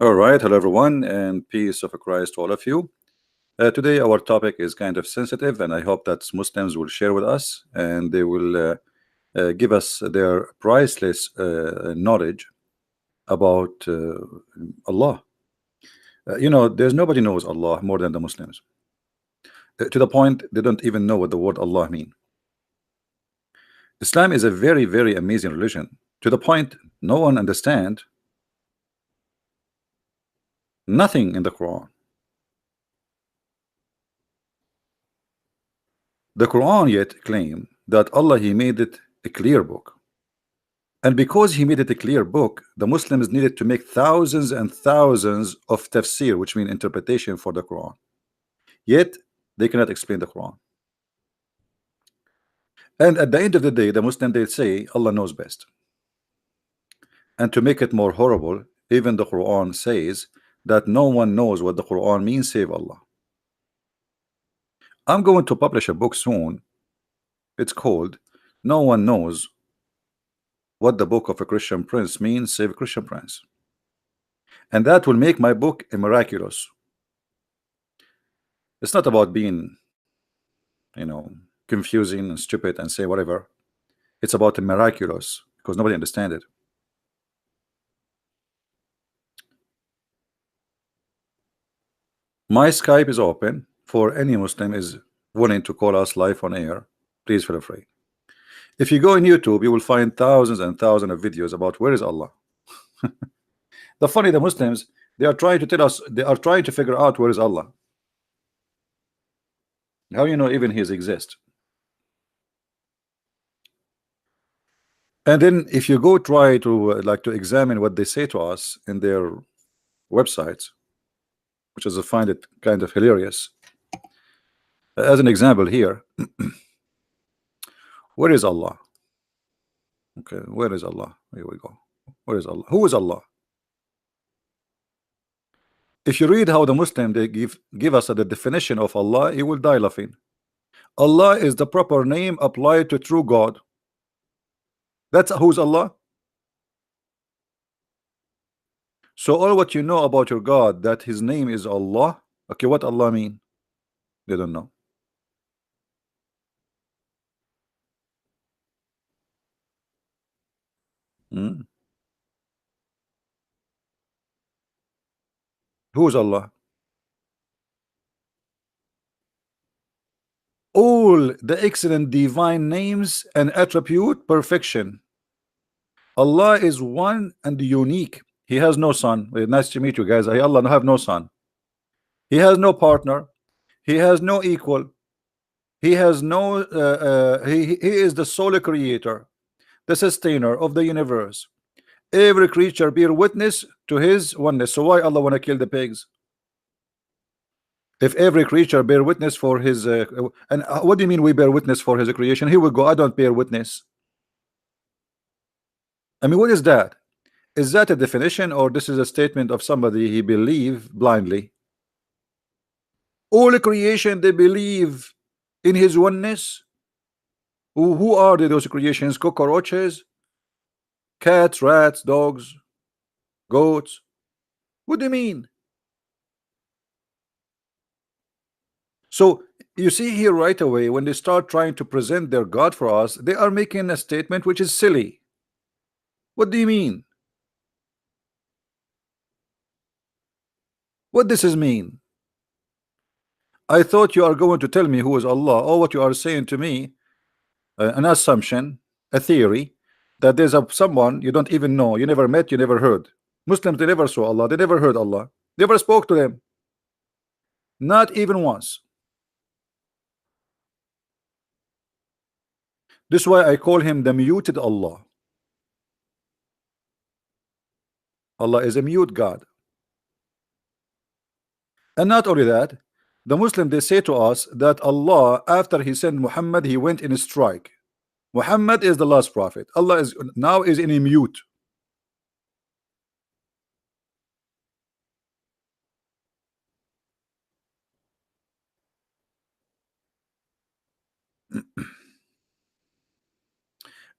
All right, hello everyone, and peace of Christ to all of you. Today, our topic is kind of sensitive, and I hope that Muslims will share with us and they will give us their priceless knowledge about Allah. There's nobody knows Allah more than the Muslims, to the point they don't even know what the word Allah mean. Islam is a very, very amazing religion, to the point no one understand nothing in the Quran. The Quran yet claim that Allah He made it a clear book. And because he made it a clear book, the Muslims needed to make thousands and thousands of tafsir, which mean interpretation for the Quran. Yet they cannot explain the Quran. And at the end of the day, the Muslim they say Allah knows best. And to make it more horrible, even the Quran says that no one knows what the Quran means save Allah. I'm going to publish a book soon. It's called No One Knows What the Book of a Christian Prince Means Save a Christian Prince. And that will make my book a miraculous. It's not about being, confusing and stupid and say whatever. It's about the miraculous because nobody understands it. My Skype is open for any Muslim is willing to call us live on air. Please feel free. If you go on YouTube, you will find thousands and thousands of videos about where is Allah. The Muslims, they are trying to tell us, they are trying to figure out where is Allah. How even He exists? And then if you go try to to examine what they say to us in their websites, which is I find it kind of hilarious. As an example here, where is Allah? Okay, where is Allah? Here we go. Where is Allah? Who is Allah? If you read how the Muslim they give us the definition of Allah, you will die laughing. Allah is the proper name applied to true God. That's who's Allah. So all what you know about your God, that his name is Allah. Okay, what Allah mean? They don't know. Hmm? Who is Allah? All the excellent divine names and attribute perfection. Allah is one and unique. He has no son. Nice to meet you guys. Allah have no son. He has no partner. He has no equal. He has no he is the sole creator, the sustainer of the universe. Every creature bear witness to his oneness. So why Allah want to kill the pigs? If every creature bear witness for his and what do you mean we bear witness for his creation? Here we go. I don't bear witness. I mean, what is that? Is that a definition, or this is a statement of somebody he believe blindly? All creation they believe in his oneness. Who are those creations? Cockroaches, cats, rats, dogs, goats. What do you mean? So you see here right away, when they start trying to present their God for us, they are making a statement which is silly. What do you mean? What does this mean? I thought you are going to tell me who is Allah. Or what you are saying to me, an assumption, a theory, that there's someone you don't even know, you never met, you never heard. Muslims, they never saw Allah, they never heard Allah, never spoke to them, not even once. This is why I call him the muted Allah. Allah is a mute God. And not only that, the Muslim they say to us that Allah, after he sent Muhammad, he went in a strike. Muhammad is the last prophet. Allah is now in a mute.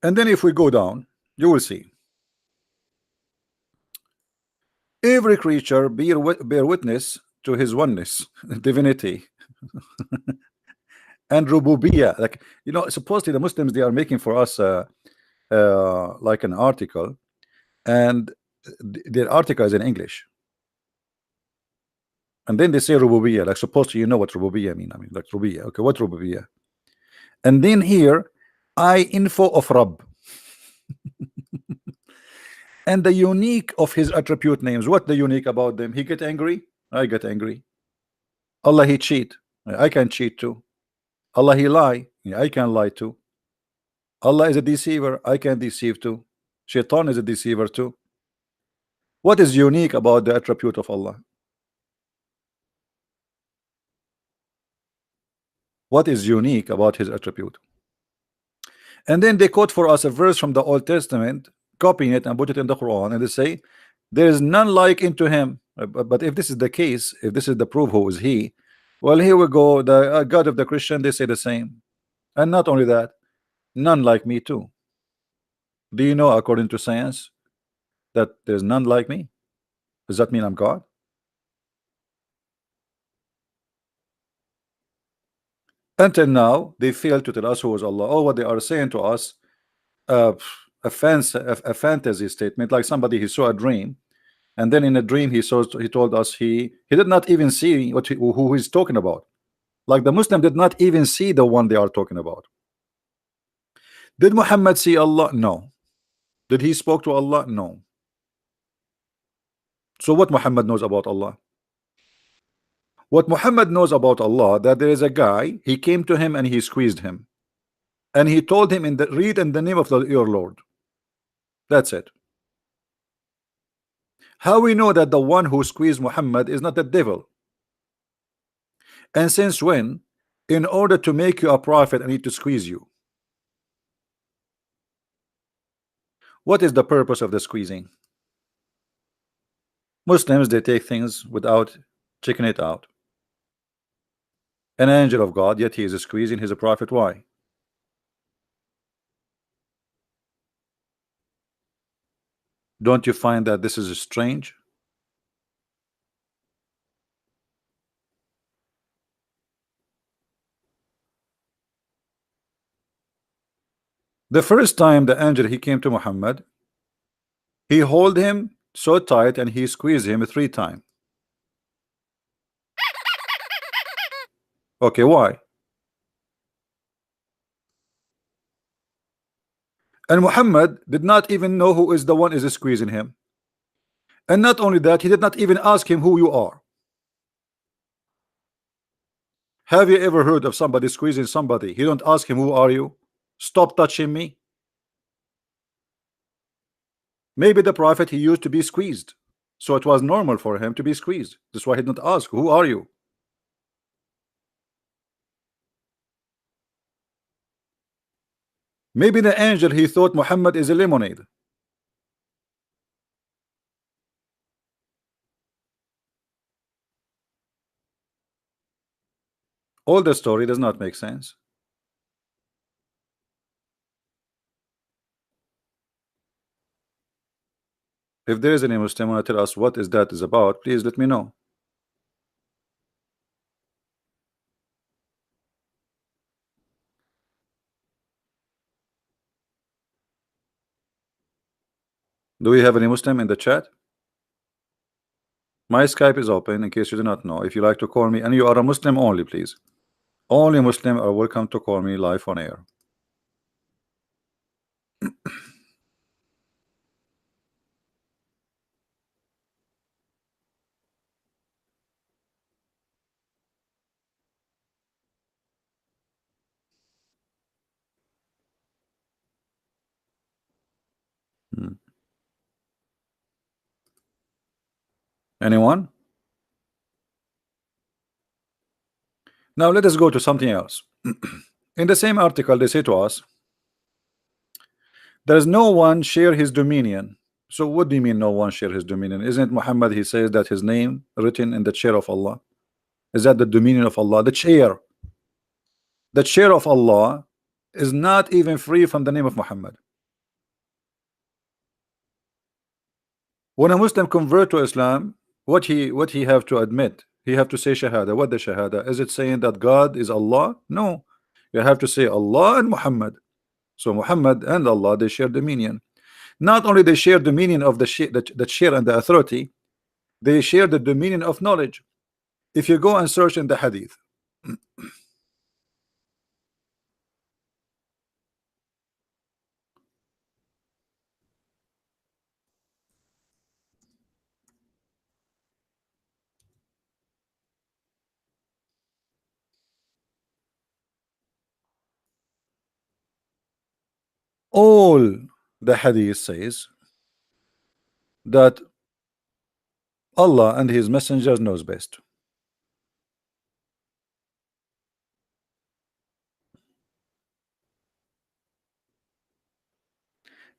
And then if we go down, you will see Every creature bear witness to his oneness, divinity, and rububiyyah. Like, you know, supposedly the Muslims, they are making for us like an article, and their article is in English, and then they say rububiyyah. Like, supposedly you know what rububiyyah mean. I mean, like rububiyyah. Okay, what rububiyyah? And then here, I info of Rabb, and the unique of his attribute names. What the unique about them? He get angry, I get angry. Allah, he cheat, I can cheat too. Allah, he lie, I can lie too. Allah is a deceiver, I can deceive too. Shaitan is a deceiver too. What is unique about the attribute of Allah? What is unique about his attribute? And then they quote for us a verse from the Old Testament, copying it and put it in the Quran, and they say there is none like unto him. But if this is the case, if this is the proof, who is he? Well, here we go. The God of the Christian, they say the same. And not only that, none like me too. Do you know, according to science, that there's none like me? Does that mean I'm God? Until now, they fail to tell us who is Allah. Oh, what they are saying to us, uh, a fantasy statement, like somebody he saw a dream, and then in a dream he told us he did not even see who he's talking about. Like the Muslim did not even see the one they are talking about. Did Muhammad see Allah? No. Did he spoke to Allah? No. So what Muhammad knows about Allah? What Muhammad knows about Allah, that there is a guy, he came to him and he squeezed him, and he told him, read in the name of your Lord. That's it. How we know that the one who squeezed Muhammad is not the devil? And since when, in order to make you a prophet, I need to squeeze you? What is the purpose of the squeezing? Muslims, they take things without checking it out. An angel of God, yet he is squeezing his prophet. Why? Don't you find that this is strange? The first time the angel he came to Muhammad, he hold him so tight and he squeezed him 3 times. Okay, why? And Muhammad did not even know who is the one is squeezing him. And not only that, he did not even ask him who you are. Have you ever heard of somebody squeezing somebody? He don't ask him, who are you? Stop touching me. Maybe the prophet, he used to be squeezed, so it was normal for him to be squeezed. That's why he didn't ask, who are you? Maybe the angel, he thought Muhammad is a lemonade. All the story does not make sense. If there is any Muslim want to tell us what is that is about, please let me know. Do we have any Muslim in the chat? My Skype is open, in case you do not know. If you like to call me, and you are a Muslim only, please. Only Muslim are welcome to call me live on air. Anyone? Now let us go to something else. In the same article, they say to us, there is no one share his dominion. So what do you mean no one share his dominion? Isn't it Muhammad, he says that his name written in the chair of Allah? Is that the dominion of Allah? The chair of Allah is not even free from the name of Muhammad. When a Muslim convert to Islam, what he have to admit? He have to say Shahada. What the Shahada? Is it saying that God is Allah? No. You have to say Allah and Muhammad. So Muhammad and Allah, they share dominion. Not only they share dominion of the share and the authority, they share the dominion of knowledge. If you go and search in the hadith, all the hadith says that Allah and his messengers knows best.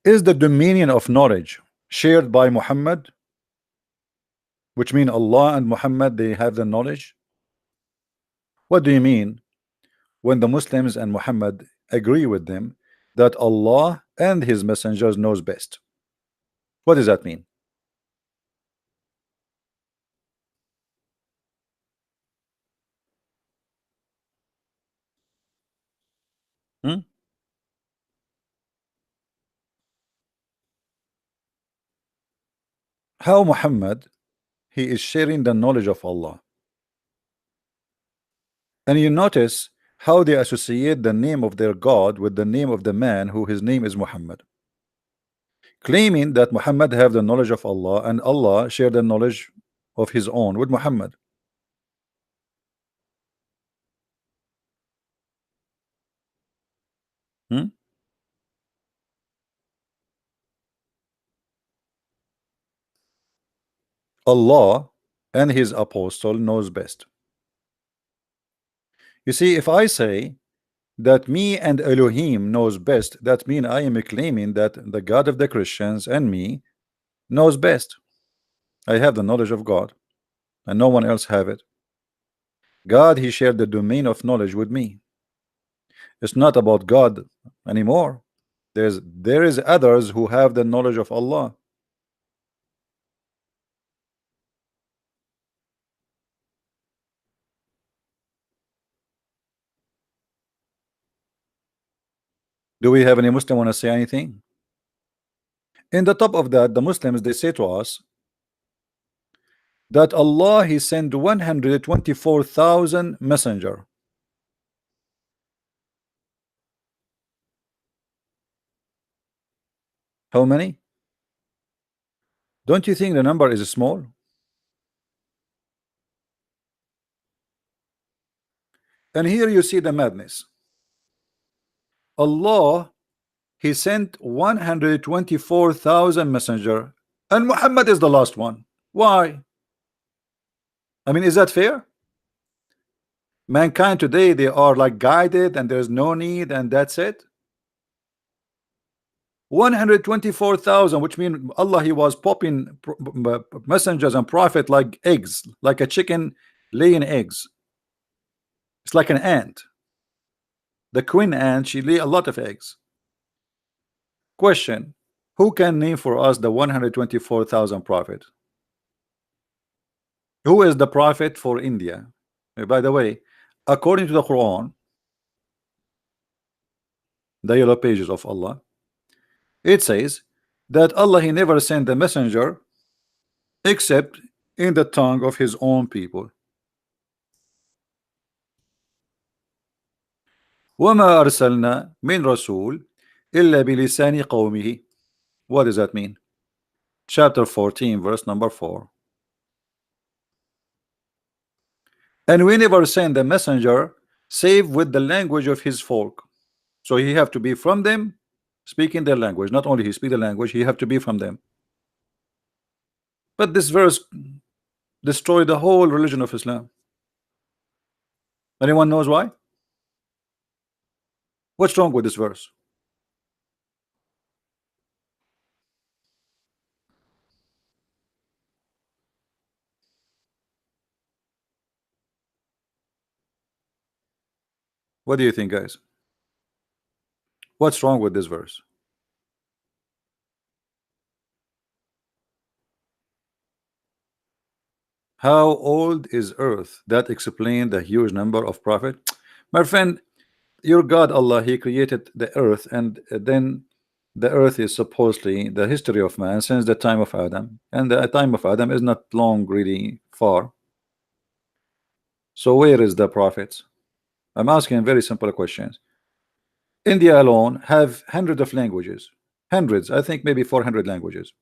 Is the dominion of knowledge shared by Muhammad, which mean Allah and Muhammad, they have the knowledge? What do you mean when the Muslims and Muhammad agree with them that Allah and his messengers knows best? What does that mean? Hmm? How Muhammad, he is sharing the knowledge of Allah? And you notice how they associate the name of their God with the name of the man who his name is Muhammad, claiming that Muhammad have the knowledge of Allah and Allah share the knowledge of his own with Muhammad. Hmm? Allah and his apostle knows best. You see, if I say that me and Elohim knows best, that means I am claiming that the God of the Christians and me knows best. I have the knowledge of God and no one else have it. God, he shared the domain of knowledge with me. It's not about God anymore. There is others who have the knowledge of Allah. Do we have any Muslim want to say anything? In the top of that, the Muslims, they say to us that Allah, he sent 124,000 messenger. How many? Don't you think the number is small? And here you see the madness. Allah, he sent 124,000 messenger and Muhammad is the last one. Why? I mean, is that fair? Mankind today, they are like guided and there's no need and that's it. 124,000, which means Allah, he was popping messengers and prophet like eggs, like a chicken laying eggs. It's like an ant. The queen ant, she lay a lot of eggs. Question: who can name for us the 124,000 prophet? Who is the prophet for India? By the way, according to the Quran, the yellow pages of Allah, it says that Allah, he never sent a messenger except in the tongue of his own people. وَمَا أَرْسَلْنَا مِنْ رَسُولٍ إِلَّا بِلِسَانِ قَوْمِهِ. What does that mean? Chapter 14, verse number 4. And we never send a messenger save with the language of his folk. So he have to be from them, speaking their language. Not only he speak the language, he have to be from them. But this verse destroyed the whole religion of Islam. Anyone knows why? What's wrong with this verse? What do you think, guys? What's wrong with this verse? How old is Earth? That explains the huge number of prophet. My friend, your God Allah, He created the Earth, and then the Earth is supposedly the history of man since the time of Adam, and the time of Adam is not long, really far. So where is the prophets? I'm asking very simple questions. India alone have hundreds of languages, hundreds, I think maybe 400 languages.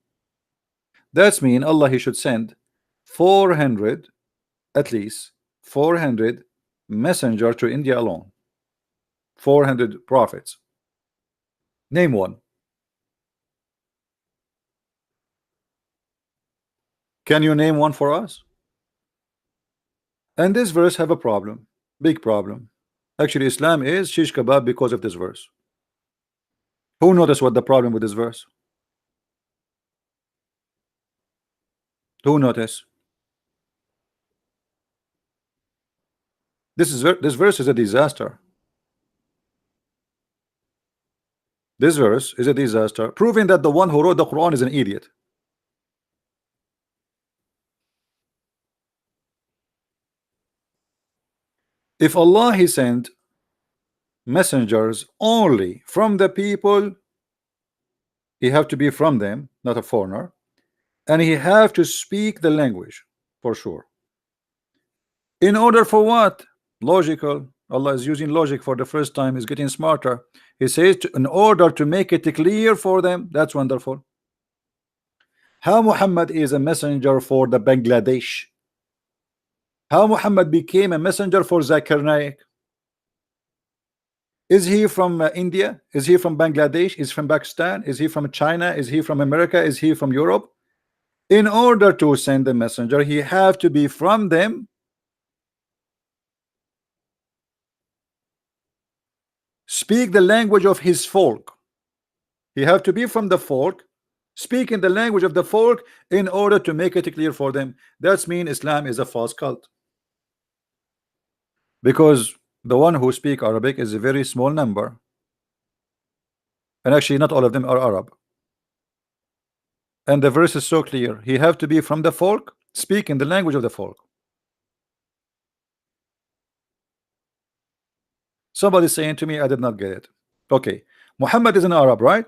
That's mean Allah He should send 400, at least 400 messenger to India alone. 400 prophets. Name one. Can you name one for us? And this verse have a problem, big problem. Actually, Islam is shish kebab because of this verse. Who noticed what the problem with this verse? Who noticed? This verse is a disaster. This verse is a disaster, proving that the one who wrote the Quran is an idiot. If Allah He sent messengers only from the people, He have to be from them, not a foreigner, and He have to speak the language for sure. In order for what? Logical. Allah is using logic for the first time. He's getting smarter. He says in order to make it clear for them. That's wonderful. How Muhammad is a messenger for the Bangladesh? How Muhammad became a messenger for Zakir Naik? Is he from India? Is he from Bangladesh? Is he from Pakistan? Is he from China? Is he from America? Is he from Europe? In order to send the messenger, he have to be from them. Speak the language of his folk. He have to be from the folk, speak in the language of the folk in order to make it clear for them. That's mean Islam is a false cult. Because the one who speak Arabic is a very small number. And actually not all of them are Arab. And the verse is so clear. He have to be from the folk, speak in the language of the folk. Somebody saying to me, I did not get it. Okay, Muhammad is an Arab, right?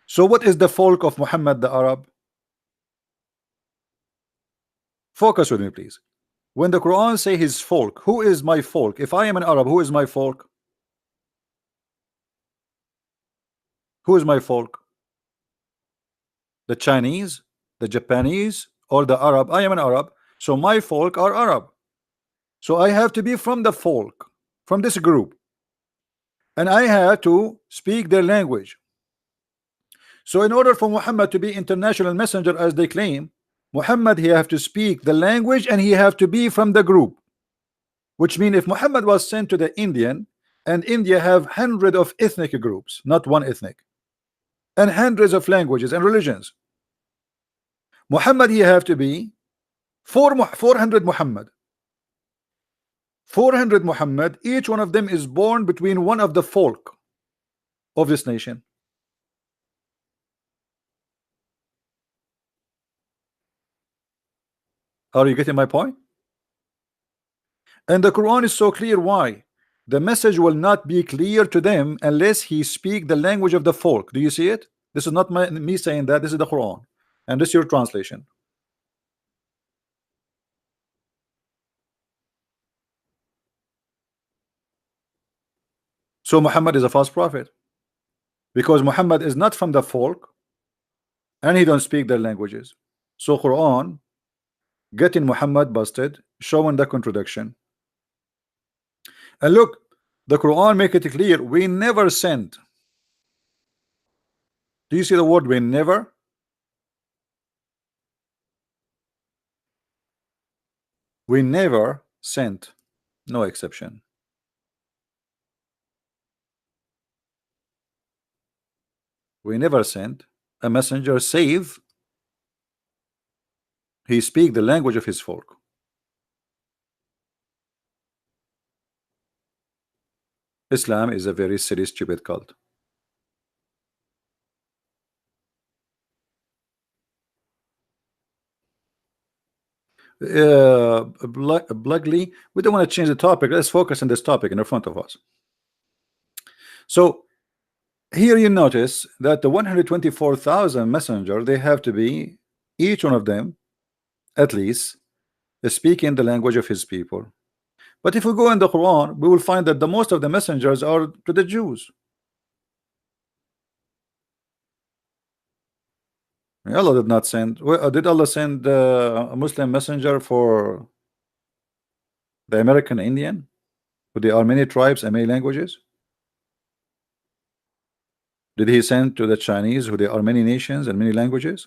So what is the folk of Muhammad the Arab? Focus with me, please. When the Quran say his folk, who is my folk? If I am an Arab, who is my folk? Who is my folk? The Chinese, the Japanese, or the Arab? I am an Arab, so my folk are Arab. So I have to be from the folk, from this group, and I have to speak their language. So in order for Muhammad to be international messenger as they claim, Muhammad he have to speak the language and he have to be from the group. Which means if Muhammad was sent to the Indian, and India have hundreds of ethnic groups, not one ethnic, and hundreds of languages and religions, Muhammad he have to be 400 Muhammad. 400 Muhammad, each one of them is born between one of the folk of this nation. Are you getting my point? And the Quran is so clear. Why? The message will not be clear to them unless he speak the language of the folk. Do you see it? This is not me saying that. This is the Quran, and this is your translation. So Muhammad is a false prophet because Muhammad is not from the folk and he don't speak their languages. So Quran getting Muhammad busted, showing the contradiction. And look, the Quran make it clear, we never sent. Do you see the word we never? We never sent, no exception. We never sent a messenger save he speak the language of his folk. Islam is a very silly, stupid cult. Blugly, we don't want to change the topic. Let's focus on this topic in front of us. So here you notice that the 124,000 messenger, they have to be, each one of them at least, speaking the language of his people. But if we go in the Quran, we will find that the most of the messengers are to the Jews. Allah did not send. Did Allah send a Muslim messenger for the American Indian, who there are many tribes and many languages? Did He send to the Chinese, who there are many nations and many languages?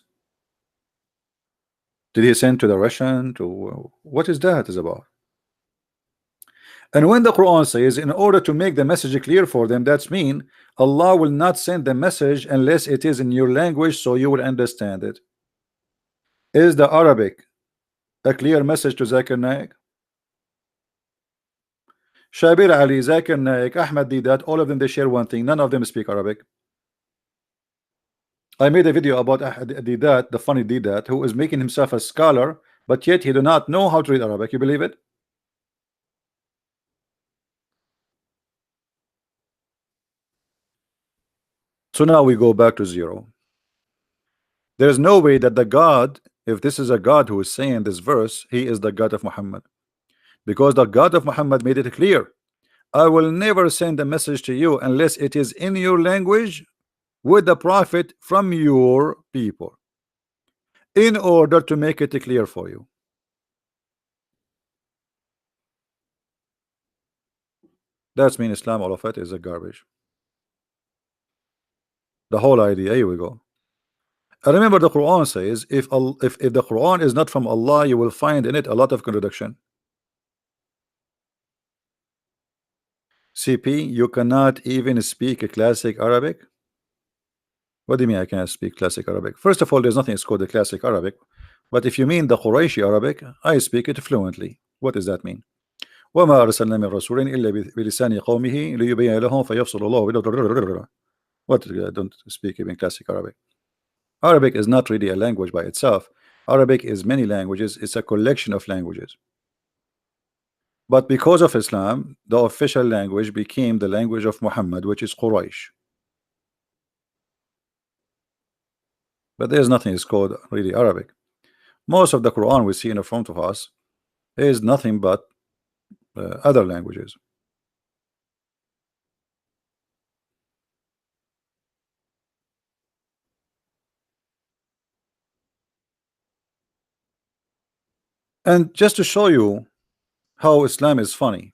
Did He send to the Russian? To what is that is about? And when the Quran says, in order to make the message clear for them, that's mean Allah will not send the message unless it is in your language, so you will understand it. Is the Arabic a clear message to Zakir Naik? Shabir Ali, Zakir Naik, Ahmed Didat, all of them, they share one thing: none of them speak Arabic. I made a video about Didat, the funny Didat, who is making himself a scholar, but yet he do not know how to read Arabic. You believe it? So now we go back to zero. There's no way that the God, if this is a God who is saying this verse, he is the God of Muhammad, because the God of Muhammad made it clear: I will never send a message to you unless it is in your language with the prophet from your people, in order to make it clear for you. That's mean Islam, all of it is a garbage. The whole idea. Here we go. I remember the Quran says, if the Quran is not from Allah, you will find in it a lot of contradiction. CP, you cannot even speak a classic Arabic. What do you mean I cannot speak classic Arabic? First of all, there's nothing called the classic Arabic. But if you mean the Qurayshi Arabic, I speak it fluently. What does that mean? وما أرسلنا من رسول إلا بلسان قومه ليبين لهم فيفصل الله. What? I don't speak even classic Arabic. Arabic is not really a language by itself. Arabic is many languages. It's a collection of languages. But because of Islam, the official language became the language of Muhammad, which is Quraysh. But there's nothing is called really Arabic. Most of the Quran we see in front of us is nothing but other languages. And just to show you how Islam is funny,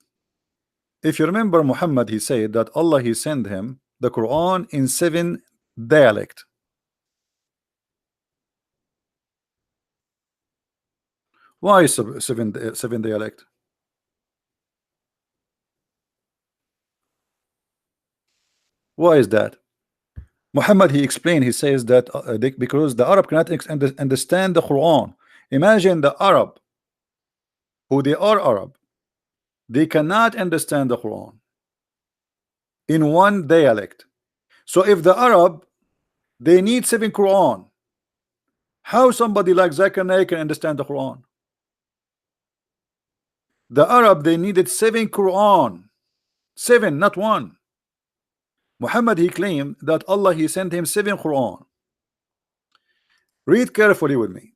if you remember Muhammad, he said that Allah, he sent him the Quran in 7 dialect. Why seven dialect? Why is that? Muhammad, he explained, he says that because the Arab cannot understand the Quran. Imagine the Arab, who they are Arab, they cannot understand the Quran in one dialect. So if the Arab, they need 7 Quran, how somebody like Zakir Naik can understand the Quran? The Arab, they needed 7 Quran, 7, not 1. Muhammad, he claimed that Allah, he sent him 7 Quran. Read carefully with me.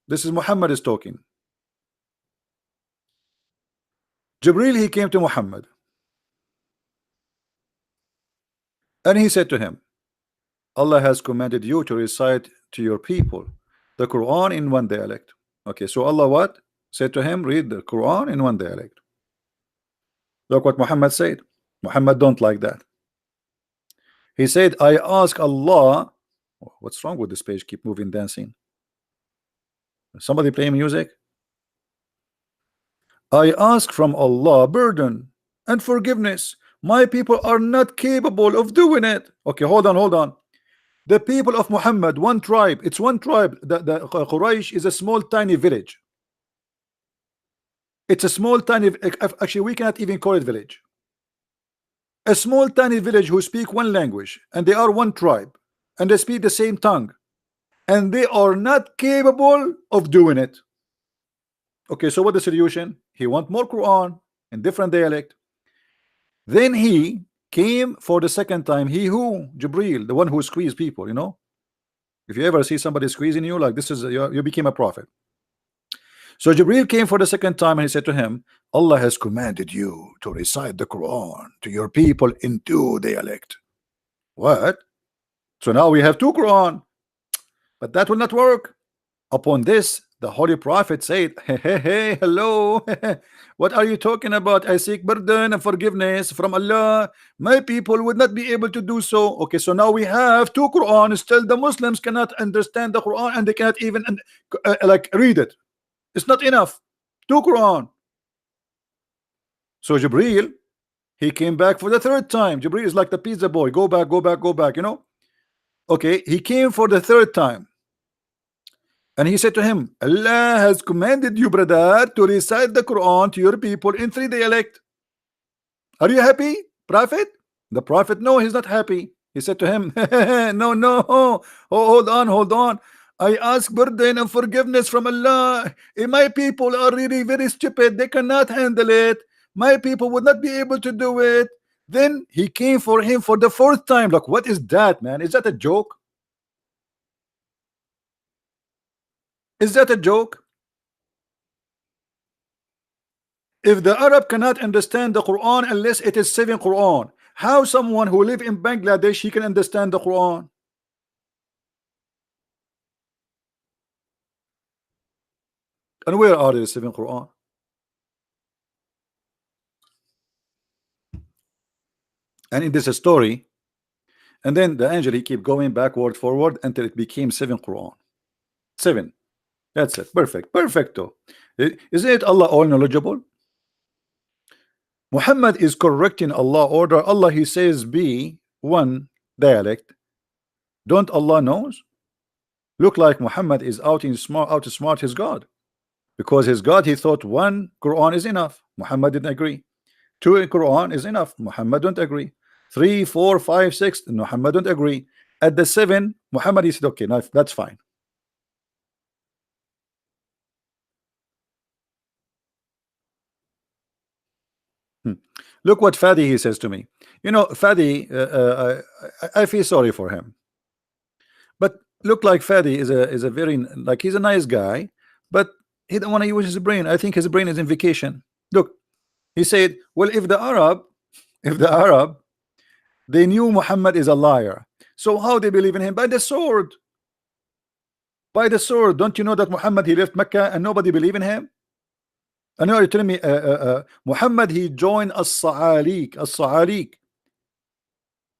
This is Muhammad is talking. Jibril, he came to Muhammad and he said to him, Allah has commanded you to recite to your people the Quran in 1 dialect. Okay, so Allah what? Said to him, read the Quran in 1 dialect. Look what Muhammad said. Muhammad don't like that. He said, I ask Allah. What's wrong with this page? Keep moving, dancing. Somebody playing music? I ask from Allah burden and forgiveness. My people are not capable of doing it. Okay, hold on. The people of Muhammad, one tribe, it's one tribe. The Quraysh is a small tiny village. It's a small tiny, actually we cannot even call it village. A small tiny village who speak one language, and they are one tribe, and they speak the same tongue, and they are not capable of doing it. Okay, so what the solution? He want more Quran in different dialect. Then he came for the second time. He who? Jibril, the one who squeezed people, you know. If you ever see somebody squeezing you, like this is you became a prophet. So Jibril came for the second time and he said to him, Allah has commanded you to recite the Quran to your people in two dialect. What? So now we have two Quran, but that will not work. Upon this, the Holy Prophet said, hey, hello. What are you talking about? I seek pardon and forgiveness from Allah. My people would not be able to do so. Okay, so now we have two Quran. Still, the Muslims cannot understand the Quran and they cannot even like read it. It's not enough. Two Quran. So Jibril, he came back for the third time. Jibril is like the pizza boy. Go back, go back, go back, you know. Okay, he came for the third time. And he said to him, Allah has commanded you, brother, to recite the Quran to your people in three dialect. Are you happy, Prophet? The Prophet, no, he's not happy. He said to him, no, no, oh, hold on, hold on. I ask pardon and forgiveness from Allah. My people are really very stupid. They cannot handle it. My people would not be able to do it. Then he came for him for the fourth time. Like, what is that, man? Is that a joke? Is that a joke? If the Arab cannot understand the Quran unless it is 7 Quran, how someone who live in Bangladesh he can understand the Quran? And where are the 7 Quran? And in this story, and then the angel he keep going backward forward until it became 7 Quran. 7. That's it. Perfect. Perfecto. Isn't it Allah all knowledgeable? Muhammad is correcting Allah order. Allah he says be one dialect. Don't Allah knows? Look like Muhammad is out to smart his God. Because his God he thought one Quran is enough. Muhammad didn't agree. 2 Quran is enough. Muhammad don't agree. 3, 4, 5, 6, Muhammad don't agree. At the 7, Muhammad he said, okay, now that's fine. Look what Fadi he says to me. You know, Fadi, I feel sorry for him. But look like Fadi is a very like he's a nice guy, but he don't want to use his brain. I think his brain is in vacation. Look, he said, well, if the Arab, they knew Muhammad is a liar. So how they believe in him? By the sword. By the sword. Don't you know that Muhammad he left Mecca and nobody believe in him? I know you're telling me Muhammad he joined as-Sa'alik,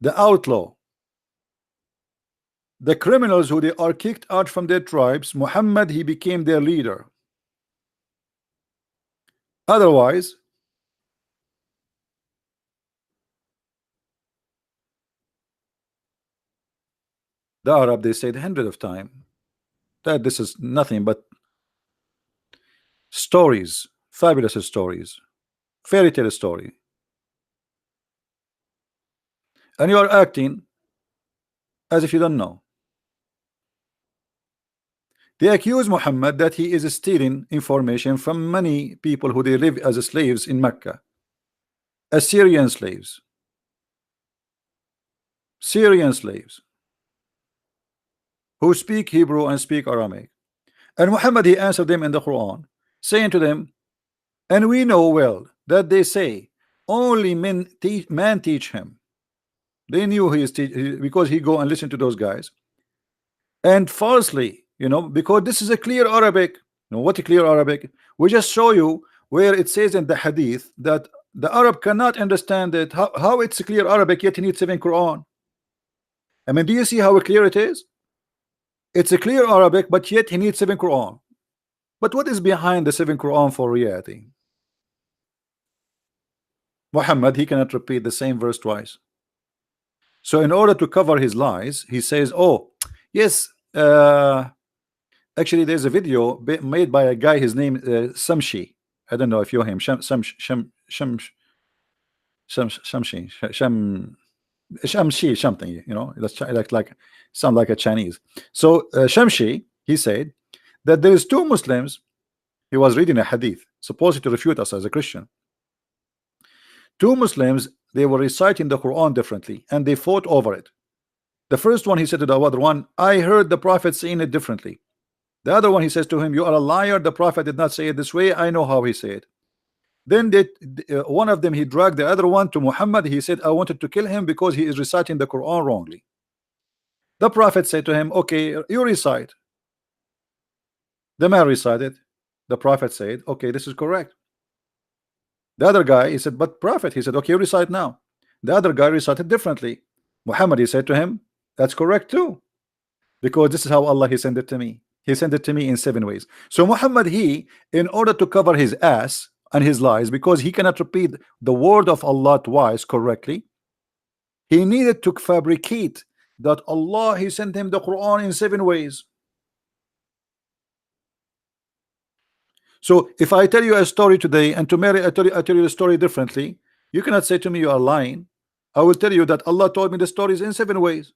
the outlaw, the criminals who they are kicked out from their tribes. Muhammad he became their leader. Otherwise, the Arab they said hundreds of times that this is nothing but stories, fabulous stories, fairy tale story, and you are acting as if you don't know. They accuse Muhammad that he is stealing information from many people who they live as slaves in Mecca, Assyrian slaves, Syrian slaves who speak Hebrew and speak Aramaic. And Muhammad he answered them in the Quran, saying to them, and we know well that they say only man teach him. They knew he is because he go and listen to those guys, and falsely, you know, because this is a clear Arabic. You know what a clear Arabic? We just show you where it says in the hadith that the Arab cannot understand it. How it's a clear Arabic yet he needs 7 Quran. I mean, do you see how clear it is? It's a clear Arabic, but yet he needs 7 Quran. But what is behind the 7 Quran for reality? Muhammad he cannot repeat the same verse twice. So in order to cover his lies, he says, oh yes, actually there's a video made by a guy, his name Samshi. I don't know if you know him. Shamshi, something, you know, that's like sound like a Chinese. So Shamshi he said that there is 2 Muslims He was reading a hadith, supposed to refute us as a Christian. Two Muslims, they were reciting the Quran differently, and they fought over it. The first one, he said to the other one, I heard the Prophet saying it differently. The other one, he says to him, you are a liar. The Prophet did not say it this way. I know how he said it. Then one of them, he dragged the other one to Muhammad. He said, I wanted to kill him because he is reciting the Quran wrongly. The Prophet said to him, okay, you recite. The man recited. The Prophet said, okay, this is correct. The other guy, he said, but Prophet, he said, okay, you recite now. The other guy recited differently. Muhammad, he said to him, that's correct too, because this is how Allah, he sent it to me. He sent it to me in 7 ways. So Muhammad, he, in order to cover his ass and his lies, because he cannot repeat the word of Allah twice correctly, he needed to fabricate that Allah, he sent him the Quran in 7 ways. So if I tell you a story today, and tomorrow I tell you the story differently, you cannot say to me you are lying. I will tell you that Allah told me the stories in 7 ways.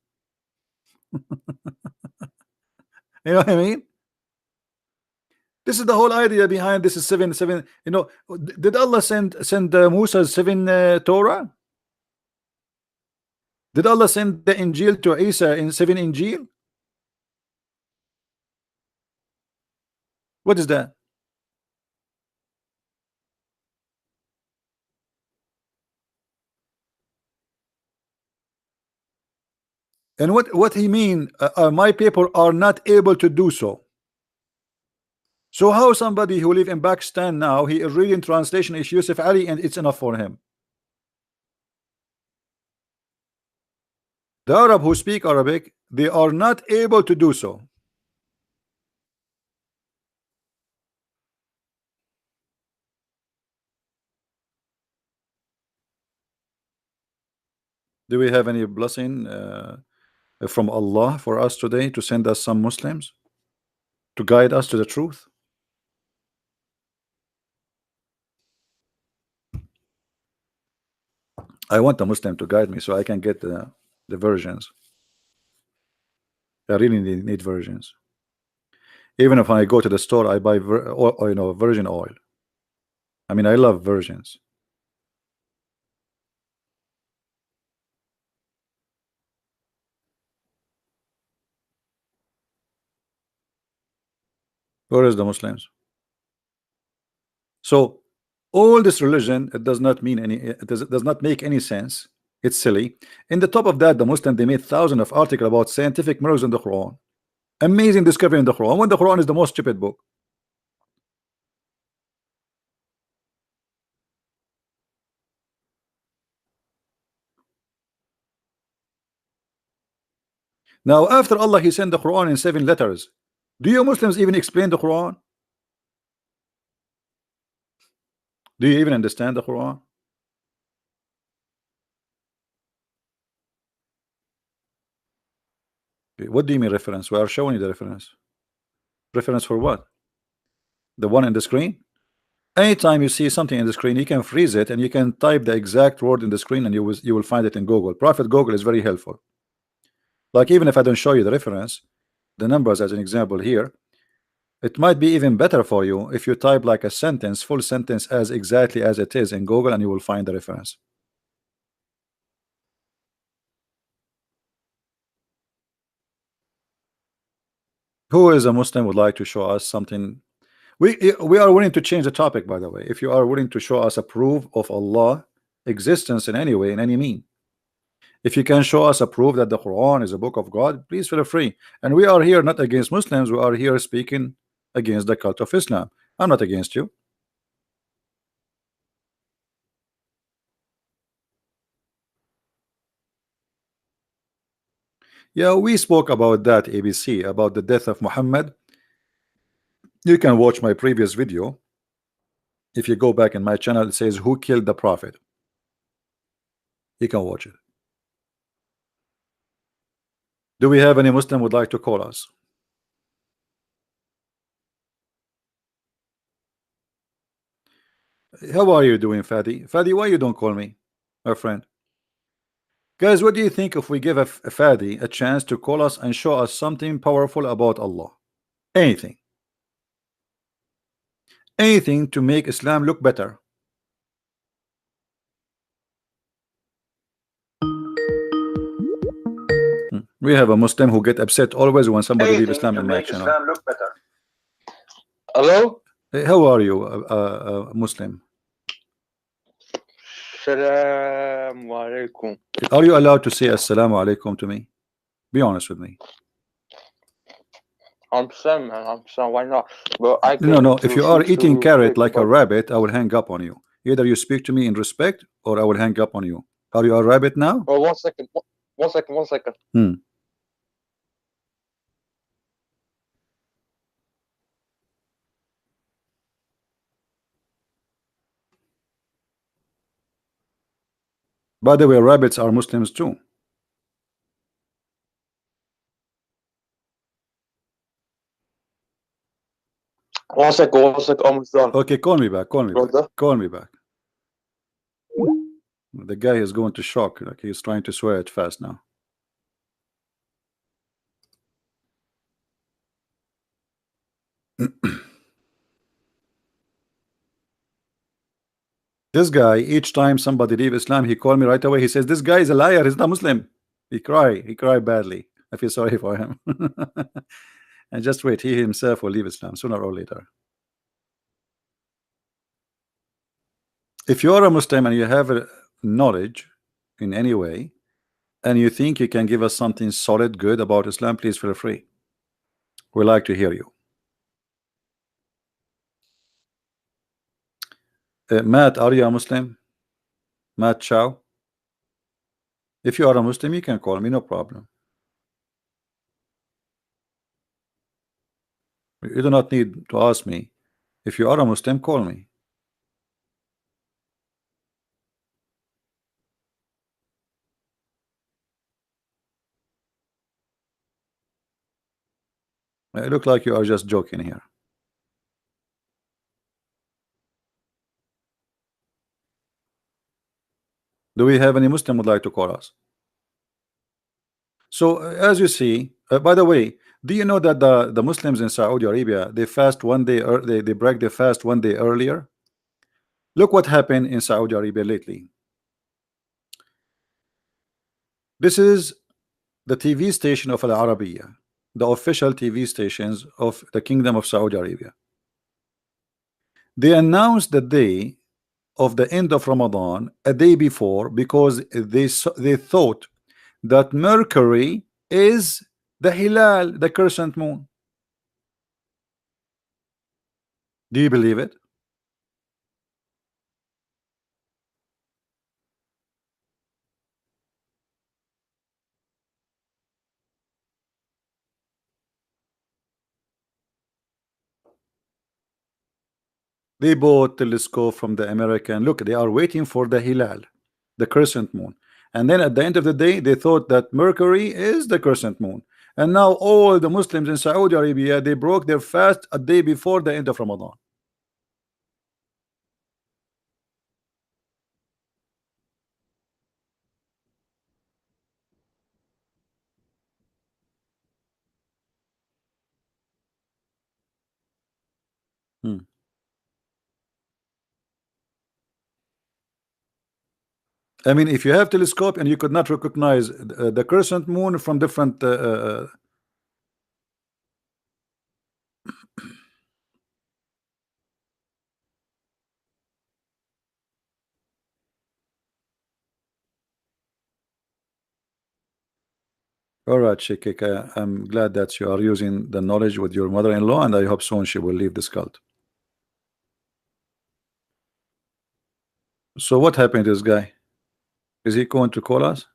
You know what I mean? This is the whole idea behind this is seven. You know, did Allah send Musa's 7 Torah? Did Allah send the Injil to Isa in 7 Injil? What is that? And what he mean? My people are not able to do so. So how somebody who live in Pakistan now, he is reading translation is Yusuf Ali and it's enough for him? The Arab who speak Arabic, they are not able to do so. Do we have any blessing from Allah for us today to send us some Muslims to guide us to the truth? I want a Muslim to guide me so I can get the versions. I really need versions. Even if I go to the store, I buy virgin oil. I mean, I love virgins. Where is the Muslims? So all this religion, it does not mean any, it does not make any sense. It's silly. In the top of that, the Muslim, they made thousands of articles about scientific miracles in the Quran, amazing discovery in the Quran, when the Quran is the most stupid book. Now after Allah, he sent the Quran in 7 letters. Do you Muslims even explain the Quran? Do you even understand the Quran? Okay, what do you mean reference? We are showing you the reference. Reference for what? The one in the screen? Anytime you see something in the screen, you can freeze it and you can type the exact word in the screen and you will find it in Google. Prophet Google is very helpful. Like even if I don't show you the reference, the numbers as an example here, it might be even better for you if you type like a sentence, full sentence as exactly as it is in Google, and you will find the reference. Who is a Muslim would like to show us something? We are willing to change the topic, by the way. If you are willing to show us a proof of Allah existence in any way, in any mean. If you can show us a proof that the Quran is a book of God, please feel free. And we are here not against Muslims, we are here speaking against the cult of Islam. I'm not against you. Yeah, we spoke about that, ABC, about the death of Muhammad. You can watch my previous video. If you go back in my channel, it says who killed the prophet. You can watch it. Do we have any Muslim would like to call us? How are you doing, Fadi? Fadi, why you don't call me, my friend? Guys, what do you think if we give a Fadi a chance to call us and show us something powerful about Allah? Anything. anything to make Islam look better. We have a Muslim who get upset always when somebody leave Islam in my channel. Islam look better. Hello? Hey, how are you, Muslim? Assalamu alaikum. Are you allowed to say assalamu alaikum to me? Be honest with me. I'm saying, man, I'm saying, why not? But I No. If you are eating carrot like a rabbit, I will hang up on you. Either you speak to me in respect, or I will hang up on you. Are you a rabbit now? Oh, 1 second. 1 second. 1 second. By the way, rabbits are Muslims too. One second, almost done. Okay, call me back. Call me back. Call me back. The guy is going to shock. Like he's trying to swear it fast now. This guy, each time somebody leave Islam, he called me right away. He says, this guy is a liar. He's not Muslim. He cried badly. I feel sorry for him. And just wait, he himself will leave Islam sooner or later. If you are a Muslim and you have a knowledge in any way, and you think you can give us something solid, good about Islam, please feel free. We like to hear you. Matt, are you a Muslim? Matt Chow? If you are a Muslim, you can call me, no problem. You do not need to ask me. If you are a Muslim, call me. It looks like you are just joking here. Do we have any Muslim would like to call us? So as you see, by the way, do you know that the Muslims in Saudi Arabia, they fast 1 day, or they break their fast 1 day earlier? Look what happened in Saudi Arabia lately. This is the TV station of Al Arabiya, the official TV stations of the Kingdom of Saudi Arabia. They announced the day of the end of Ramadan a day before because they thought that Mercury is the Hilal, the crescent moon. Do you believe it? They bought telescope from the American. Look, they are waiting for the Hilal, the crescent moon. And then at the end of the day, they thought that Mercury is the crescent moon. And now all the Muslims in Saudi Arabia, they broke their fast a day before the end of Ramadan. I mean, if you have telescope and you could not recognize the crescent moon from different all right, Shikika, I'm glad that you are using the knowledge with your mother-in-law, and I hope soon she will leave this cult. So what happened to this guy? Is he going to call us?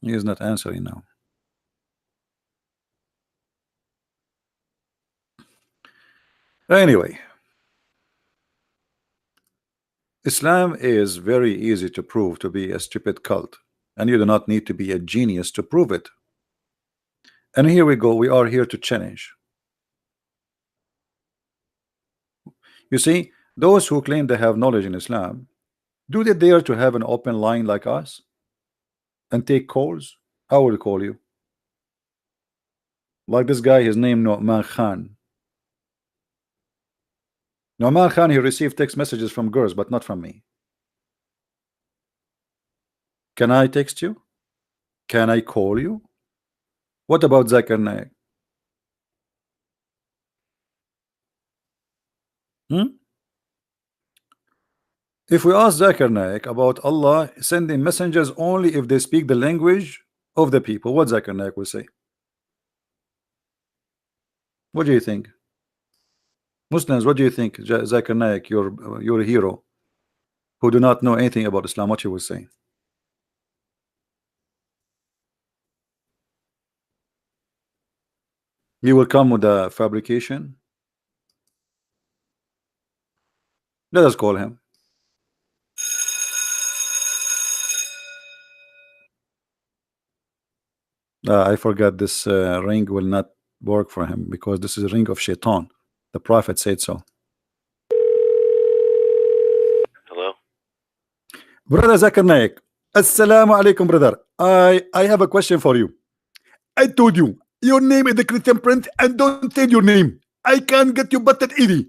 He is not answering now. Anyway, Islam is very easy to prove to be a stupid cult, and you do not need to be a genius to prove it. And here we go, we are here to challenge. You see, Those who claim they have knowledge in Islam, do they dare to have an open line like us and take calls? I will call you. Like this guy, his name Nu'man Khan. Nu'man Khan, he received text messages from girls, but not from me. Can I text you? Can I call you? What about Zakir Naik? If we ask Zakir Naik about Allah sending messengers only if they speak the language of the people, what Zakir Naik will say? What do you think? Muslims, what do you think? Zakir Naik, your hero, who do not know anything about Islam, what he will say? He will come with a fabrication. Let us call him. I forgot this ring will not work for him because this is a ring of shaitan. The Prophet said so. Hello? Brother Zakir Naik, Assalamu alaikum, brother. I have a question for you. I told you your name is the Christian Prince and don't say your name. I can't get you butted easy.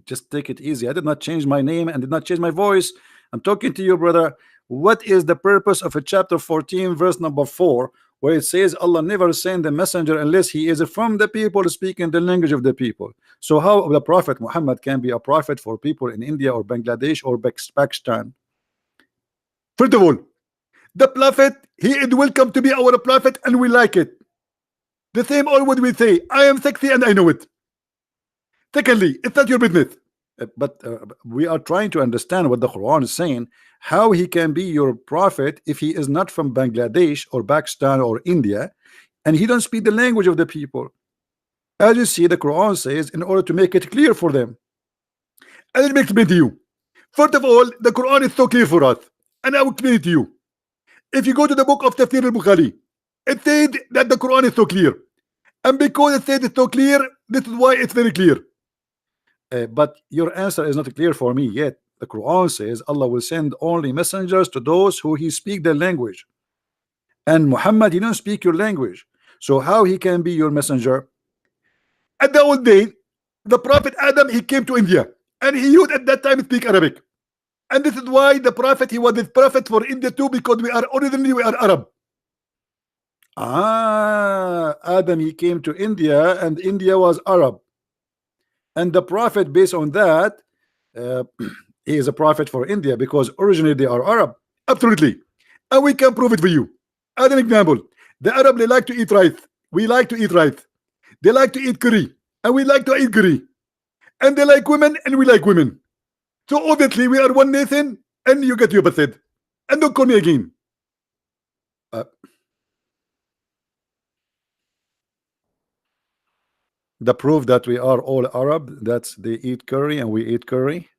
Just take it easy. I did not change my name and did not change my voice. I'm talking to you, brother. What is the purpose of a chapter 14 verse number 4 where it says Allah never send a messenger unless he is from the people speaking the language of the people? So how the Prophet Muhammad can be a prophet for people in India or Bangladesh or Pakistan? First of all, the Prophet, he is welcome to be our prophet and we like it. The same all what we say, I am sexy and I know it. Secondly, it's not your business. But we are trying to understand what the Quran is saying, how he can be your prophet if he is not from Bangladesh or Pakistan or India and he don't speak the language of the people. As you see, the Quran says in order to make it clear for them. And let me explain to you. First of all, the Quran is so clear for us and I will explain it to you. If you go to the book of Tafsir al-Bukhari, it said that the Quran is so clear, and because it said it's so clear, this is why it's very clear. But your answer is not clear for me yet. The Quran says Allah will send only messengers to those who he speak their language, and Muhammad, he don't speak your language, so how he can be your messenger? At the old day, the Prophet Adam, he came to India and he used at that time speak Arabic, and this is why the Prophet, he was the prophet for India too, because we are originally Arab. Adam, he came to India and India was Arab, and the Prophet, based on that, he is a prophet for India because originally they are Arab. Absolutely, and we can prove it for you. As an example, the Arab, they like to eat rice. We like to eat rice. They like to eat curry, and we like to eat curry. And they like women, and we like women. So obviously we are one nation, and you get your based. And don't call me again. The proof that we are all Arab, that's they eat curry and we eat curry.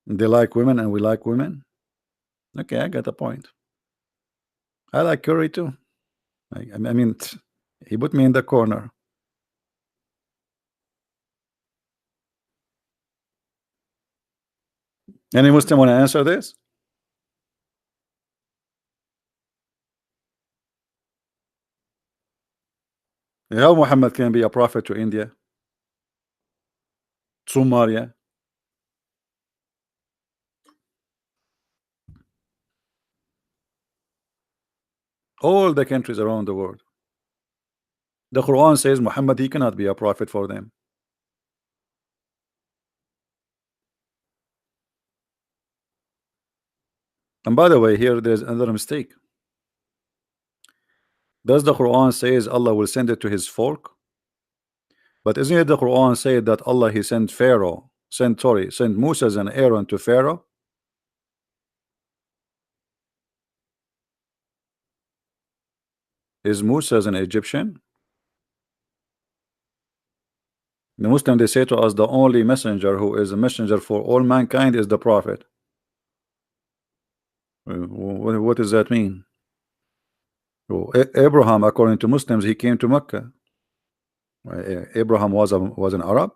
They like women and we like women. Okay, I got a point. I like curry too. I mean, he put me in the corner. Any Muslim want to answer this? How Muhammad can be a prophet to India, Somalia? All the countries around the world. The Quran says Muhammad, he cannot be a prophet for them. And by the way, here there's another mistake. Does the Quran says Allah will send it to his folk? But isn't it the Quran say that Allah, he sent sent Moses and Aaron to Pharaoh? Is Moses an Egyptian? The Muslim, they say to us the only messenger who is a messenger for all mankind is the Prophet. What does that mean? Abraham, according to Muslims, he came to Mecca. Abraham was an Arab.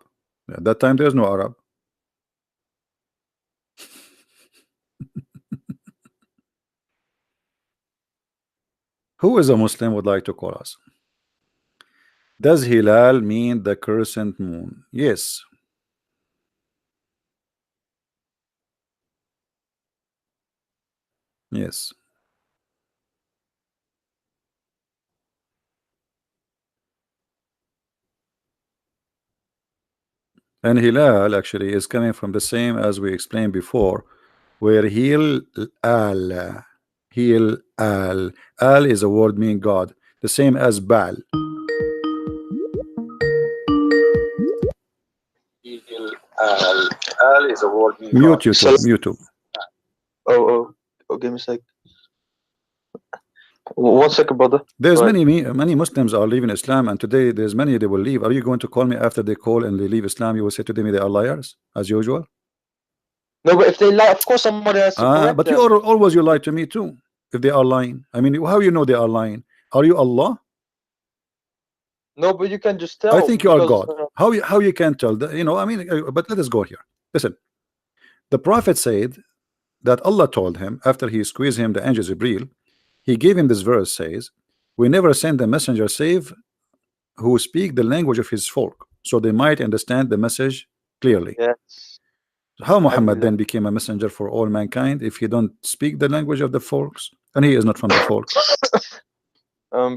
At that time, there's no Arab. Who is a Muslim would like to call us? Does Hilal mean the crescent moon? Yes. Yes. And Hilal actually is coming from the same as we explained before, where Hil al al is a word meaning God, the same as Baal. Al is a word meaning Mute God. yourself. Mute. Oh, give me a sec. 1 second, brother. There's Right. many Muslims are leaving Islam, and today there's many they will leave. Are you going to call me after they call and they leave Islam? You will say to them they are liars as usual. No, but if they lie, of course somebody has to correct But them. you always lie to me too if they are lying. I mean, how you know they are lying? Are you Allah? No, but you can just tell. I think you are because, God. How you can tell that? You know, I mean, but let us go here. Listen, the Prophet said that Allah told him after he squeezed him the angel Jibreel, he gave him this verse says, we never send a messenger save who speak the language of his folk, so they might understand the message clearly. Yes. How Muhammad then became a messenger for all mankind if he don't speak the language of the folks and he is not from the folk?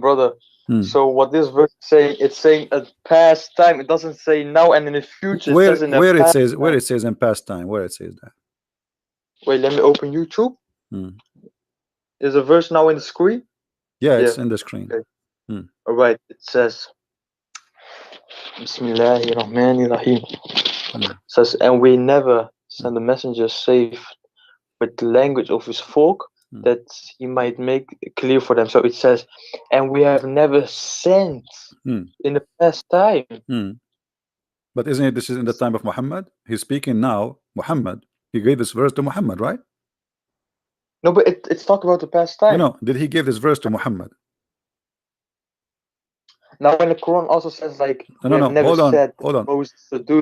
Brother. So what this verse is saying, it's saying a past time. It doesn't say now and in the future. Where it says in the it past says time. where it says in past time, where it says that. Wait, let me open YouTube. There's a verse now in the screen. Yeah, it's in the screen. Okay. All right, it says Bismillahirrahmanirrahim. It says, and we never send a messenger save with the language of his folk, that he might make it clear for them. So it says, and we have never sent in the past time. But isn't it this is in the time of Muhammad? He's speaking now, Muhammad. He gave this verse to Muhammad, right? No, but it's talking about the past time. No, did he give this verse to Muhammad? Now, when the Quran also says like, No, hold on.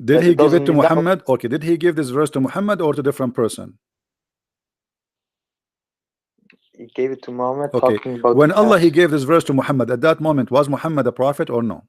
Did he give it to Muhammad? Okay, did he give this verse to Muhammad or to a different person? He gave it to Muhammad. Okay, talking about when Allah he gave this verse to Muhammad, at that moment was Muhammad a prophet or no?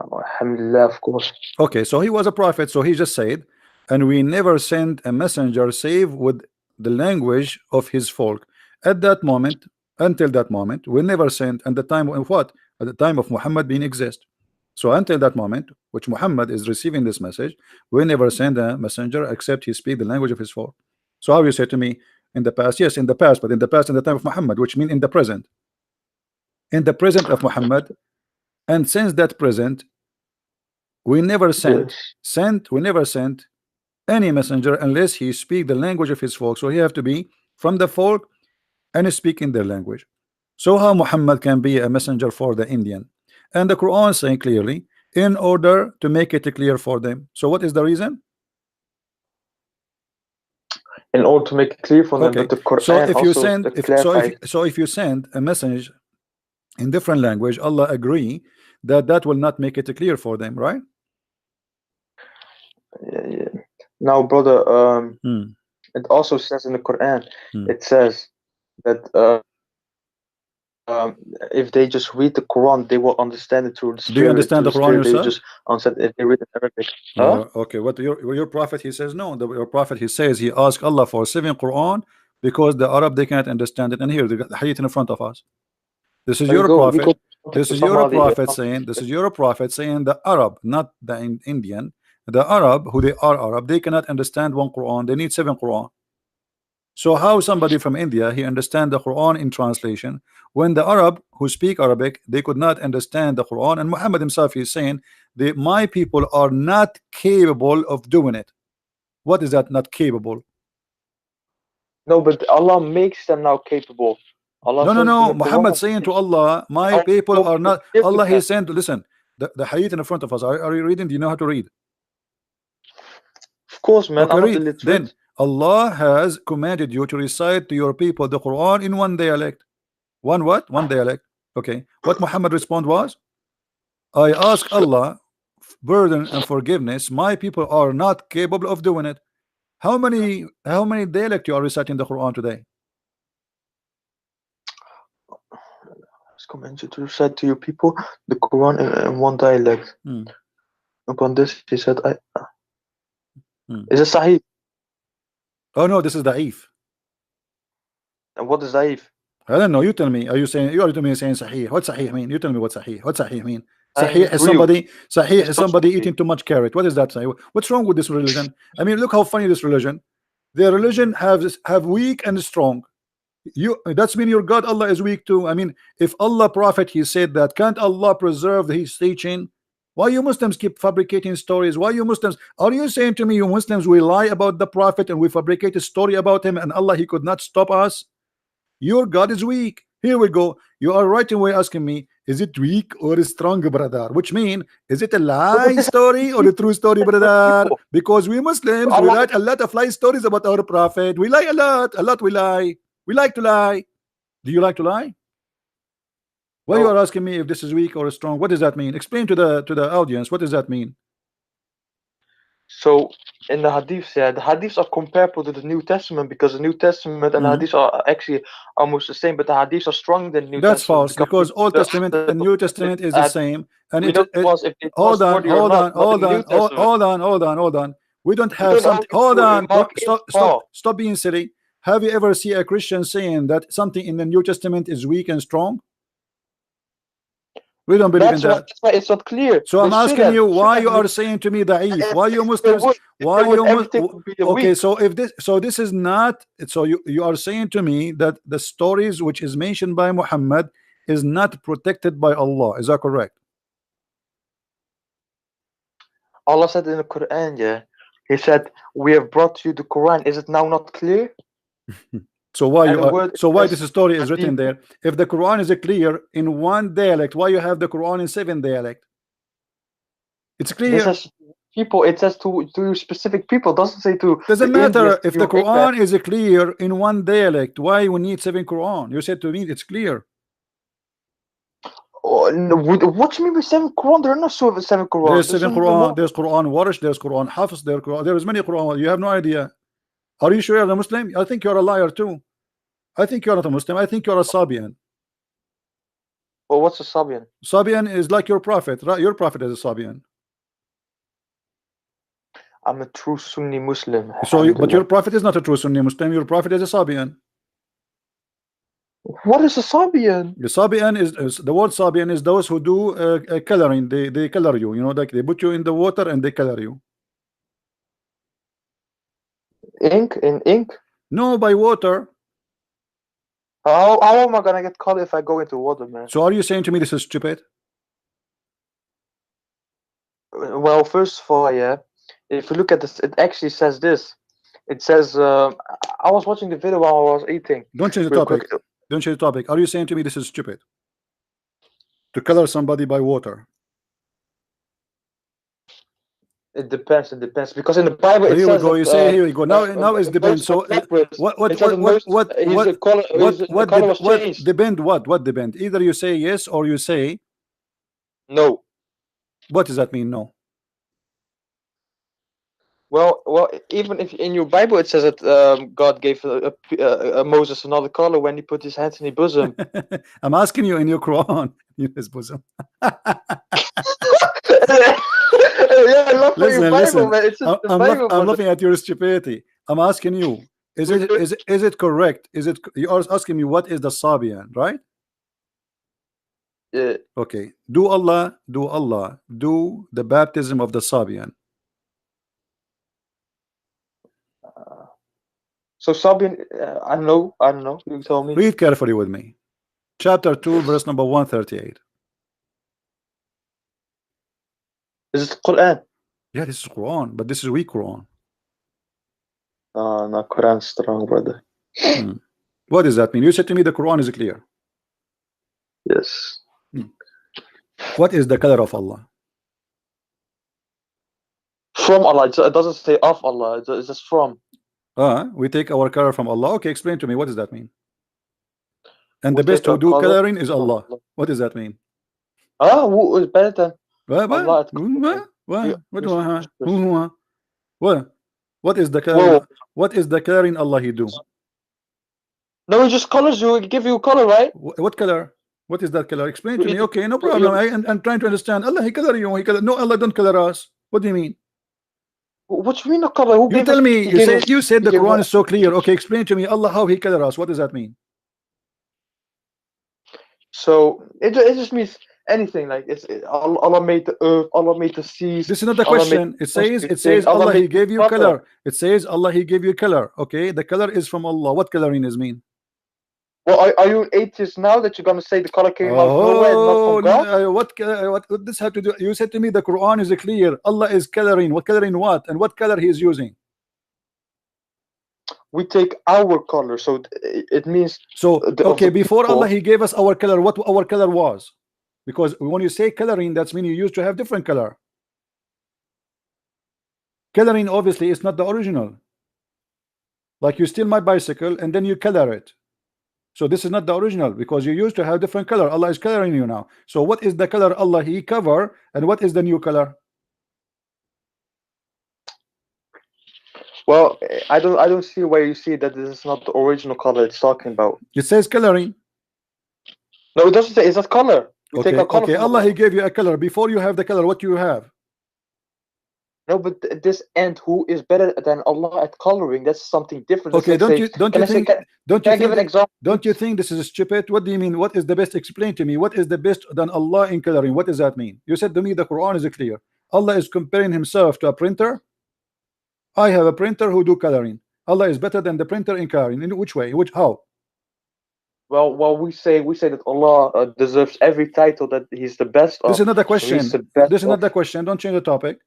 Alhamdulillah, of course. Okay, so he was a prophet, so he just said, and we never send a messenger save with the language of his folk. At that moment, until that moment, we never sent, and the time of what? At the time of Muhammad being exist. So until that moment, which Muhammad is receiving this message, we never send a messenger except he speak the language of his folk. So how you say to me in the past? Yes, in the past, but in the past, in the time of Muhammad, which means in the present. In the present of Muhammad, and since that present, we never sent any messenger unless he speak the language of his folk. So he have to be from the folk and speak in their language. So how Muhammad can be a messenger for the Indian? And the Quran saying clearly, in order to make it clear for them. So what is the reason? In order to make it clear for them. But the Quran so if you also send if you send a message in different language, Allah agree that will not make it clear for them, right? Yeah. Now, brother, it also says in the Quran, it says that if they just read the Quran, they will understand it through the Spirit. Do you understand the Quran yourself? They just understand if they read it in Arabic. Okay, what your prophet he says no. Your prophet he says he asked Allah for 7 Quran because the Arab they can't understand it. And here they got the hadith in front of us. This is your prophet. This is your prophet saying. This is your prophet saying the Arab, not the Indian. The Arab, who they are Arab, they cannot understand 1 Quran. They need 7 Quran. So how somebody from India he understand the Quran in translation when the Arab who speak Arabic they could not understand the Quran? And Muhammad himself is saying that my people are not capable of doing it. What is that? Not capable? No, but Allah makes them now capable. Allah no. Muhammad saying to Allah, my people are not. Allah he sent. Listen, the hadith in front of us. Are you reading? Do you know how to read? Of course, man. Okay, read. Then Allah has commanded you to recite to your people the Quran in one dialect. One what? One dialect. Okay. What Muhammad respond was? I ask Allah burden and forgiveness. My people are not capable of doing it. How many dialect you are reciting the Quran today? It's commanded to recite to your people the Quran in one dialect. Upon this, he said, Is it Sahih? Oh no, this is da'if. And what is Sahih? I don't know. You tell me. Are you saying you are to me saying sahih? What sahih mean? You tell me what sahih. What sahih mean? Sahih is somebody eating too much carrot. What is that? Sahih? What's wrong with this religion? I mean, look how funny this religion. Their religion have weak and strong. That's mean your God Allah is weak too. I mean, if Allah prophet he said that, can't Allah preserve his teaching? Why you Muslims keep fabricating stories? Why you Muslims are you saying to me you Muslims we lie about the prophet and we fabricate a story about him and Allah he could not stop us? Your God is weak. Here we go. You are right away asking me, is it weak or strong, brother? Which mean, is it a lie story or a true story, brother? Because we Muslims, we write a lot of lie stories about our prophet. We lie a lot we lie. We like to lie. Do you like to lie? Why you are asking me if this is weak or strong? What does that mean? Explain to the audience. What does that mean? So in the hadiths, the hadiths are comparable to the New Testament because the New Testament and the hadiths are actually almost the same, but the hadiths are stronger than New Testament. That's false because Old Testament and New Testament is the same. And hold on. We don't have something. Hold on. Stop being silly. Have you ever seen a Christian saying that something in the New Testament is weak and strong? We don't believe in that. That's why it's not clear. So I'm asking you why you are saying to me da'if. Why you Muslims? Why you okay? So if this is not. So you are saying to me that the stories which is mentioned by Muhammad is not protected by Allah. Is that correct? Allah said in the Quran, He said, "We have brought you the Quran." Is it now not clear? So why this story is written there? If the Quran is clear in one dialect, why you have the Quran in 7 dialect? It's clear. It says people. It says to specific people. Doesn't say to. Doesn't matter if the Quran is clear in one dialect. Why we need 7 Quran? You said to me it's clear. Oh, no, what do you mean by 7 Quran? There are not 7 Quran. There's 7 Quran. There's Quran Warish. There's Quran Hafiz. There's many Quran. You have no idea. Are you sure you're a Muslim? I think you're a liar too. I think you're not a Muslim. I think you're a Sabian. Well, what's a Sabian? Sabian is like your prophet. Right? Your prophet is a Sabian. I'm a true Sunni Muslim. So, but your prophet is not a true Sunni Muslim. Your prophet is a Sabian. What is a Sabian? The Sabian is the word Sabian is those who do coloring. They color you. You know, like they put you in the water and they color you. Ink in ink? No, by water. How am I gonna get caught if I go into water, man? So are you saying to me this is stupid? Well, first of all, if you look at this, it actually says this. It says, I was watching the video while I was eating. Don't change the topic. Don't change the topic. Are you saying to me this is stupid? To color somebody by water? It depends. It depends because in the Bible it here says. We go. You say here we go. Now it's depends. So what depend? What depend? Either you say yes or you say no. What does that mean? No. Well, even if in your Bible it says that God gave Moses another color when he put his hands in his bosom. I'm asking you in your Quran, in his bosom. Listen. I'm looking at your stupidity. I'm asking you, is it correct? You are asking me what is the Sabian, right? Yeah. Okay. Do the baptism of the Sabian. So Sabian, I don't know. You tell me. Read carefully with me. Chapter 2, verse number 138. Is it Quran? Yeah, this is Quran, but this is weak Quran. No, Quran strong, brother. What does that mean? You said to me the Quran is clear. Yes. What is the color of Allah? From Allah. It doesn't say of Allah. It's just from. We take our color from Allah. Okay, explain to me. What does that mean? And the best who do coloring is Allah. What does that mean? Who is better than? Allah at What is the coloring? Whoa. What is the coloring Allah He do? No, it just colors you. It give you color, right? What color? What is that color? Explain to me. Okay, no problem. I'm trying to understand. Allah He color you. He color. No, Allah don't color us. What do you mean? What do you mean the color? Who You tell me. You said the Quran is so clear. Okay, explain to me. Allah how He color us. What does that mean? So it just means anything. Like Allah made the earth. Allah made the seas. This is not the question. It says Allah He gave you color. It says Allah He gave you color. Okay, the color is from Allah. What coloring is mean? Well, are you an atheist now that you're gonna say the color came out of nowhere and not from God? What this have to do? You said to me the Quran is clear. Allah is coloring. What coloring what? And what color He is using? We take our color, so it means. So okay, before Allah He gave us our color. What our color was? Because when you say coloring, that's mean you used to have different color. Coloring obviously is not the original. Like you steal my bicycle and then you color it. So this is not the original because you used to have different color. Allah is coloring you now. So what is the color Allah He cover and what is the new color? Well, I don't see where you see that this is not the original color it's talking about. It says coloring. No, it doesn't say. It's not color. You take a color okay. Allah He gave you a color. Before you have the color, what do you have? No, but this end, who is better than Allah at coloring? That's something different. Okay, don't you think this is stupid? What do you mean? What is the best? Explain to me. What is the best than Allah in coloring? What does that mean? You said to me the Quran is clear. Allah is comparing Himself to a printer. I have a printer who do coloring. Allah is better than the printer in coloring. In which way? How? Well, we say that Allah deserves every title that He's the best of. This is not the question. This is not the question. Don't change the topic.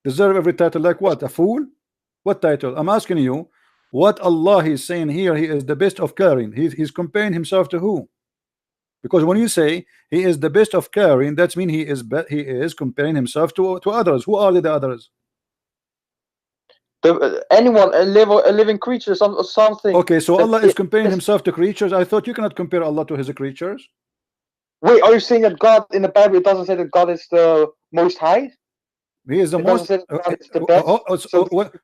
Deserve every title like what? A fool? What title? I'm asking you what Allah is saying here. He is the best of coloring. He's comparing Himself to who? Because when you say He is the best of coloring, that means He is comparing Himself to others. Who are the others? Anyone, a living creature, something. Okay, so Allah is comparing Himself to creatures. I thought you cannot compare Allah to His creatures. Wait, are you saying that God in the Bible it doesn't say that God is the most high? He is the most.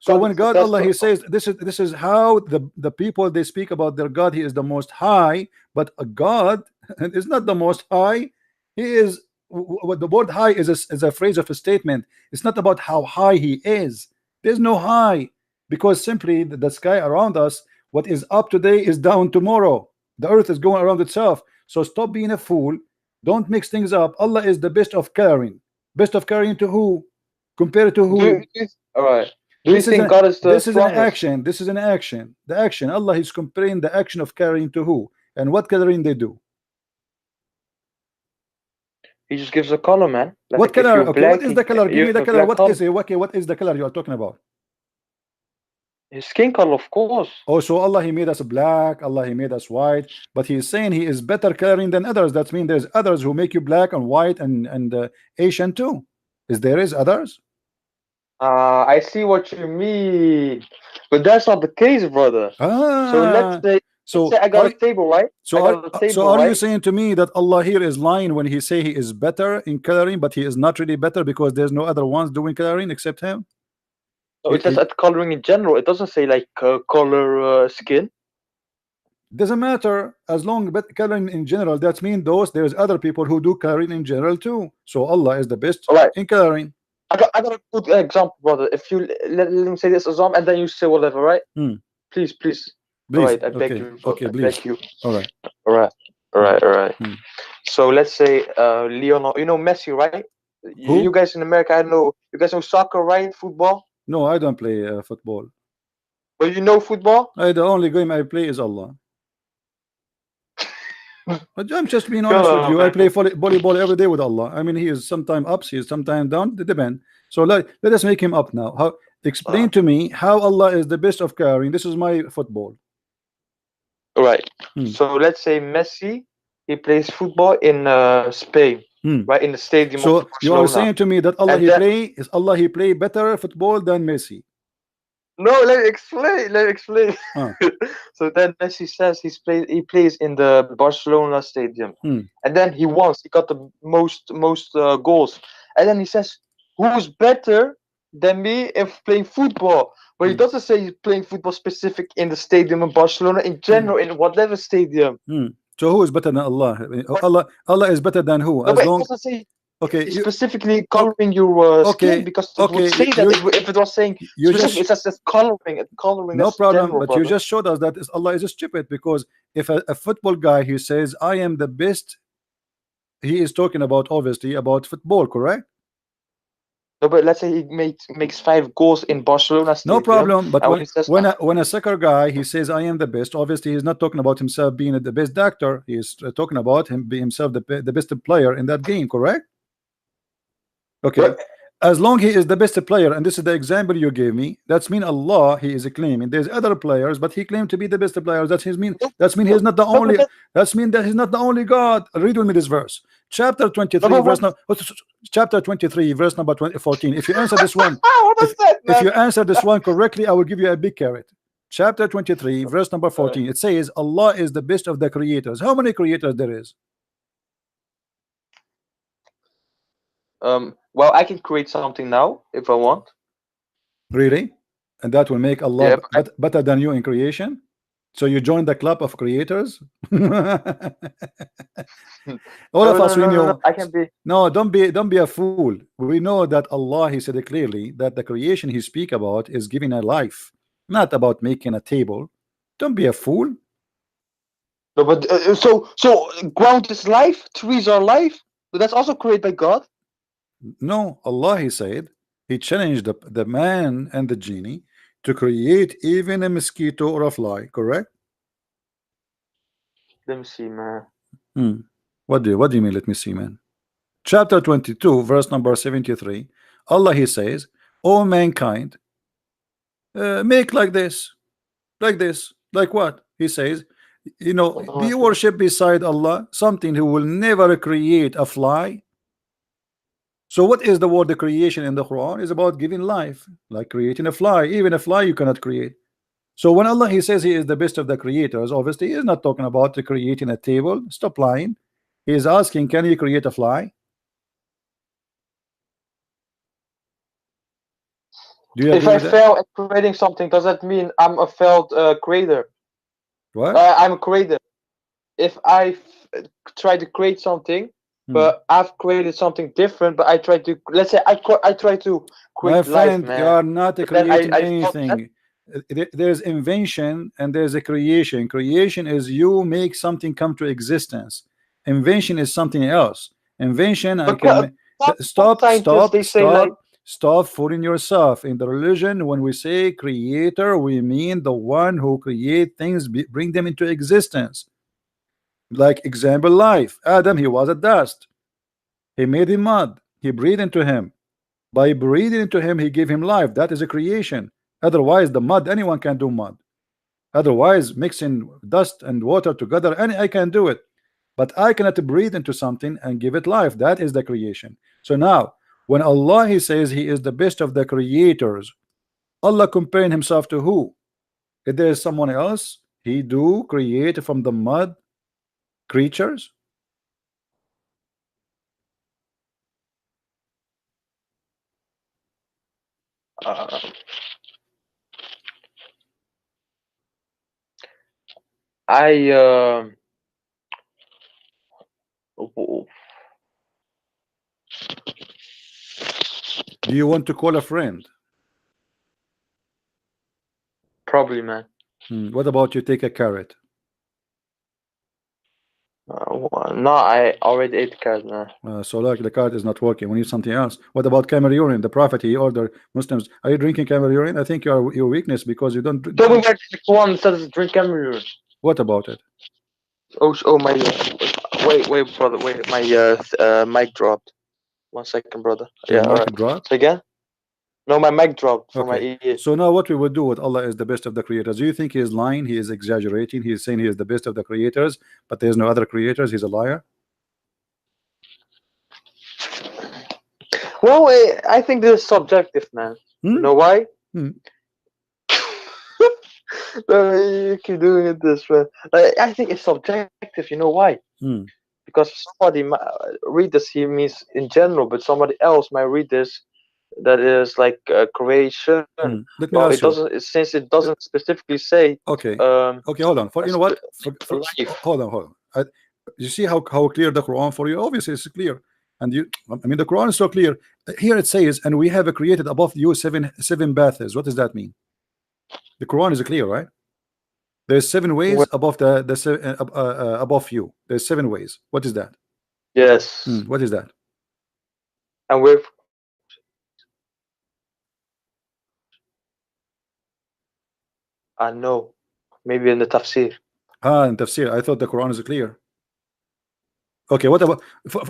So when God Allah He says this is how the people they speak about their God. He is the most high, but a God is not the most high. He is what the word high is a phrase of a statement. It's not about how high He is. There's no high because simply the sky around us, what is up today is down tomorrow. The earth is going around itself. So stop being a fool. Don't mix things up. Allah is the best of caring. Best of caring to who? Compared to who? All right. Do you think God is the This is an action. This is an action. The action. Allah is comparing the action of caring to who? And what coloring they do? He just gives a color, man. Like what color? Okay, what is the color? Give me the color. What is it? Okay, what is the color you are talking about? His skin color, of course. Oh, so Allah He made us black. Allah He made us white. But He is saying He is better coloring than others. That means there's others who make you black and white and Asian too. There is others? I see what you mean, but that's not the case, brother. So let's say I got a table, right? So are you saying to me that Allah here is lying when He say He is better in coloring, but He is not really better because there's no other ones doing coloring except Him? No, it says at coloring in general. It doesn't say like color skin. Doesn't matter as long as coloring in general. That means there's other people who do coloring in general too. So Allah is the best in coloring. I got a good example, brother. If you let me say this example and then you say whatever, right? Please. All right, I beg you. Okay, please. I beg you. All right. So let's say Leonardo, you know Messi, right? Who? You guys in America, I know. You guys know soccer, right? Football? No, I don't play football. But you know football? The only game I play is Allah. But I'm just being honest with you. I play volleyball every day with Allah. I mean, He is sometimes up, He is sometimes down. It depends. So let us make Him up now. Explain to me how Allah is the best of caring. This is my football. All right. So let's say Messi, he plays football in Spain, right in the stadium. So you are saying to me that Allah He play better football than Messi? No, let me explain. So then Messi says he plays in the Barcelona stadium, and then he got the most goals, and then he says, "Who's better than me if playing football?" But he doesn't say he's playing football specific in the stadium in Barcelona. In general, in whatever stadium. So who is better than Allah? I mean, Allah is better than who? No, As but it long doesn't say okay, specifically coloring your okay, skin, because it okay, would say that if it was saying you specific, just it says that coloring. Coloring. no That's problem, general, but brother. you just showed us that Allah is stupid, because if a football guy he says I am the best, he is talking about obviously about football, correct? No, but let's say he makes 5 goals in Barcelona No stadium. problem, but And he says, when a soccer guy he says I am the best, obviously he's not talking about himself being the best actor. He's talking about him being himself the best player in that game, correct? Okay, but, as long he is the best player, and this is the example you gave me, that's mean Allah he is claiming there's other players, but he claimed to be the best player. That's his mean. That's mean he's not the only. That's mean that he's not the only God. Read with me this verse, chapter 23, verse chapter 23, verse number 14. If you answer this one, if you answer this one correctly, I will give you a big carrot. Chapter 23, verse number 14. It says Allah is the best of the creators. How many creators there is? Well, I can create something now if I want. Really? And that will make Allah better than you in creation? So you join the club of creators? All of us we know. I can be. No, don't be a fool. We know that Allah he said it clearly that the creation he speak about is giving a life, not about making a table. Don't be a fool. No, but so ground is life, trees are life, but that's also created by God. No, Allah he said he challenged the man and the genie to create even a mosquito or a fly, correct? Let me see, man. What do you mean let me see, man? Chapter 22 verse number 73, Allah he says, "O mankind, make like this, like what?" He says, you know, do you worship beside Allah something who will never create a fly? So what is the word the creation in the Quran? Is about giving life, like creating a fly. Even a fly you cannot create. So when Allah he says he is the best of the creators, obviously he is not talking about creating a table. Stop lying. He is asking, can you create a fly? Do you if I fail at creating something, does that mean I'm a failed creator? What? I'm a creator. If I try to create something, but I've created something different, but I try to, let's say I try to create my friend, life, man. You are not creating anything. There's invention and there's a creation. Creation is you make something come to existence. Invention is something else. Invention, I can stop fooling yourself. In the religion, when we say creator, we mean the one who create things, bring them into existence. Like example, life. Adam, he was a dust. He made him mud. He breathed into him. By breathing into him, he gave him life. That is a creation. Otherwise, the mud, anyone can do mud. Otherwise, mixing dust and water together, I can do it. But I cannot breathe into something and give it life. That is the creation. So now, when Allah he says he is the best of the creators, Allah comparing himself to who? If there is someone else, he do create from the mud creatures? Do you want to call a friend? Probably, man. What about you take a carrot? No, I already ate the carrot, man. So like the carrot is not working. We need something else. What about camel urine? The Prophet he ordered Muslims. Are you drinking camel urine? I think your weakness because you don't. Tell me where the one says drink camel urine. What about it? Oh my. Wait, brother. Wait, my mic dropped. 1 second, brother. Your mic dropped? Say again? No, my mic dropped from my ear. So now what we would do with Allah is the best of the creators. Do you think he is lying? He is exaggerating. He is saying he is the best of the creators, but there's no other creators. He's a liar. Well, I think this is subjective, man. You know why? You keep doing it this way. I think it's subjective. You know why? because somebody might read this here means in general, but somebody else might read this that is like creation. Let me Well, ask it doesn't, since it doesn't specifically say. Okay. Um, Okay, hold on. For you know what? life. Hold on. You see how clear the Quran for you? Obviously, it's clear. And you, I mean, the Quran is so clear. Here it says, "And we have created above you seven baths." What does that mean? The Quran is clear, right? There's 7 ways Well, above above you. There's 7 ways. What is that? yes. What is that? And with I know, maybe in the tafsir. In tafsir. I thought the Quran is clear. Okay, what about?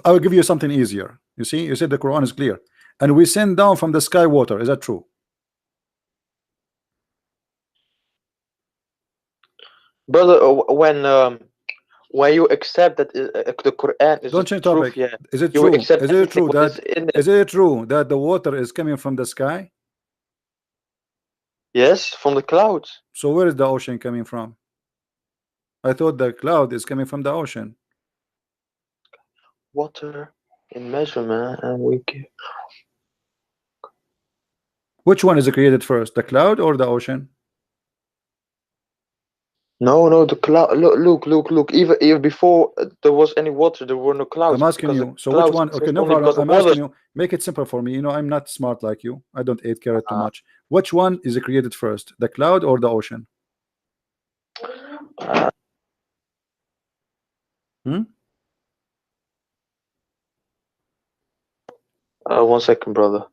I will give you something easier. You see, you said the Quran is clear, and we send down from the sky water. Is that true? Brother, when you accept that the Quran is Don't the change truth, topic. yeah, Is it you true? accept Is it everything true what that is in it. is it true that the water is coming from the sky? Yes, from the clouds. So where is the ocean coming from? I thought the cloud is coming from the ocean. Water in measurement, and we give. Which one is created first, the cloud or the ocean? No, the cloud. Look. Even before there was any water, there were no clouds. I'm asking because you. the So which clouds one? exist Okay, no only problem. because of I'm water. asking you. Make it simple for me. You know, I'm not smart like you. I don't eat carrot too much. Which one is created first, the cloud or the ocean? One second, brother.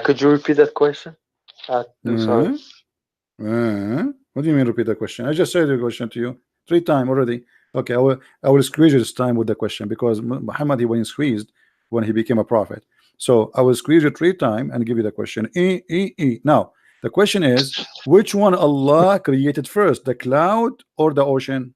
Could you repeat that question? Sorry. What do you mean repeat the question? I just said the question to you 3 times already. Okay, I will squeeze you this time with the question, because Muhammad, he was squeezed when he became a prophet. So I will squeeze you 3 times and give you the question. Now the question is, which one Allah created first, the cloud or the ocean?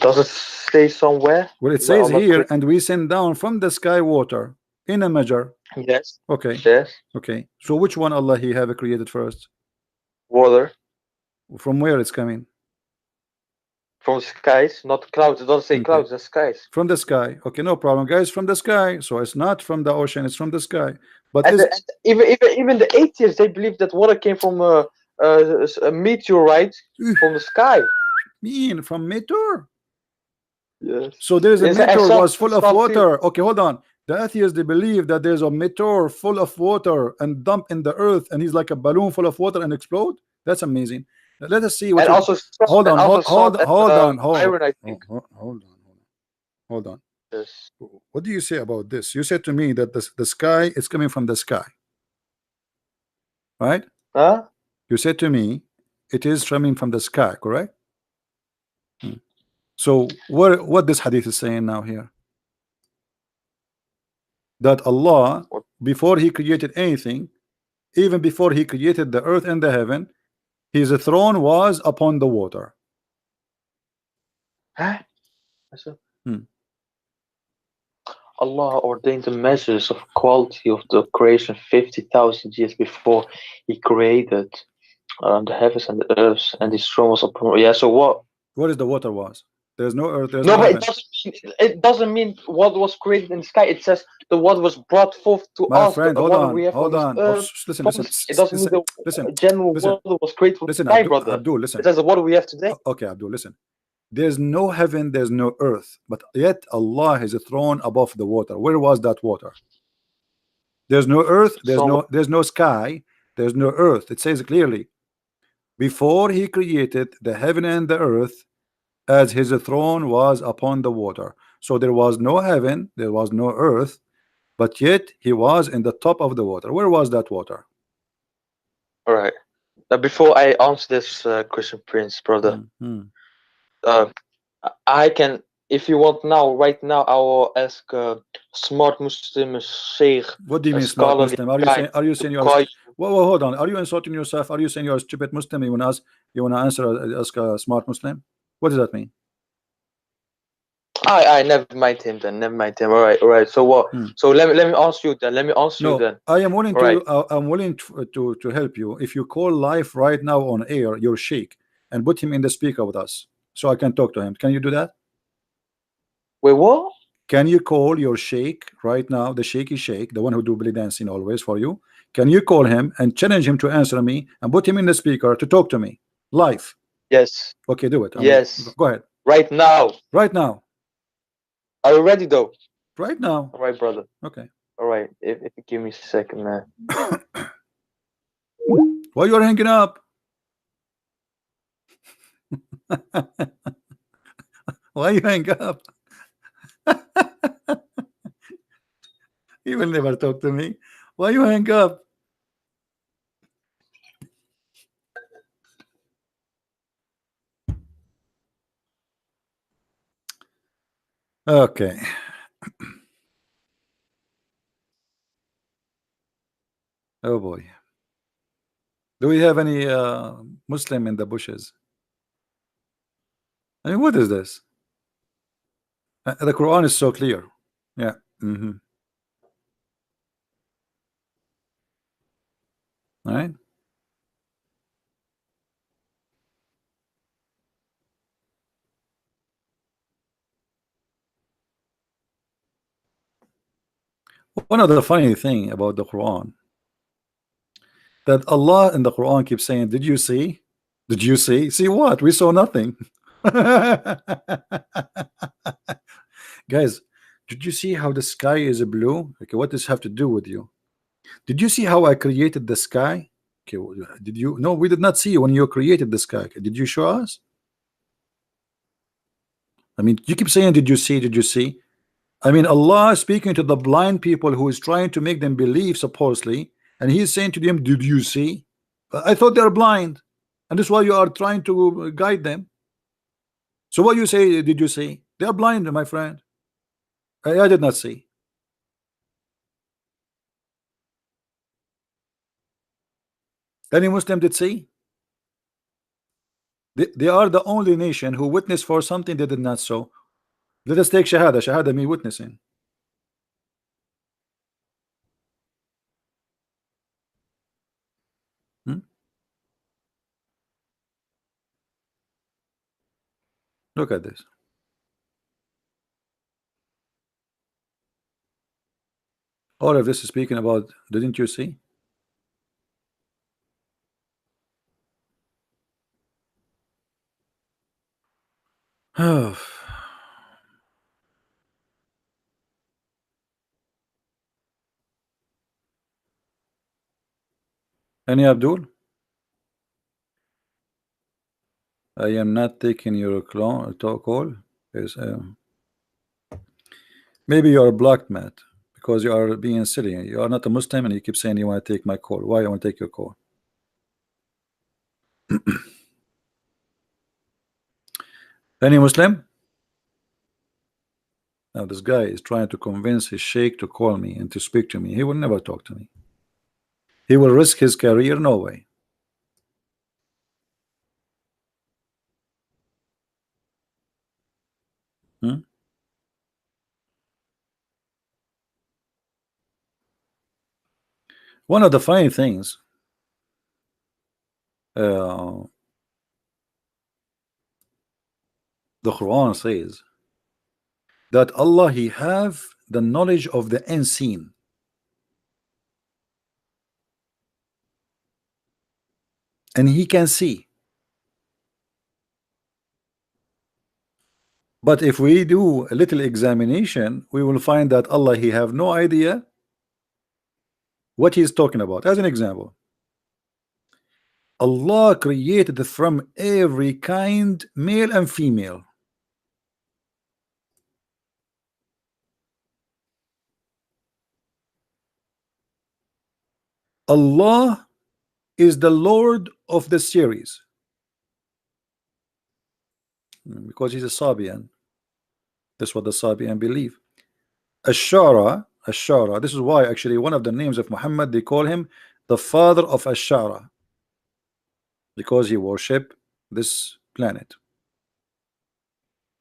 Does it say somewhere? Well, it says here, and we send down from the sky water in a measure. Yes. Okay. Yes. Okay. So which one Allah he have created first? Water. From where it's coming? From skies, not clouds. It doesn't say clouds, the skies. From the sky. Okay, no problem, guys. From the sky. So it's not from the ocean, it's from the sky. But even the atheists, they believe that water came from a meteorite from the sky. Mean from meteor? Yes. So there's a meteor was full of water. Okay, hold on. The atheists, they believe that there's a meteor full of water and dump in the earth, and he's like a balloon full of water and explode. That's amazing. Let us see what. And also, hold on. Yes. What do you say about this? You said to me that the sky is coming from the sky, right? Huh? You said to me it is coming from the sky, correct? So what this hadith is saying now here? That Allah, before he created anything, even before he created the earth and the heaven, his throne was upon the water. Huh? Allah ordained the measures of quality of the creation 50,000 years before he created the heavens and the earth, and his throne was upon. Yeah. So what is the water was? There's no earth. There's no, no but heaven. it doesn't mean what was created in the sky. It says the water was brought forth to My us. friend, hold on. Listen. It doesn't mean the general water was created from the sky, brother. Abdul, listen. It says the water we have today. Okay, Abdul, listen. There's no heaven, there's no earth, but yet Allah is a throne above the water. Where was that water? There's no earth, there's no sky, there's no earth. It says clearly, before he created the heaven and the earth, as his throne was upon the water. So there was no heaven, there was no earth, but yet he was in the top of the water. Where was that water? All right. Now, before I answer this, Christian Prince, brother, I can, if you want now, right now, I will ask smart Muslim Sheikh. What do you mean smart Muslim? Are you saying you're hold on? Are you insulting yourself? Are you saying you're a stupid Muslim? You wanna ask a smart Muslim? What does that mean? I never mind him then. Never mind him. All right. So what? So let me ask you then. Let me ask you then. I am willing All right. to. I'm willing to help you. If you call live right now on air your sheikh and put him in the speaker with us, so I can talk to him. Can you do that? Wait, what? Can you call your sheikh right now, the shaky sheikh, the one who do belly dancing always for you? Can you call him and challenge him to answer me and put him in the speaker to talk to me live? Yes. Okay, do it. Yes. Go ahead. Right now. Right now. Are you ready though? Right now. All right, brother. Okay. All right. If you give me a second, man. Why you are hanging up? Why you hang up? He will never talk to me. Why you hang up? Okay. Oh boy. Do we have any Muslim in the bushes? I mean, what is this? The Quran is so clear. Yeah. All right. One of the funny thing about the Quran, that Allah in the Quran keeps saying, did you see? Did you see? See what? We saw nothing. Guys, did you see how the sky is blue? Okay, what does this have to do with you? Did you see how I created the sky? Okay, did you? No, we did not see when you created the sky. Okay, did you show us? I mean, you keep saying, did you see? Did you see? I mean, Allah is speaking to the blind people who is trying to make them believe, supposedly, and He's saying to them, did you see? I thought they're blind, and that's why you are trying to guide them. So what you say, did you see? They are blind, my friend. I did not see. Any Muslim did see? They are the only nation who witnessed for something they did not so. Let us take Shahada. Shahada means witnessing. Look at this. All of this is speaking about, didn't you see? Any Abdul? I am not taking your call. Yes, maybe you are blocked, Matt, because you are being silly. You are not a Muslim and you keep saying you want to take my call. Why you want to take your call? Any Muslim? Now this guy is trying to convince his sheikh to call me and to speak to me. He will never talk to me. He will risk his career. No way. One of the funny things, the Quran says that Allah, He have the knowledge of the unseen. And He can see. But if we do a little examination, we will find that Allah, He have no idea what He is talking about. As an example, Allah created from every kind, male and female. Allah is the Lord of the series, because He's a Sabian. That's what the Sabian believe. Ashara, this is why actually one of the names of Muhammad, they call him the father of Ashara, because he worship this planet.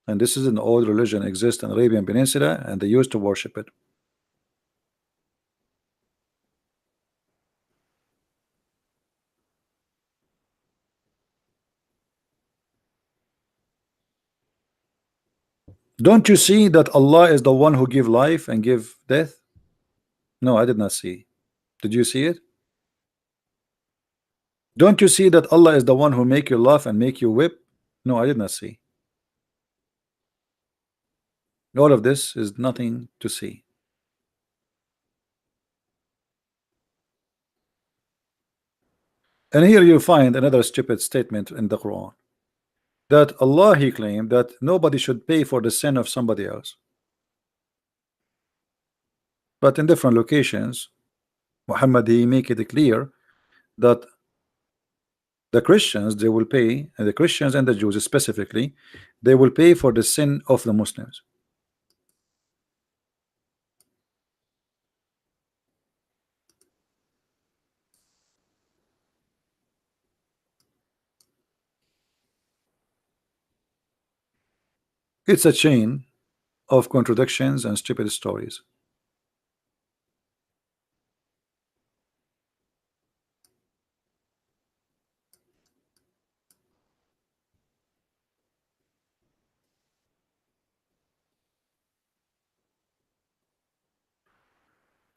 And this is an old religion, exists in Arabian Peninsula, and they used to worship it. Don't you see that Allah is the one who give life and give death? No, I did not see. Did you see it? Don't you see that Allah is the one who make you laugh and make you whip? No, I did not see. All of this is nothing to see. And here you find another stupid statement in the Quran, that Allah, he claimed that nobody should pay for the sin of somebody else. But in different locations, Muhammad, he make it clear that the Christians, they will pay, and the Christians and the Jews specifically, they will pay for the sin of the Muslims. It's a chain of contradictions and stupid stories.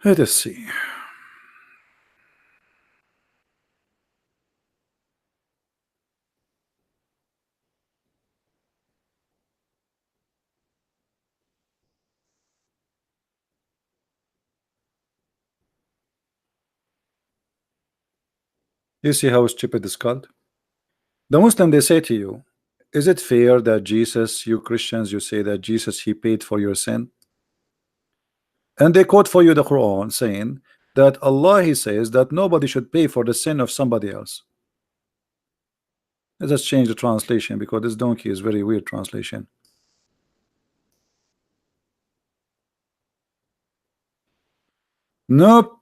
Let us see. You see how stupid is called? The Muslim, they say to you, is it fair that Jesus, you Christians, you say that Jesus, he paid for your sin? And they quote for you the Quran saying that Allah, he says that nobody should pay for the sin of somebody else. Let's just change the translation, because this donkey is very weird translation. No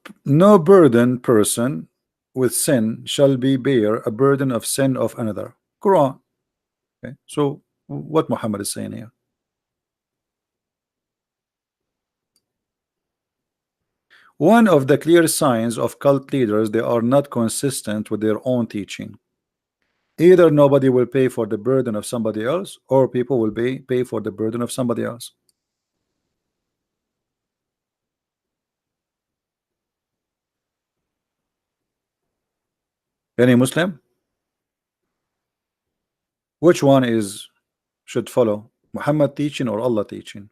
burden person with sin shall be bear a burden of sin of another. Quran. Okay, so what Muhammad is saying here? One of the clear signs of cult leaders, they are not consistent with their own teaching. Either nobody will pay for the burden of somebody else, or people will pay for the burden of somebody else. Any Muslim? Which one should follow? Muhammad teaching or Allah teaching?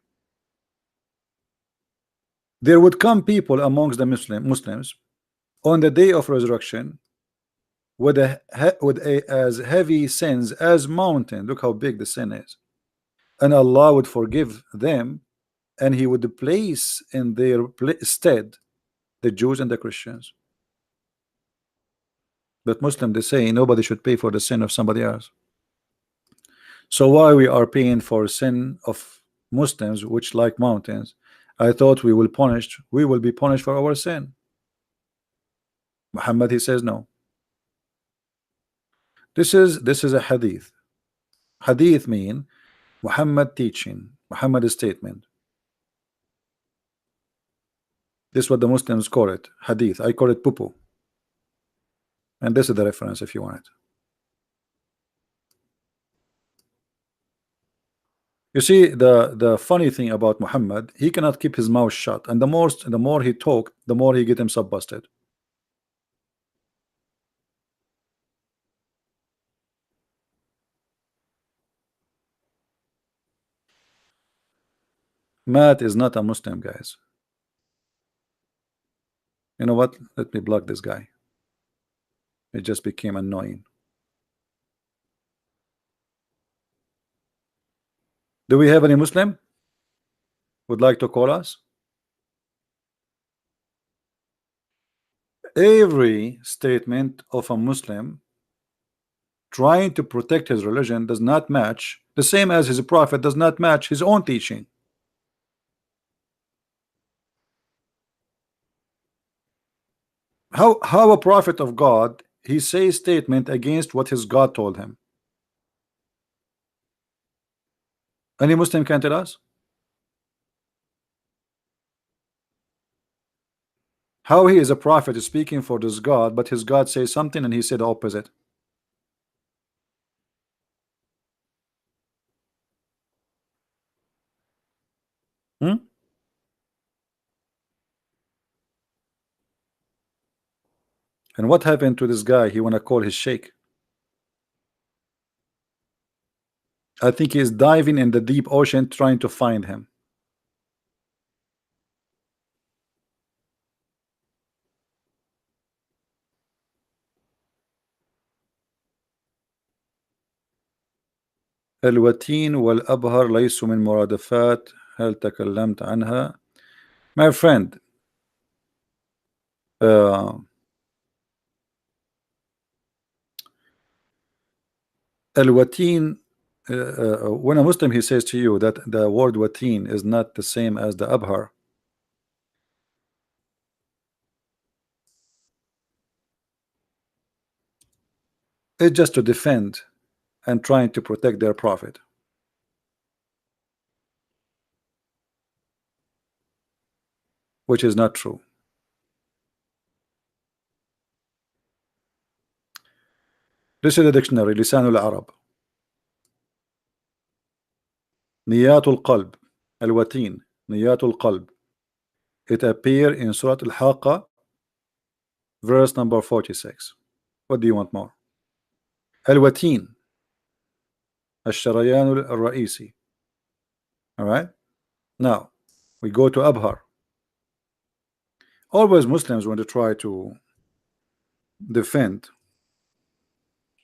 There would come people amongst the Muslims on the day of resurrection with as heavy sins as mountain. Look how big the sin is, and Allah would forgive them, and he would place in their stead the Jews and the Christians. But Muslim, they say nobody should pay for the sin of somebody else. So why we are paying for sin of Muslims, which like mountains? I thought we will be punished for our sin. Muhammad, he says no. This is a hadith. Hadith mean Muhammad teaching, Muhammad statement. This is what the Muslims call it, hadith. I call it pupu. And this is the reference if you want it. You see, the funny thing about Muhammad, he cannot keep his mouth shut, and the more he talk, the more he get himself busted. Matt is not a Muslim, guys. You know what? Let me block this guy. It just became annoying. Do we have any Muslim would like to call us? Every statement of a Muslim trying to protect his religion does not match, the same as his prophet does not match his own teaching. How a prophet of God, he says statement against what his God told him. Any Muslim can tell us? How he is a prophet speaking for this God, but his God says something and he said the opposite. Hmm? And what happened to this guy? He want to call his sheikh. I think he is diving in the deep ocean trying to find him. الوتين والأبهر ليسوا من مرادفات هل تكلمت عنها. My friend, الوتين, when a Muslim he says to you that the word watin is not the same as the abhar, it's just to defend and trying to protect their prophet, which is not true. This is the dictionary, لسان العرب. نيات القلب, الوتين, نيات القلب. It appears in Surah Al-Haqqa, verse number 46. What do you want more? الوتين, الشريان الرئيسي. All right. Now we go to Abhar. Always Muslims, when they try to defend,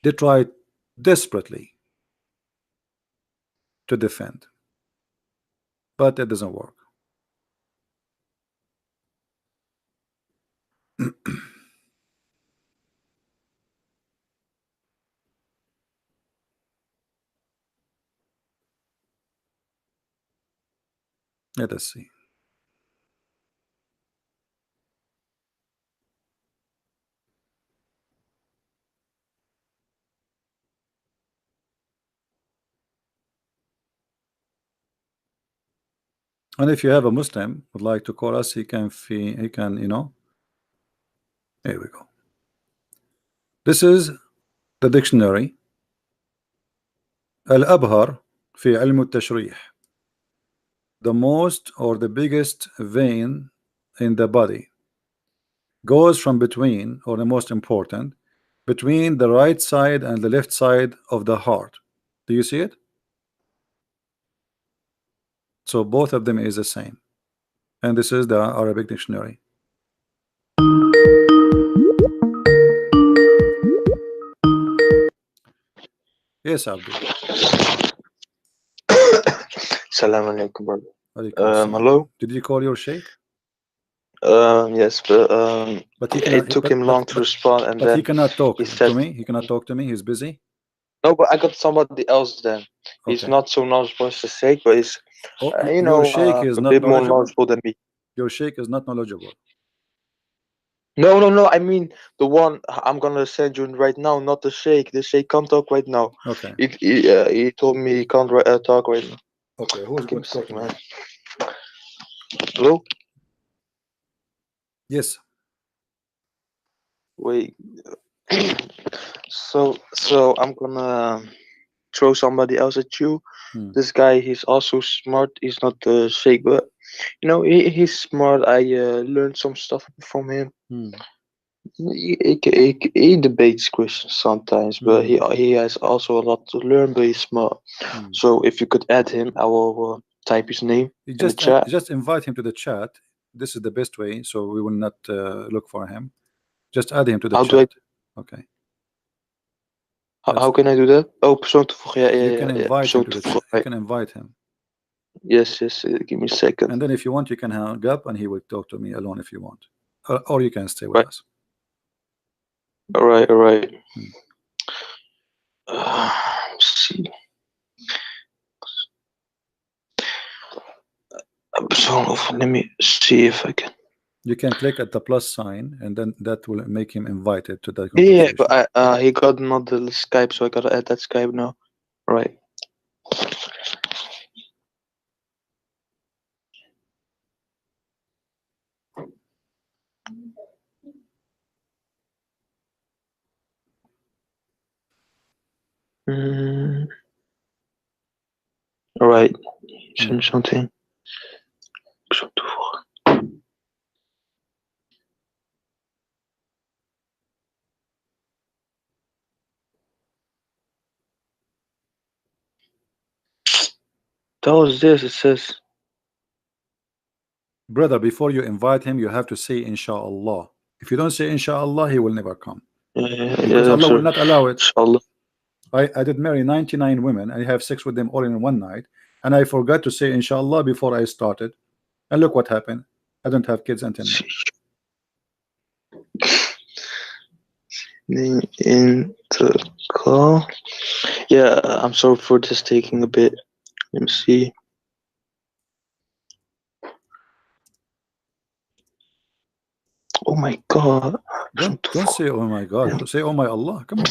they try desperately to defend, but it doesn't work. Let us see. And if you have a Muslim would like to call us, he can, you know. Here we go. This is the dictionary. Al-Abhar في علم التشريح. The most or the biggest vein in the body goes from between, or the most important, between the right side and the left side of the heart. Do you see it? So both of them is the same. And this is the Arabic dictionary. Yes, Abdul. Salam alaikum, brother. Alaikum hello. Did you call your sheikh? Yes, but he cannot, it took him long to respond, and but then he cannot talk he said, to me. He cannot talk to me. He's busy. No, but I got somebody else then. He's Okay. not so knowledgeable as the sheikh, but he's you know, your sheikh is a not bit more knowledgeable? knowledgeable than me. Your sheikh is not knowledgeable. No. I mean the one I'm gonna send you right now, not the sheikh. The sheikh can't talk right now. Okay. He told me he can't talk right now. Okay. Who's going to talk to me? Hello. Yes. Wait. so I'm gonna throw somebody else at you. This guy, he's also smart. He's not the sheikh, but you know, he's smart. I learned some stuff from him. He debates Christians sometimes, but he has also a lot to learn. But he's smart. So if you could add him, I will type his name in the chat. Just invite him to the chat. This is the best way, so we will not look for him. Just add him to the chat. Okay. How can I do that? Oh, persoon toevoegen. You can invite him to the chat. You can invite him. Yes. Give me a second. And then if you want, you can hang up, and he will talk to me alone if you want, or you can stay with us. All right. Let's see. Let me see if I can. You can click at the plus sign, and then that will make him invited to that conversation. Yeah, but he got not the Skype, so I gotta add that Skype now. Right. Mm. All right. Send something. That was this. It says. Brother, before you invite him, you have to say inshallah. If you don't say inshallah, he will never come. Because I'm Allah sorry. will not allow it. Inshallah. I did marry 99 women. I have sex with them all in one night. And I forgot to say inshallah before I started. And look what happened. I don't have kids until now. In the call. Yeah, I'm sorry for this taking a bit. Let me see. Oh my God. Don't say oh my God. Say oh my Allah. Come on.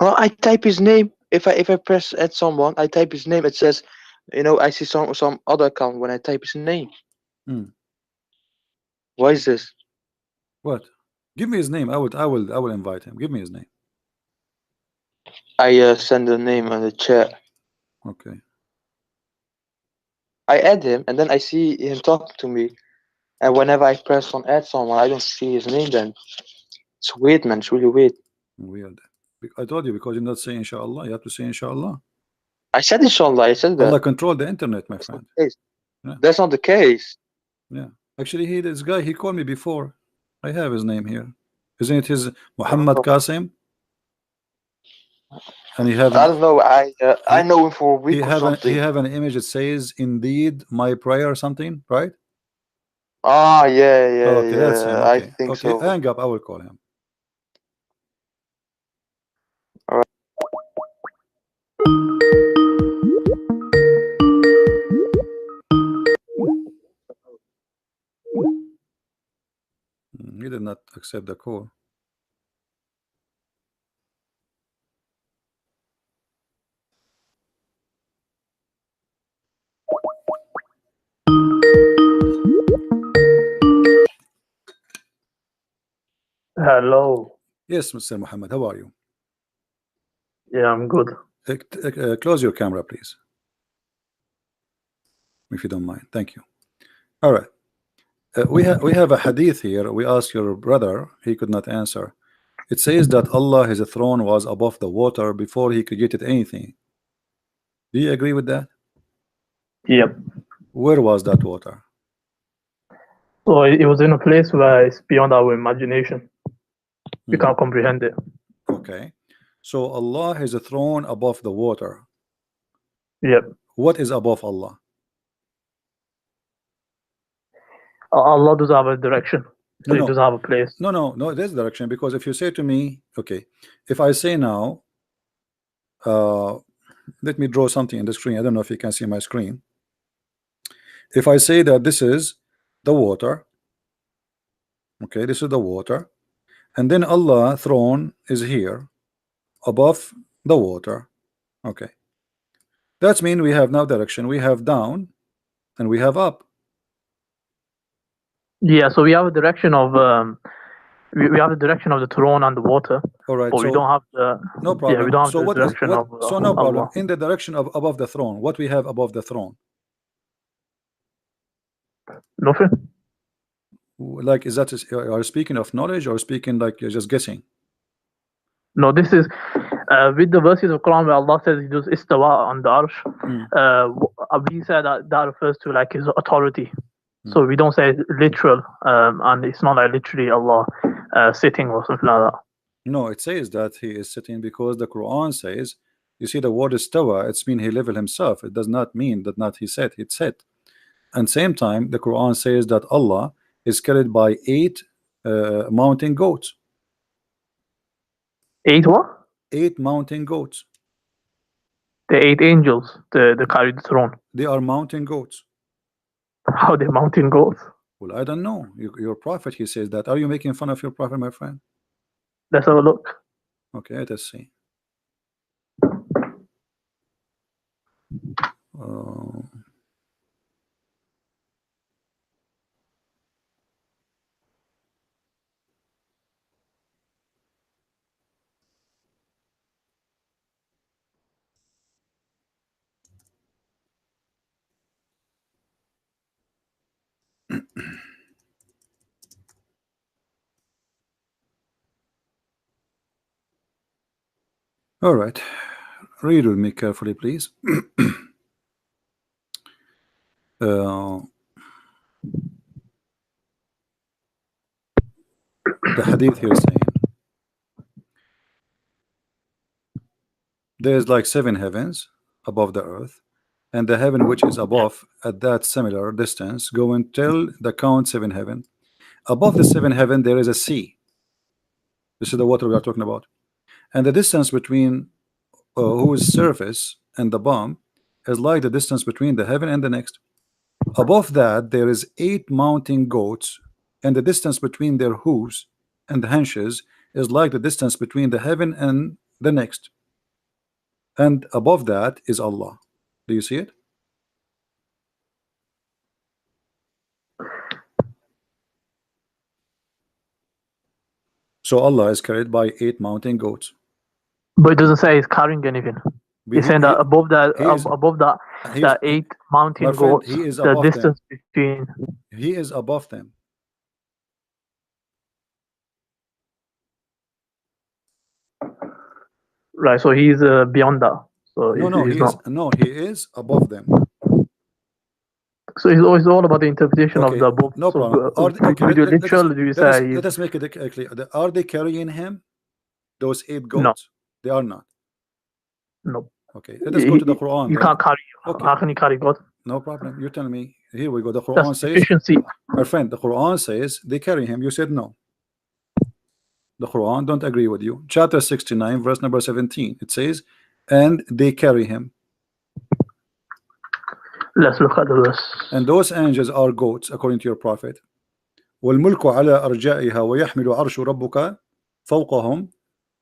Well, I type his name. If I press add someone, I type his name. It says, I see some other account when I type his name. Why is this? What? Give me his name. I will invite him. Give me his name. I send the name on the chat. Okay. I add him, and then I see him talking to me. And whenever I press on add someone, I don't see his name. Then it's weird, man. It's really weird. Weird. I told you, because you're not saying inshallah. You have to say inshallah. I said inshallah. I said that. Allah control the internet, my friend. Yeah. That's not the case. Yeah. Actually, this guy, he called me before. I have his name here. Isn't it his Muhammad Qasim? And he have I don't know. I know him for a week or something. He have an image that says indeed my prayer or something, right? Ah, yeah. Okay, that's him. Okay. I think so. Hang up. I will call him. All right. He did not accept the call. Hello. Yes, Mr. Muhammad, how are you? Yeah, I'm good. Close your camera, please, if you don't mind. Thank you. All right. We have a hadith here. We asked your brother, he could not answer. It says that Allah, his throne was above the water before he created anything. Do you agree with that? Yep. Where was that water? So it was in a place where it's beyond our imagination. We can't comprehend it. Okay. So Allah has a throne above the water. Yep. What is above Allah? Allah does have a direction. So He does have a place. No, there's direction. Because if you say to me, okay, if I say now, let me draw something in the screen. I don't know if you can see my screen. If I say that this is the water, okay, this is the water, and then Allah throne is here above the water, okay, that means we have now direction. We have down and we have up. Yeah, so we have a direction of we have the direction of the throne and the water. All right, but so we don't have the no problem. Yeah, we don't have So the direction of so no problem. Allah. In the direction of above the throne, what we have above the throne? Nothing. Like, is that are you speaking of knowledge or speaking like you're just guessing? No, this is with the verses of Quran where Allah says He does istawa on the arsh. We say that refers to like His authority. So we don't say literal, and it's not like literally Allah sitting or something like that. No, it says that He is sitting because the Quran says, you see the word istawa, it's mean He level Himself. It does not mean that not He sat, it's set. And same time, the Quran says that Allah is carried by 8 mountain goats. 8 what? 8 mountain goats. The 8 angels, the carried the throne. They are mountain goats. How they mountain goats? Well, I don't know. Your prophet, he says that. Are you making fun of your prophet, my friend? Let's have a look. Okay, let us see. All right, read with me carefully, please. The hadith here is saying there's like 7 heavens above the earth, and the heaven which is above at that similar distance go until the count 7 heaven. Above the 7 heaven there is a sea. This is the water we are talking about, and the distance between whose surface and the bottom is like the distance between the heaven and the next. Above that there is 8 mountain goats, and the distance between their hooves and the haunches is like the distance between the heaven and the next. And above that is Allah. Do you see it? So Allah is carried by 8 mountain goats. But it doesn't say he's carrying anything. He's saying that above that, that 8 mountain goats, he is the distance between. He is above them. Right, so he's beyond that. So he is above them. So it's all about the interpretation of the above. No problem. Let us make it clear. Are they carrying him? Those 8 goats? No. They are not. No. Okay, let us go to the Quran. You can't carry. Okay. How can you carry God? No problem. You tell me. Here we go. The Quran says, my friend, the Quran says they carry him. You said no. The Quran don't agree with you. Chapter 69, verse number 17. It says, and they carry him. Let's look at the verse. And those angels are goats, according to your prophet. وَالْمُلْكُ عَلَى أَرْجَائِهَا وَيَحْمِلُ عَرْشُ رَبُّكَ فَوْقَهُم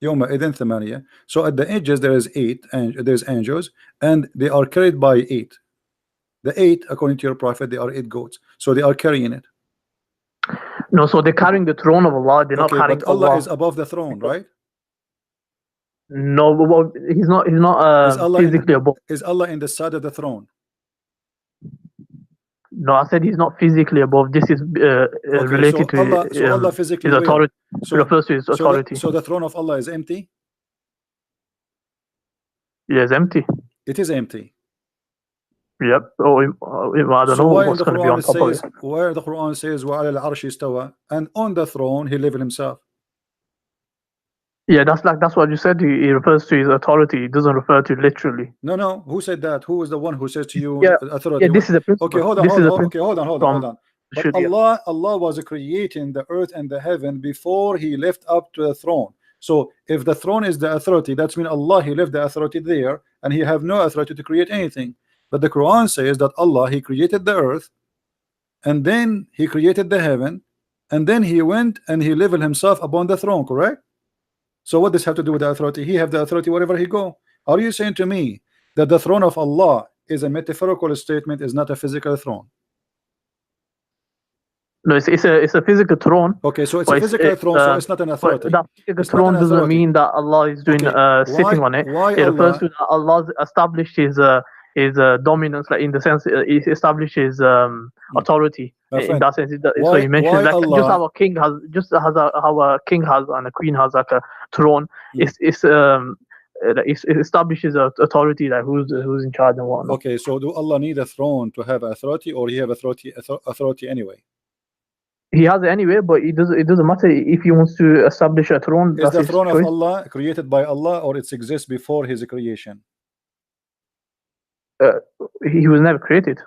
يَوْمَئِذٍ ثَمَانِيَةٌ. So at the edges there is 8, and there's angels, and they are carried by 8. The 8, according to your prophet, they are 8 goats. So they are carrying it. No, so they're carrying the throne of Allah. They're not carrying but Allah is above the throne, right? No, but he's not. He's not physically above. Is Allah in the side of the throne? No, I said he's not physically above. This is related to Allah physically his authority. So refers to his authority. So the throne of Allah is empty? Yeah, it's empty. It is empty. Yep. I don't know what's going to be on top of it. Where the Quran says وَعَلَى الْعَرْشِ اسْتَوَى, and on the throne he lived himself. Yeah, that's what you said. He refers to his authority. He doesn't refer to literally. No. Who said that? Who is the one who says to you authority? Yeah, this is a principle. Okay, hold on. But Allah was creating the earth and the heaven before he left up to the throne. So if the throne is the authority, that means Allah, he left the authority there, and he have no authority to create anything. But the Quran says that Allah, he created the earth, and then he created the heaven, and then he went and he leveled himself upon the throne, correct? So what does have to do with the authority? He have the authority wherever he go. Are you saying to me that the throne of Allah is a metaphorical statement, is not a physical throne? No, it's a physical throne. Okay, so it's a physical throne, so it's not an authority. That physical throne doesn't mean that Allah is doing sitting on it. It refers to that Allah established his dominance, like in the sense he established his authority. In that sense, so he mentions like Allah, just how a king has and a queen has like a throne. It establishes authority, like who's in charge and whatnot. Okay, so do Allah need a throne to have authority, or he have authority anyway? He has it anyway, but it doesn't matter if he wants to establish a throne. Is the throne of Allah created by Allah, or it exists before his creation? He was never created.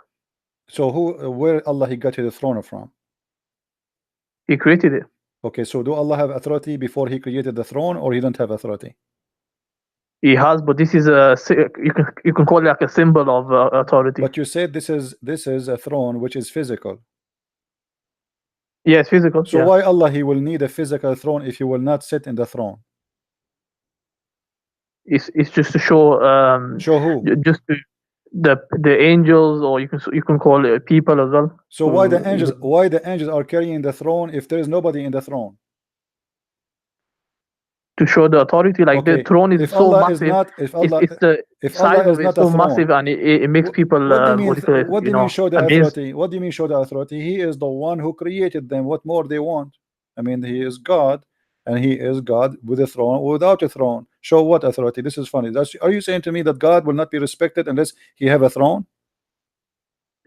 So where Allah he got his throne from? He created it. Okay, so do Allah have authority before he created the throne, or he don't have authority? He has, but this is you can call it like a symbol of authority. But you said this is a throne which is physical. Yes, physical. So why Allah he will need a physical throne if he will not sit in the throne? It's just to show. Show who? Just to the angels, or you can call it people as well. So why the angels are carrying the throne if there is nobody in the throne? to show the authority. Like the throne is if so Allah massive. is not, if Allah, It's the if size Allah is of it not is so a throne, massive, and it makes people what do you mean? what do you mean Show the amazed. authority? What do you mean show the authority? He is the one who created them. What more they want? I mean, he is God, and he is God with a throne or without a throne. Show what authority? This is funny. Are you saying to me that God will not be respected unless he have a throne?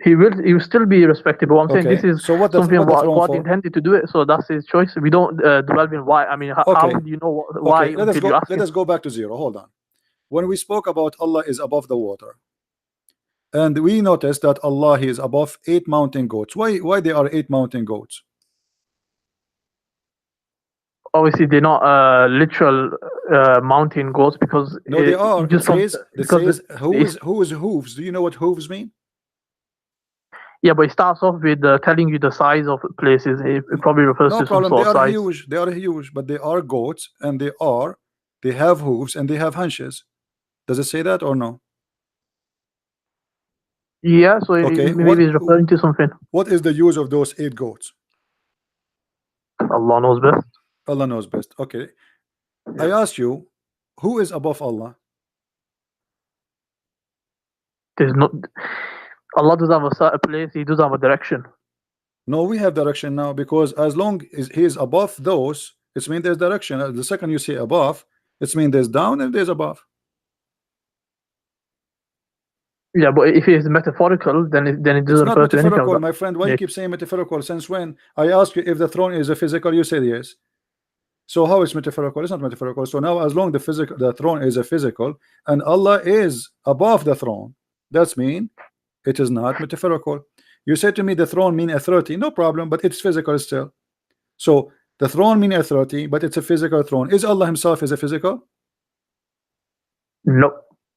He will still be respected. But what I'm saying, this is so what something what God intended to do it. So that's his choice. We don't dwell in why. I mean, how would you know why? Let us go back to zero. Hold on. When we spoke about Allah is above the water, and we noticed that Allah is above 8 mountain goats. Why there are 8 mountain goats? Obviously, they're not literal mountain goats, because no, they are. It says who is hooves. Do you know what hooves mean? Yeah, but it starts off with telling you the size of places. It probably refers to some sort of size. Huge. They are huge, but they are goats, and they have hooves and they have hunches. Does it say that or no? Yeah, so maybe it's referring to something. What is the use of those 8 goats? Allah knows best. Allah knows best. Okay. I ask you, who is above Allah? There's not. Allah does have a place. He does have a direction. No, we have direction now, because as long as he is above those, it means there's direction. The second you say above, it means there's down and there's above. Yeah, but if it is metaphorical, then it doesn't refer to anything. My friend, why you keep saying metaphorical? Since when? I ask you if the throne is a physical, you said yes. So how is metaphorical? It's not metaphorical. So now, as long the throne is a physical, and Allah is above the throne, that's mean it is not metaphorical. You said to me the throne mean authority. No problem, but it's physical still. So the throne mean authority, but it's a physical throne. Is Allah himself is a physical? No.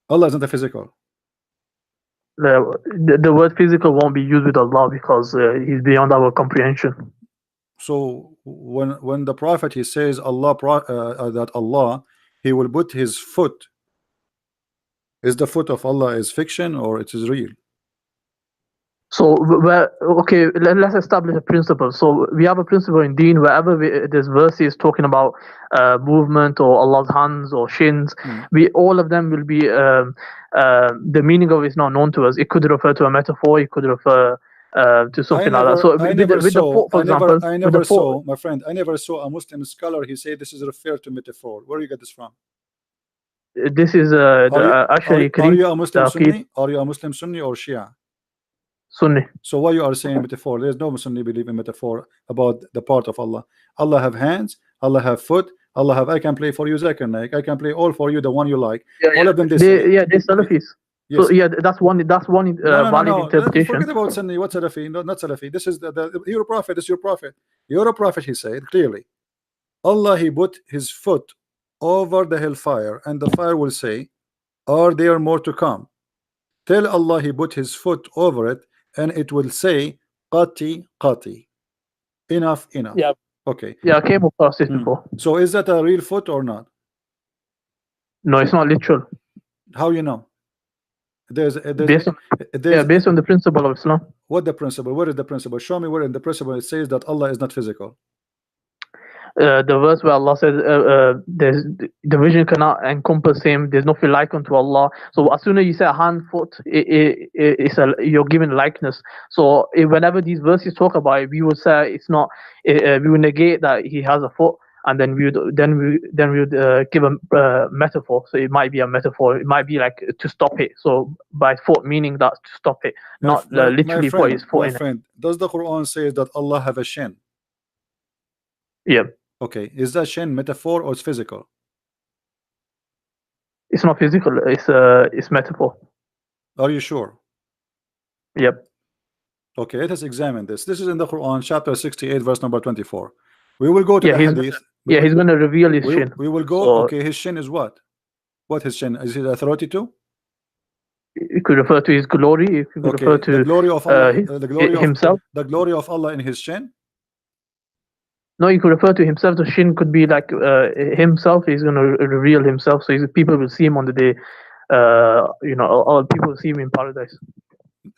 Allah is not a physical. The word physical won't be used with Allah, because he's beyond our comprehension. So when the prophet he says that Allah he will put his foot, is the foot of Allah is fiction or it is real? So okay, let's establish a principle. So we have a principle in Deen, wherever there's verses talking about movement or Allah's hands or shins, all of them will be the meaning of it is not known to us. It could refer to a metaphor, it could refer to something like that. So I never saw, my friend, I never saw a Muslim scholar he said this is referred to metaphor. Where you get this from? This is actually. Are you a Muslim Sunni? Are you a Muslim Sunni or Shia? Sunni. So why you are saying metaphor? There's no Sunni believe in metaphor about the part of Allah. Allah have hands, Allah have foot, Allah have I can play for you Zakir Naik, I can play all for you the one you like. All of them they're Salafis. Yes. So yeah, that's one valid interpretation. Forget about Sunni. What Salafi? No, not Salafi. This is your prophet. This is your prophet. Your prophet, he said clearly, Allah he put his foot over the hellfire, and the fire will say, are there more to come? Tell Allah he put his foot over it, and it will say, qati qati, enough. Yeah. Okay. Yeah, I came across this before. So is that a real foot or not? No, it's not literal. How you know? Based on the principle of Islam. What the principle? Where is the principle? Show me where in the principle it says that Allah is not physical. The verse where Allah says the vision cannot encompass him, there's nothing like unto Allah. So as soon as you say hand, foot, you're given likeness. So whenever these verses talk about it, we would say it's not, we would negate that he has a foot, and then we would give a metaphor. So it might be a metaphor, it might be like to stop it. So by foot meaning that to stop it, not literally put his foot in friend, does the Quran say that Allah have a shin? Yeah. Okay, is that shin metaphor or it's physical? It's not physical, it's metaphor. Are you sure? Yep. Okay, let us examine this. This is in the Quran, chapter 68, verse number 24. We will go to the hadith. He's going to reveal his shin. We will go. Okay, his shin is what? What his shin? Is it authority too? It could refer to his glory. It could refer to the glory of Allah, himself. The glory of Allah in his shin. No, you could refer to himself. The shin could be like himself. He's going to reveal himself, so people will see him on the day. All people will see him in paradise.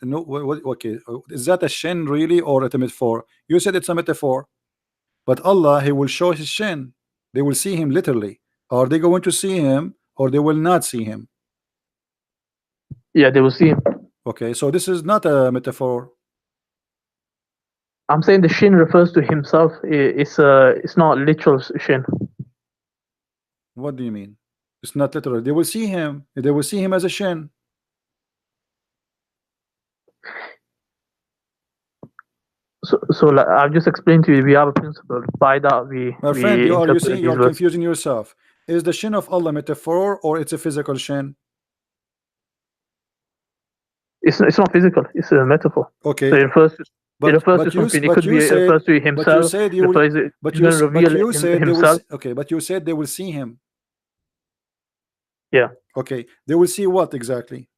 No, okay. Is that a shin really or a metaphor? You said it's a metaphor, but Allah, he will show his shin. They will see him literally. Are they going to see him or they will not see him? Yeah, they will see him. Okay, so this is not a metaphor. I'm saying the shin refers to himself. It's not literal shin. What do you mean? It's not literal. They will see him. They will see him as a shin. So like I've just explained to you, we have a principle. By that My friend, you are interpret you are these verses. confusing yourself. Is the shin of Allah metaphor or it's a physical shin? It's not physical. It's a metaphor. Okay, So it refers to but something. It could be said, refers to but you himself. said you will, refers to but even you reveal said they will himself. okay, but you said they will see him. Yeah. Okay, they will see what exactly?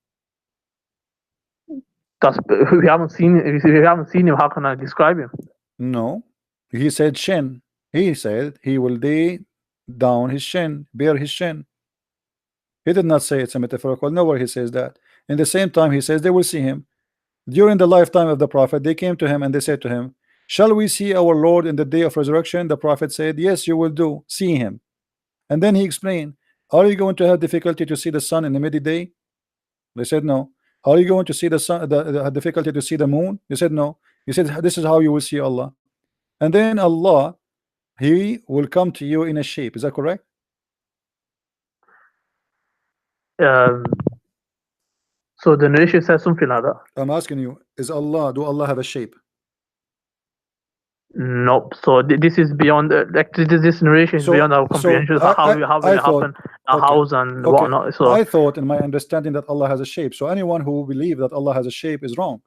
That's we haven't seen. If we haven't seen him, how can I describe him? No, he said shin. He said he will lay down his shin, bare his shin. He did not say it's a metaphorical. Nowhere he says that. In the same time, he says they will see him. During the lifetime of the prophet, they came to him and they said to him, shall we see our Lord in the day of resurrection? The prophet said, yes, you will do. See him. And then he explained, are you going to have difficulty to see the sun in the midday? They said no. Are you going to see the sun, the difficulty to see the moon? They said no. He said, this is how you will see Allah. And then Allah, he will come to you in a shape. Is that correct? So the narration says something like that. I'm asking you, do Allah have a shape? Nope. So this is beyond this narration is beyond our comprehension. How will it happen, a house and whatnot. So I thought in my understanding that Allah has a shape. So anyone who believes that Allah has a shape is wrong.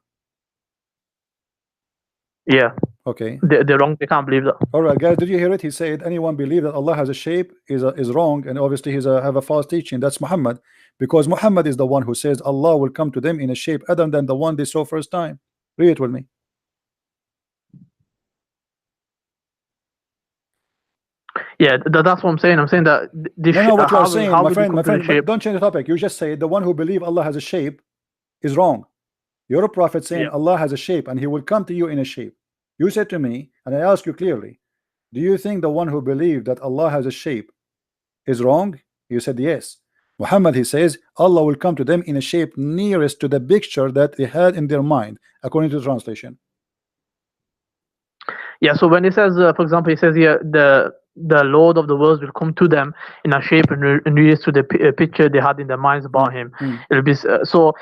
Yeah. Okay. They're wrong. They can't believe that. All right, guys. Did you hear it? He said anyone believe that Allah has a shape is wrong, and obviously he's have a false teaching. That's Muhammad, because Muhammad is the one who says Allah will come to them in a shape other than the one they saw first time. Read it with me. Yeah, that's what I'm saying. I'm saying that this no, what you're saying, my friend, shape. Don't change the topic. You just say the one who believe Allah has a shape is wrong. You're a prophet saying Allah has a shape and he will come to you in a shape. You said to me, and I ask you clearly, do you think the one who believed that Allah has a shape is wrong? You said yes. Muhammad, he says Allah will come to them in a shape nearest to the picture that they had in their mind, according to the translation. Yeah, so when it says, for example, it says here the Lord of the worlds will come to them in a shape and nearest to the picture they had in their minds about him. It'll be so.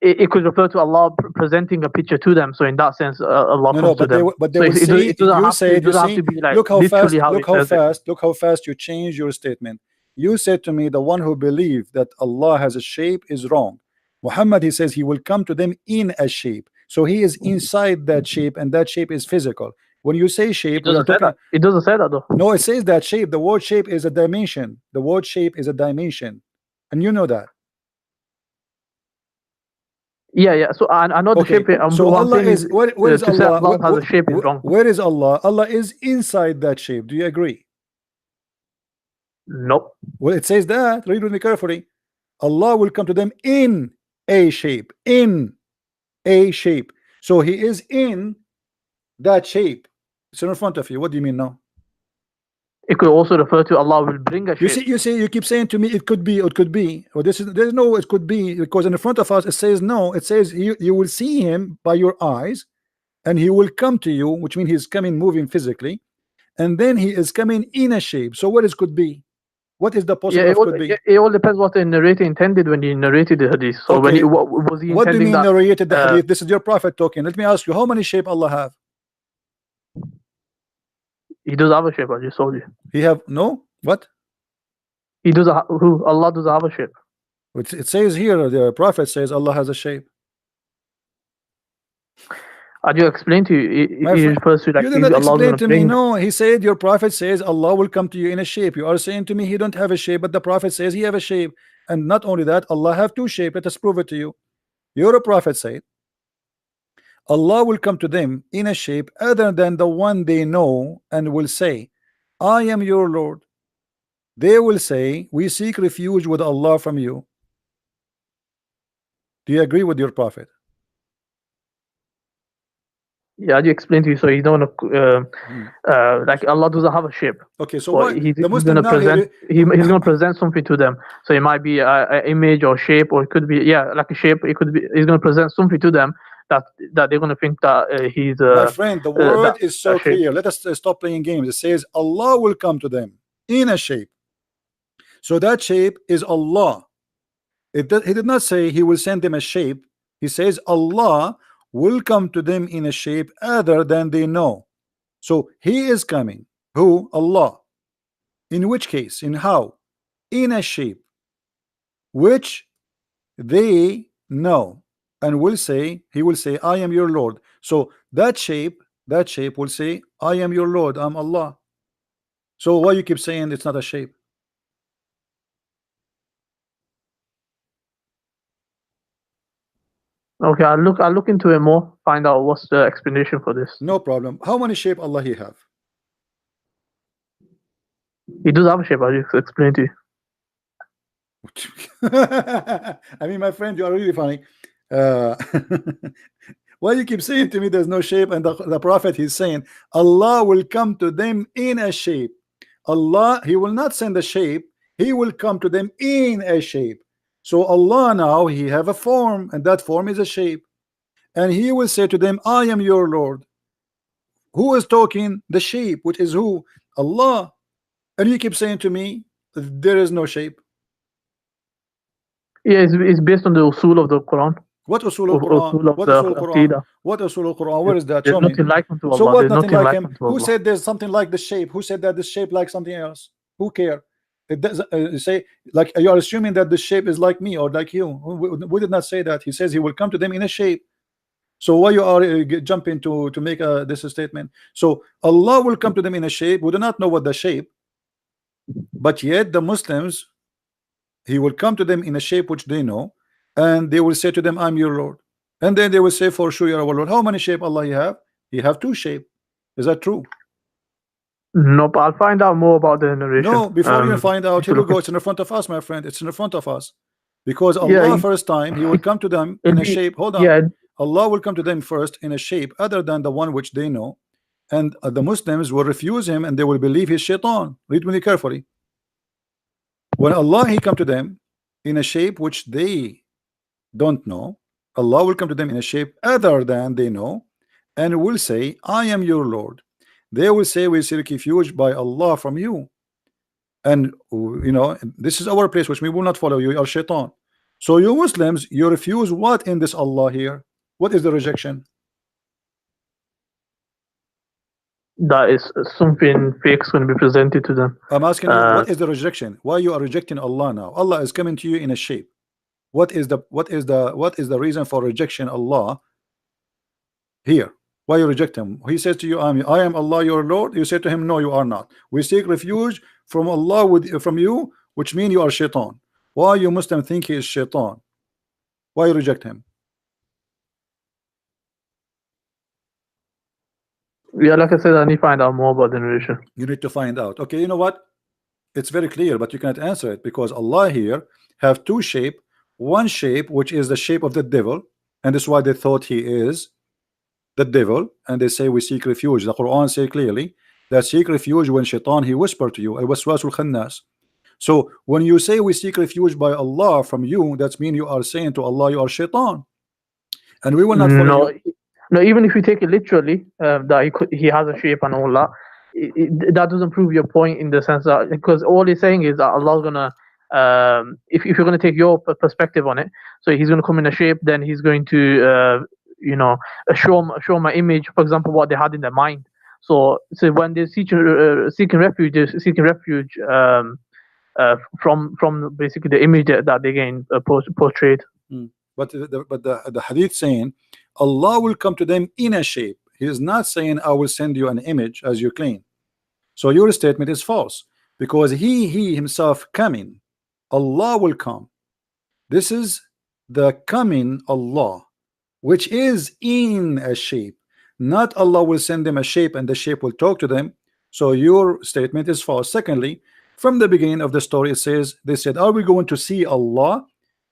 It could refer to Allah presenting a picture to them. So in that sense, Allah comes to them. But they will see. It doesn't have to be like look how fast. Look how fast you change your statement. You said to me the one who believes that Allah has a shape is wrong. Muhammad, he says he will come to them in a shape. So he is inside that shape, and that shape is physical. When you say shape, it doesn't say that though. No, it says that shape. The word shape is a dimension. The word shape is a dimension, and you know that. Yeah. So I know the shape. So Allah is where is Allah? Allah has a shape is wrong. Where is Allah? Allah is inside that shape. Do you agree? Nope. Well, it says that. Read with me carefully. Allah will come to them in a shape. In a shape. So he is in that shape. It's in front of you. What do you mean now? It could also refer to Allah will bring a shape. You keep saying to me it could be, it could be. Well, there's no it could be, because in front of us it says no. It says you will see him by your eyes, and he will come to you, which means he's coming moving physically, and then he is coming in a shape. So what is could be? What is the possible could be? It all depends what the narrator intended when he narrated the hadith. So when what was he intending? What do you mean narrated the hadith? This is your prophet talking. Let me ask you, how many shape Allah have? He does have a shape. I just told you. He have no what? He does Allah does have a shape. It says here, the prophet says Allah has a shape. I just explained to you. He refers to like you did not explain to me. No, he said your prophet says Allah will come to you in a shape. You are saying to me he don't have a shape, but the prophet says he have a shape. And not only that, Allah have two shapes. Let us prove it to you. Your prophet said Allah will come to them in a shape other than the one they know, and will say, I am your Lord. They will say, we seek refuge with Allah from you. Do you agree with your prophet? Yeah, you explained to you. So he's not like Allah doesn't have a shape. Okay, so But what he's the going Muslim to now present. here, He's going to present something to them. So it might be an image or shape, or it could be like a shape. It could be he's going to present something to them that they're going to think that he's my friend, the word that, is so that shape. clear. Let us stop playing games. It says Allah will come to them in a shape. So that shape is Allah. He did not say he will send them a shape. He says Allah will come to them in a shape other than they know. So he is coming. Who? Allah. In which case? In how? In a shape which they know, and will say, he will say, I am your Lord. So that shape will say, I am your Lord, I'm Allah. So why you keep saying it's not a shape? Okay, I'll look into it more. Find out what's the explanation for this. No problem. How many shape Allah he have? He does have a shape. I'll just explain to you. I mean, my friend, you are really funny. Why you keep saying to me there's no shape, and the prophet he's saying Allah will come to them in a shape. Allah, he will not send a shape, he will come to them in a shape. So Allah now he have a form, and that form is a shape, and he will say to them, I am your Lord. Who is talking? The shape, which is who? Allah. And you keep saying to me there is no shape. Yeah, it's based on the usul of the Quran. What usul al-Quran? What usul al-Quran? What usul al-Quran? Where is that? There's Show me. nothing like unto Allah. So what? There's Nothing like him. unto Who Allah. said there's something like the shape? Who said that the shape like something else? Who care? It does say, like, you are assuming that the shape is like me or like you. We did not say that. He says he will come to them in a shape. So why you are jumping to make this statement? So Allah will come to them in a shape. We do not know what the shape, but yet the Muslims, he will come to them in a shape which they know, and they will say to them, I'm your Lord. And then they will say, for sure, you're our Lord. How many shape Allah you have? You have two shape. Is that true? No, but I'll find out more about the narration. No, before you find out, here we go. It's in front of us, my friend. It's in front of us. Because Allah first time, he will come to them in a shape. Hold on. Yeah. Allah will come to them first in a shape other than the one which they know. And the Muslims will refuse him, and they will believe he's shaitan. Read me carefully. When Allah he come to them in a shape which they don't know, Allah will come to them in a shape other than they know, and will say, I am your Lord. They will say, we seek refuge by Allah from you, and you know, this is our place which we will not follow you, you are shaitan. So you Muslims, you refuse what in this Allah here? What is the rejection? That is something fake is going to be presented to them. I'm asking you, what is the rejection? Why you are rejecting Allah now? Allah is coming to you in a shape. What is the reason for rejection Allah here? Why you reject him? He says to you, I am Allah your Lord. You say to him, no, you are not. We seek refuge from Allah from you, which means you are shaitan. Why you Muslim think he is shaitan? Why you reject him? Yeah, like I said, I need to find out more about the narration. You need to find out. Okay, you know what? It's very clear, but you cannot answer it because Allah here have two shape. One shape which is the shape of the devil, and that's why they thought he is the devil, and they say we seek refuge. The Quran say clearly that seek refuge when shaitan he whisper to you, al-waswasul khannas. So when you say we seek refuge by Allah from you, that means you are saying to Allah you are shaitan, and we will not follow you. No, even if you take it literally, that he has a shape and all that, that doesn't prove your point in the sense that, because all he's saying is that Allah's gonna, if you're gonna take your perspective on it, so he's gonna come in a shape, then he's going to, you know, show my image, for example, what they had in their mind. So when they're seeking refuge, from basically the image that they gain portrayed. But the hadith saying Allah will come to them in a shape. He is not saying I will send you an image as you claim. So your statement is false because he himself coming. Allah will come. This is the coming Allah, which is in a shape. Not Allah will send them a shape and the shape will talk to them. So your statement is false. Secondly, from the beginning of the story it says, they said, are we going to see Allah?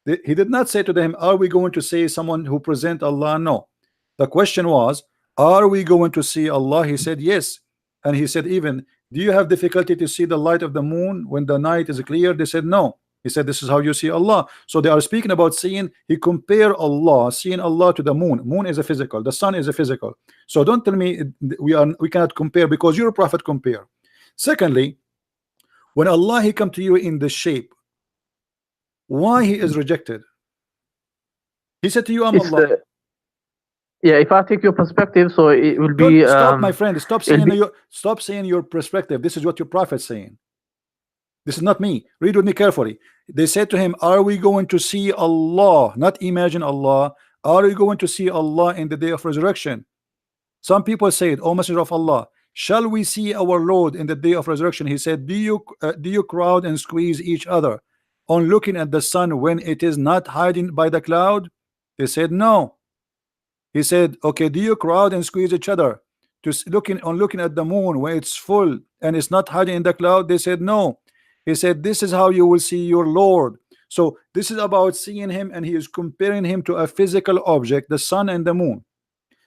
He did not say to them, are we going to see someone who present Allah? No. The question was, Are we going to see Allah? He said yes. And he said, even, do you have difficulty to see the light of the moon when the night is clear? They said no. He said, this is how you see Allah. So they are speaking about seeing. He compare Allah, seeing Allah, to the moon. Moon is a physical, the sun is a physical. So don't tell me we cannot compare, because your prophet compare. Secondly, when Allah he come to you in the shape, why he is rejected? He said to you, I'm It's Allah. yeah, if I take your perspective, so it will be. Don't stop, my friend. Stop saying be- stop saying your perspective. This is what your prophet's saying. This is not me. Read with me carefully. They said to him, are we going to see Allah? Not imagine Allah. Are we going to see Allah in the day of resurrection? Some people say it, O Messenger of Allah, shall we see our Lord in the day of resurrection? He said, do you crowd and squeeze each other on looking at the sun when it is not hiding by the cloud? They said no. He said, okay, do you crowd and squeeze each other to looking at the moon when it's full and it's not hiding in the cloud? They said no. He said, this is how you will see your Lord. So this is about seeing him, and he is comparing him to a physical object, the sun and the moon.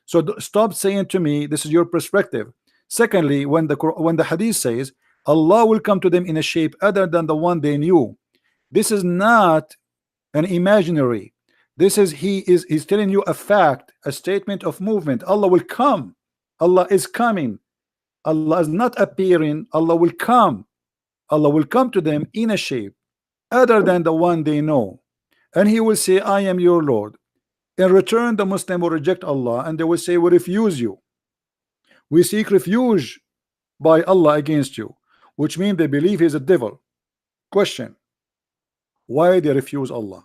So stop saying to me this is your perspective. Secondly, when the hadith says Allah will come to them in a shape other than the one they knew, this is not an imaginary. This is he's telling you a fact, a statement of movement. Allah will come. Allah is coming. Allah is not appearing. Allah will come. Allah will come to them in a shape other than the one they know, and he will say, I am your Lord. In return, the Muslim will reject Allah, and they will say, we refuse you. We seek refuge by Allah against you, which means they believe he's a devil. Question: why they refuse Allah?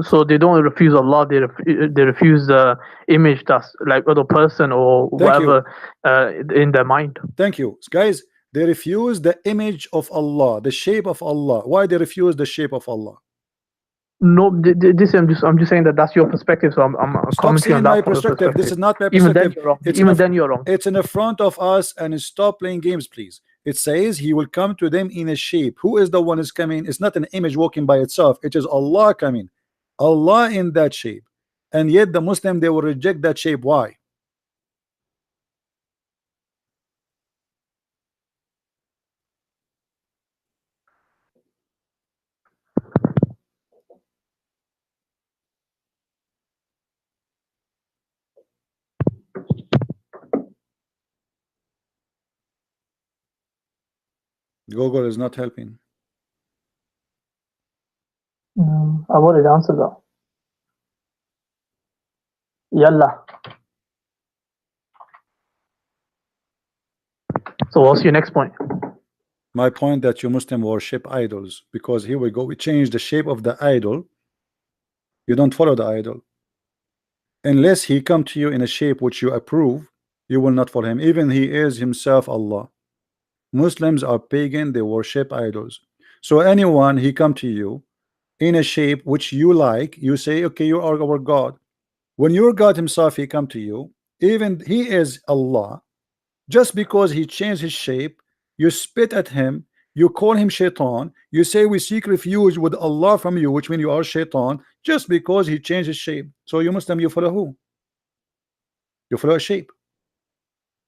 So they don't refuse Allah. They refuse the image that's like other person or whatever in their mind. Thank you, guys. They refuse the image of Allah, the shape of Allah. Why they refuse the shape of Allah? No, this I'm just saying that that's your perspective. So I'm commenting on that. My perspective. This is not my Even perspective. then you're wrong. It's in the front of us, and stop playing games, please. It says he will come to them in a shape. Who is the one is coming? It's not an image walking by itself. It is Allah coming. Allah in that shape. And yet the Muslim, they will reject that shape. Why? Google is not helping. I've already answered that. Yalla. So what's your next point? My point that you Muslim worship idols, because here we go, we change the shape of the idol. You don't follow the idol unless he come to you in a shape which you approve. You will not follow him, even he is himself Allah. Muslims are pagan, they worship idols. So anyone he come to you in a shape which you like, you say, okay, you are our God. When your God himself he come to you, even he is Allah, just because he changed his shape, you spit at him, you call him shaitan, you say we seek refuge with Allah from you, which means you are shaitan, just because he changed his shape. So you Muslim, you follow who? You follow a shape.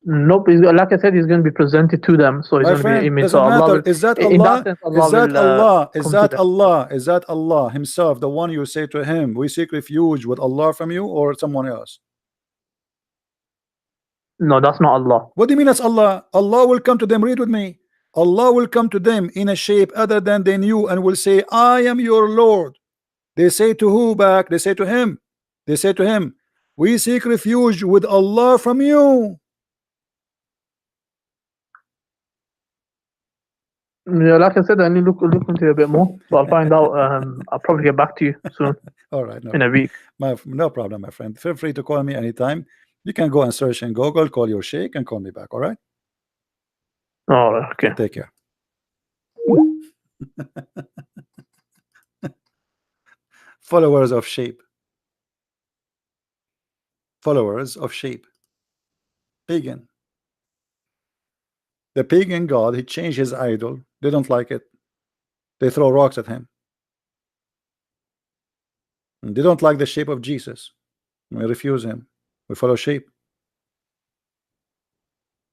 Nope, like I said, he's going to be presented to them, so he's going to be an image. So Allah is that Allah? Is that Allah himself, the one you say to him, we seek refuge with Allah from you, or someone else? No, that's not Allah. What do you mean that's Allah? Allah will come to them. Read with me. Allah will come to them in a shape other than they knew, and will say, I am your Lord. They say to who back? They say to him. They say to him, we seek refuge with Allah from you. Yeah, like I said, I need to look into it a bit more, so I'll find out. I'll probably get back to you soon. All right, in a week. No problem, my friend. Feel free to call me anytime. You can go and search in Google, call your sheikh, and call me back. All right. All right. Okay. Take care. Followers of shape. Followers of shape. Pagan. The pagan god, he changed his idol. They don't like it. They throw rocks at him. And they don't like the shape of Jesus. We refuse him. We follow shape.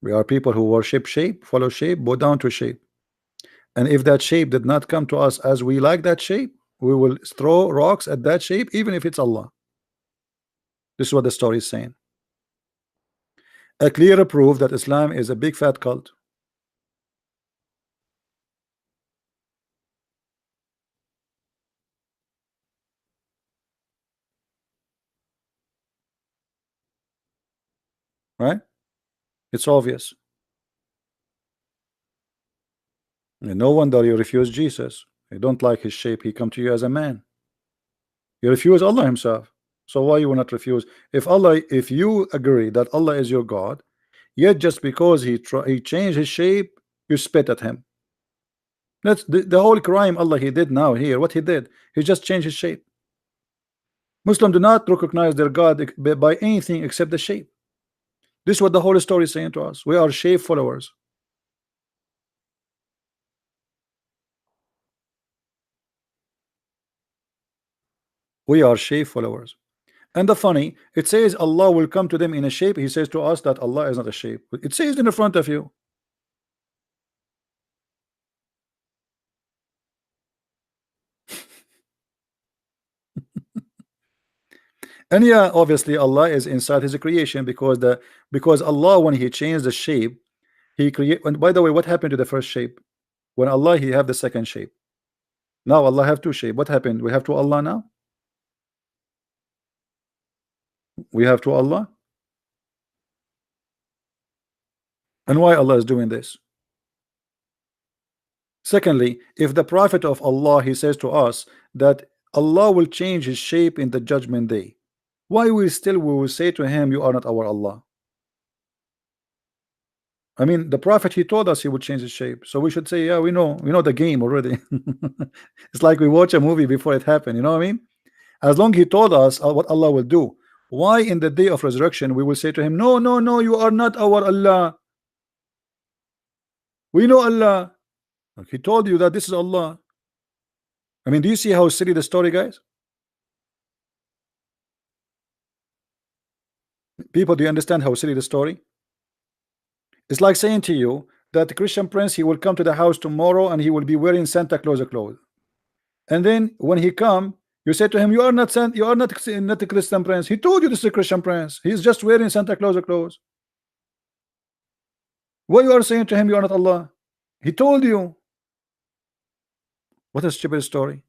We are people who worship shape, follow shape, bow down to shape. And if that shape did not come to us as we like that shape, we will throw rocks at that shape, even if it's Allah. This is what the story is saying. A clear proof that Islam is a big fat cult. Right? It's obvious. And no wonder you refuse Jesus. You don't like his shape. He come to you as a man. You refuse Allah himself. So why you will not refuse? If you agree that Allah is your God, yet just because he changed his shape, you spit at him. That's the whole crime Allah he did now here. What he did, he just changed his shape. Muslims do not recognize their God by anything except the shape. This is what the whole story is saying to us. We are shape followers. We are shape followers. And the funny, it says Allah will come to them in a shape. He says to us that Allah is not a shape. It says in the front of you. And yeah, obviously Allah is inside his creation because Allah, when he changed the shape, he create. And by the way, what happened to the first shape? When Allah he have the second shape. Now Allah have two shape. What happened? We have two Allah now. We have two Allah. And why Allah is doing this? Secondly, if the Prophet of Allah he says to us that Allah will change his shape in the judgment day, why we will say to him, you are not our Allah? I mean, the Prophet he told us he would change his shape, so we should say, yeah, we know the game already. It's like we watch a movie before it happened, you know what I mean? As long he told us what Allah will do, why in the day of resurrection we will say to him, no, no, no, you are not our Allah. We know Allah. He told you that this is Allah. I mean, do you see how silly the story, guys? People, do you understand how silly the story? It's like saying to you that the Christian prince he will come to the house tomorrow and he will be wearing Santa Claus clothes. And then when he come, you say to him, you are not the Christian prince. He told you this is a Christian prince. He's just wearing Santa Claus clothes. What you are saying to him, you are not Allah. He told you. What a stupid story.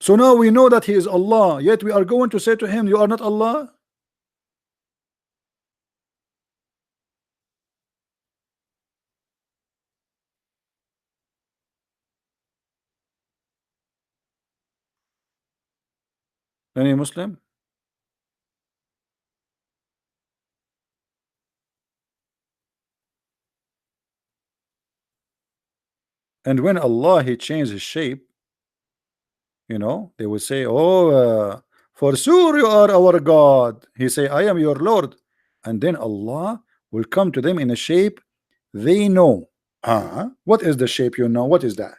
So now we know that he is Allah, yet we are going to say to him, you are not Allah. Any Muslim? And when Allah he changed his shape, you know, they will say, oh, for sure you are our God. He say, I am your Lord. And then Allah will come to them in a shape they know. What is the shape you know? What is that?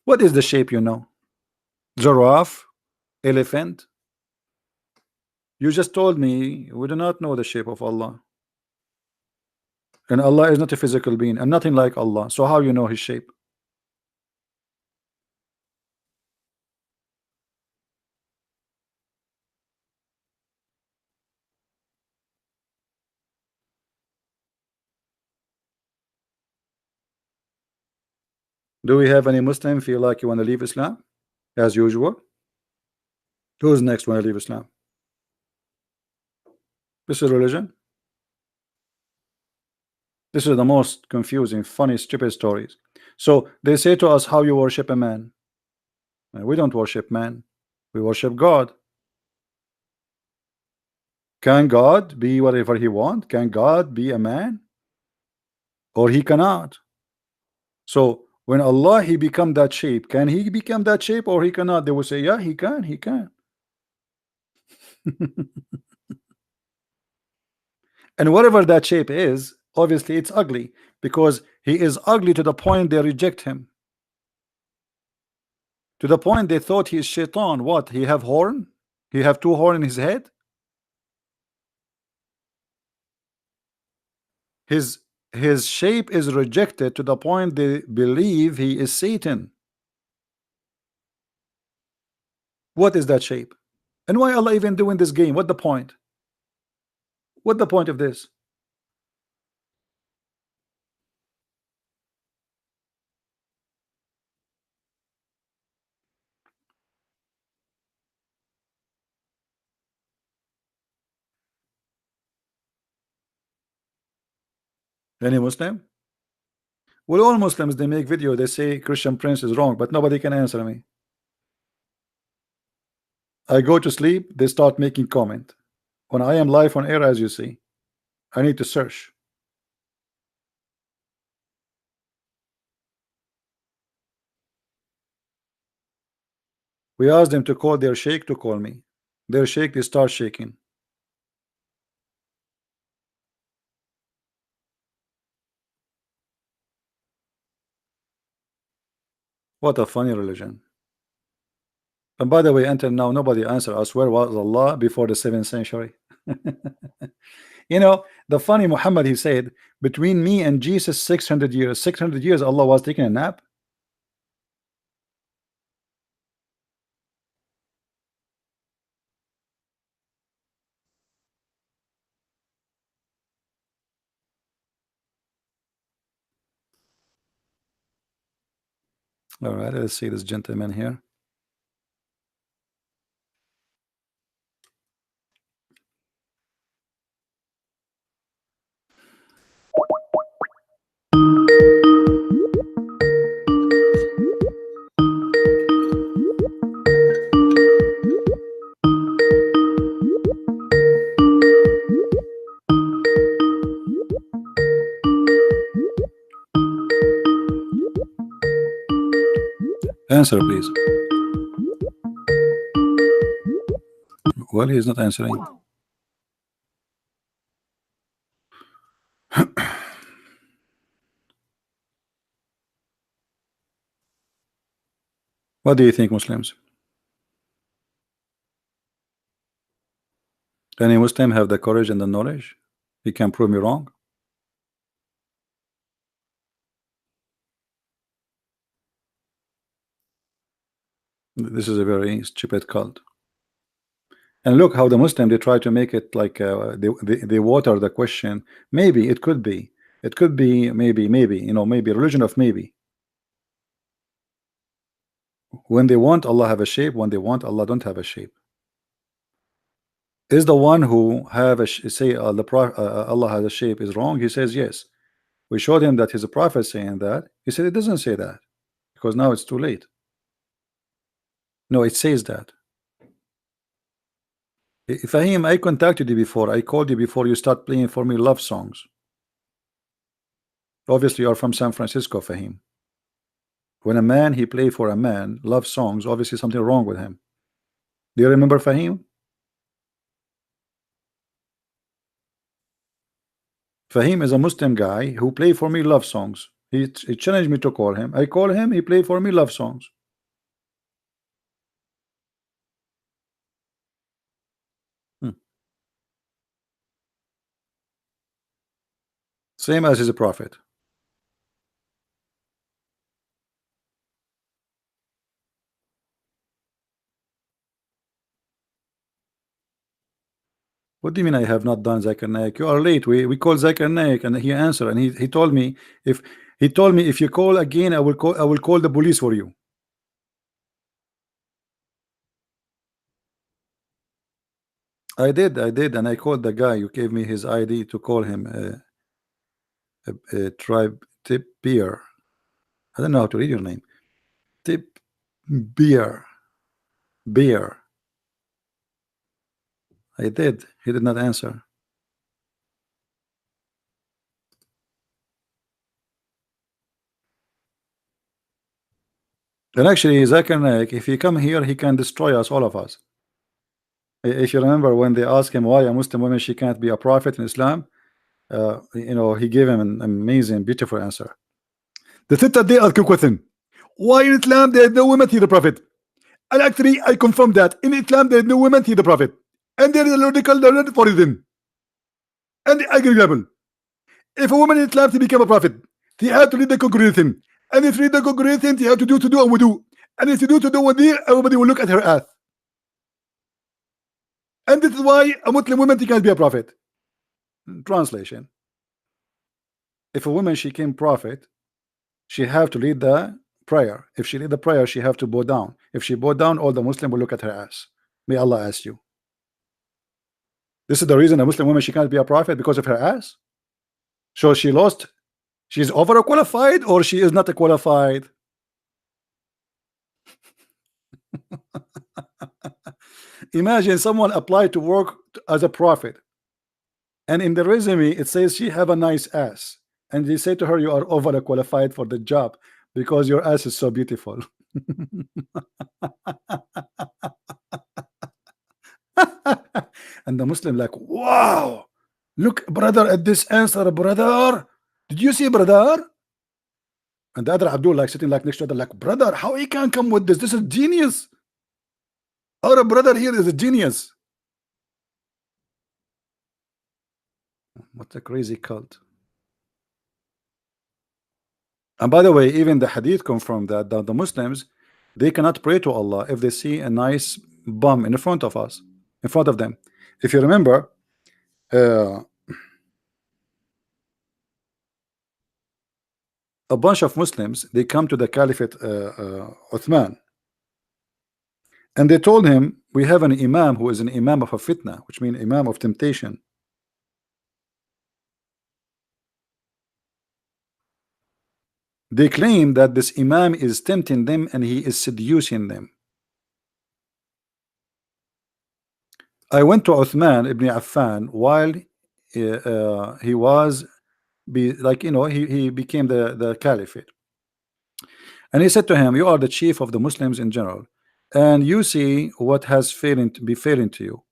What is the shape you know? Giraffe? Elephant? You just told me we do not know the shape of Allah. And Allah is not a physical being and nothing like Allah. So how you know his shape? Do we have any Muslim feel like you want to leave Islam? As usual. Who's next when I leave Islam? This is religion. This is the most confusing, funny, stupid stories. So they say to us, how you worship a man? And we don't worship man. We worship God. Can God be whatever he wants? Can God be a man? Or he cannot. So when Allah he become that shape, can he become that shape or he cannot? They will say, yeah, he can, he can. And whatever that shape is, obviously it's ugly, because he is ugly to the point they reject him. to the point they thought he is shaitan. What? He have horn? He have two horn in his head? His shape is rejected to the point they believe he is Satan. What is that shape? And why Allah even doing this game? What the point? What the point of this? Any Muslim? Well, all Muslims, they make video, they say Christian Prince is wrong, but nobody can answer me. I go to sleep, they start making comment. When I am live on air, as you see, I need to search. We asked them to call their sheikh to call me. Their sheikh, they start shaking. What a funny religion. And by the way, until now, nobody answered us where was Allah before the 7th century. You know, the funny Muhammad, he said, between me and Jesus 600 years. 600 years Allah was taking a nap. All right, let's see this gentleman here. Answer, please. Well, he is not answering. What do you think, Muslims? Any Muslim have the courage and the knowledge? He can prove me wrong. This is a very stupid cult. And look how the Muslim, they try to make it like they water the question. Maybe it could be. It could be maybe, you know, maybe religion of maybe. When they want Allah have a shape, when they want Allah don't have a shape. Is the one who have a say Allah has a shape is wrong? He says yes. We showed him that his prophet saying that. He said it doesn't say that because now it's too late. No, it says that. Fahim, I contacted you before. I called you before you start playing for me love songs. Obviously, you are from San Francisco, Fahim. When a man he play for a man love songs, obviously something wrong with him. Do you remember Fahim? Fahim is a Muslim guy who play for me love songs. He challenged me to call him. I call him. He play for me love songs. Same as his prophet. What do you mean I have not done Zakir Naik? You are late. We called Zakir Naik and he answered, and he told me if you call again, I will call the police for you. I did, and I called the guy. You gave me his ID to call him tribe Tip Beer. I don't know how to read your name. Tip Beer. I did. He did not answer. And actually, Zakir Naik, if he come here, he can destroy us, all of us. If you remember when they asked him why a Muslim woman she can't be a prophet in Islam, you know, he gave him an amazing, beautiful answer. The sister they ask a question. Why in Islam there are no women to the prophet? And actually, I confirm that in Islam there is no women to the Prophet, and there is a logical learned for them. And I give example: if a woman in Islam to become a prophet, he had to lead the congregation, and if lead the congregation, he had to do and wudu, and if you do wudu, everybody will look at her ass. And this is why a Muslim woman can't be a prophet. Translation: if a woman she came prophet, she have to lead the prayer. If she lead the prayer, she have to bow down. If she bow down, all the Muslim will look at her ass. May Allah ask you. This is the reason a Muslim woman she can't be a prophet, because of her ass. So she lost. She's overqualified, or she is not qualified. Imagine someone applied to work as a prophet, and in the resume it says she have a nice ass, and they say to her, you are overqualified for the job because your ass is so beautiful. And the Muslim like, wow, look brother at this answer, brother. Did you see, brother? And the other Abdul like sitting like next to other like, brother, how he can come with this? This is genius. Our brother here is a genius. What a crazy cult. And by the way, even the hadith confirmed that the Muslims, they cannot pray to Allah if they see a nice bum in front of us, in front of them. If you remember, a bunch of Muslims, they come to the Caliphate Uthman, and they told him, we have an imam who is an imam of a fitna, which means imam of temptation. They claim that this imam is tempting them and he is seducing them. I went to Uthman ibn Affan while he was he became the caliphate, and he said to him, you are the chief of the Muslims in general, and you see what has failing to you.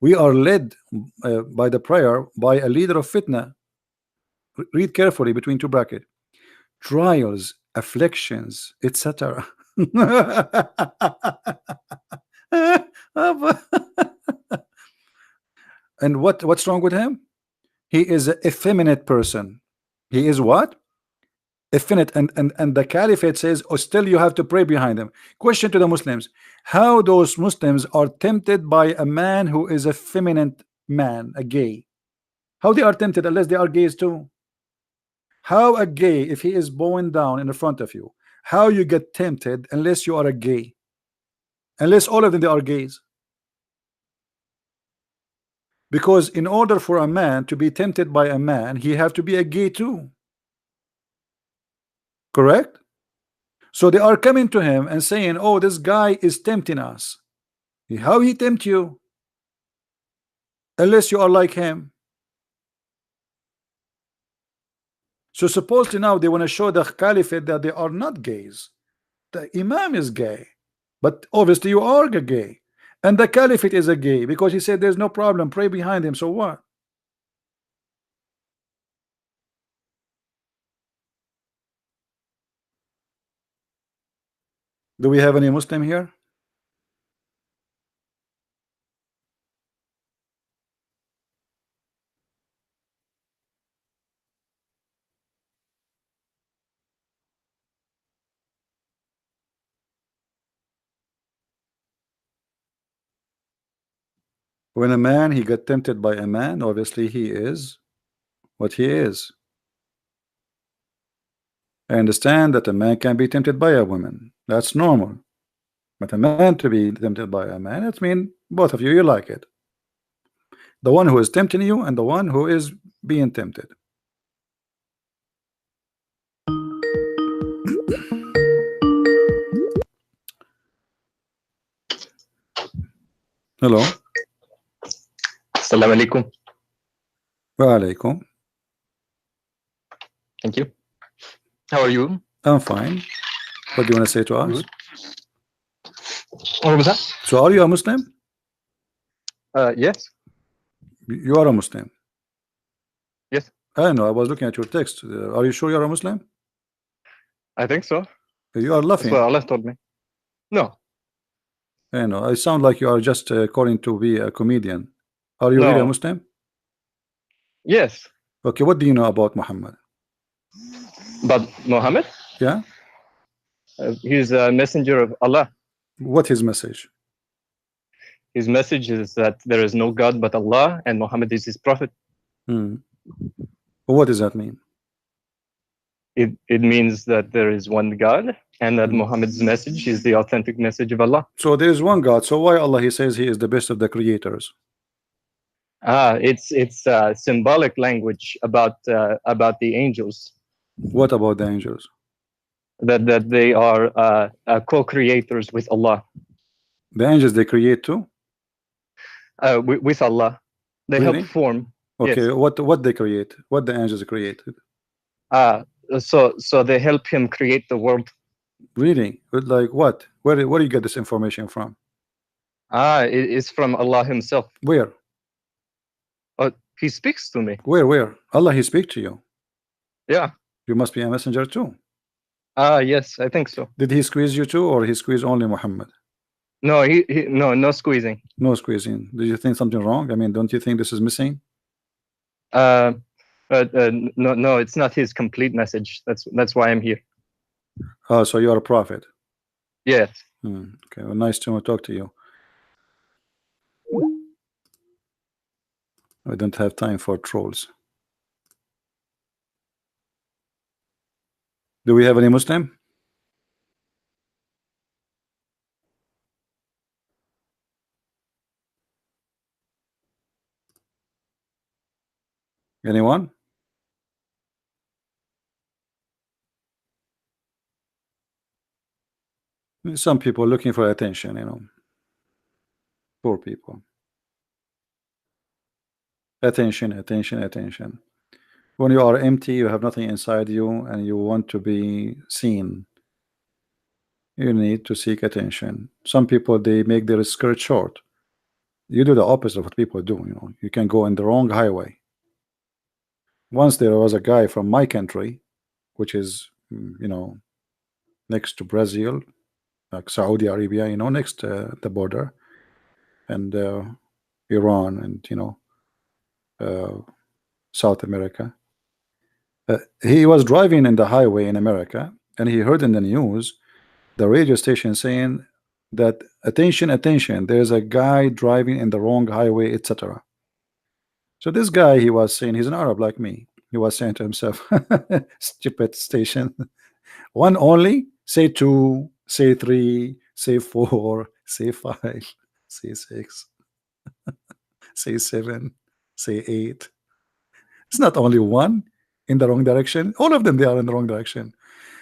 We are led by the prayer by a leader of fitna. Read carefully between two brackets: trials, afflictions, etc. And what's wrong with him? He is an effeminate person. He is what? Effeminate. And the caliphate says, oh, still you have to pray behind him. Question to the Muslims: how those Muslims are tempted by a man who is a feminine man, a gay? How they are tempted unless they are gays too? How a gay, if he is bowing down in the front of you, how you get tempted unless you are a gay? Unless all of them they are gays. Because in order for a man to be tempted by a man, he have to be a gay too. Correct? So they are coming to him and saying, oh, this guy is tempting us. How he tempt you? Unless you are like him. So supposedly now they want to show the caliphate that they are not gays. The imam is gay, but obviously you are gay, and the caliphate is a gay because he said there's no problem, pray behind him. So what? Do we have any Muslim here? When a man he got tempted by a man, obviously he is what he is. I understand that a man can be tempted by a woman. That's normal. But a man to be tempted by a man, it means both of you like it. The one who is tempting you and the one who is being tempted. Hello. Assalamu alaikum. Wa alaikum. Thank you. How are you? I'm fine. What do you want to say to us? What was that? So are you a Muslim? Yes. You are a Muslim? Yes. I know, I was looking at your text. Are you sure you're a Muslim? I think so. You are laughing. That's what Allah told me. No. I know. I sound like you are just calling to be a comedian. Are you really a No. Muslim? Yes. Okay, what do you know about Muhammad? But Muhammad, Yeah? he's a messenger of Allah. What his message? His message is that there is no God but Allah, and Muhammad is his prophet. What does that mean? It means that there is one God, and that Muhammad's message is the authentic message of Allah. So there is one God. So why Allah he says he is the best of the creators? It's symbolic language about the angels. What about the angels? That they are co-creators with Allah. The angels they create too? With Allah, they Really? help form. Okay, Yes. what they create? What the angels created? So they help him create the world. Really? Like what? Where do you get this information from? It is from Allah Himself. Where? He speaks to me. Where? Allah he speak to you. Yeah. You must be a messenger too. Yes, I think so. Did he squeeze you too, or he squeezed only Muhammad? No, no squeezing. No squeezing. Do you think something wrong? I mean, don't you think this is missing? No, it's not his complete message. That's why I'm here. Oh, so you are a prophet. Yes. Okay, well, nice to talk to you. I don't have time for trolls. Do we have any Muslim? Anyone? Some people looking for attention, you know. Poor people. Attention, attention, attention. When you are empty, you have nothing inside you, and you want to be seen, you need to seek attention. Some people, they make their skirt short. You do the opposite of what people do, you know. You can go in the wrong highway. Once there was a guy from my country, which is, you know, next to Brazil, like Saudi Arabia, you know, next to the border, and Iran, and you know, South America. He was driving in the highway in America, and he heard in the news the radio station saying that attention, attention, there's a guy driving in the wrong highway, etc. So this guy, he was saying, he's an Arab like me, he was saying to himself, stupid station, one only, say two, say three, say four, say five, say six, say seven, say eight. It's not only one in the wrong direction, all of them, they are in the wrong direction,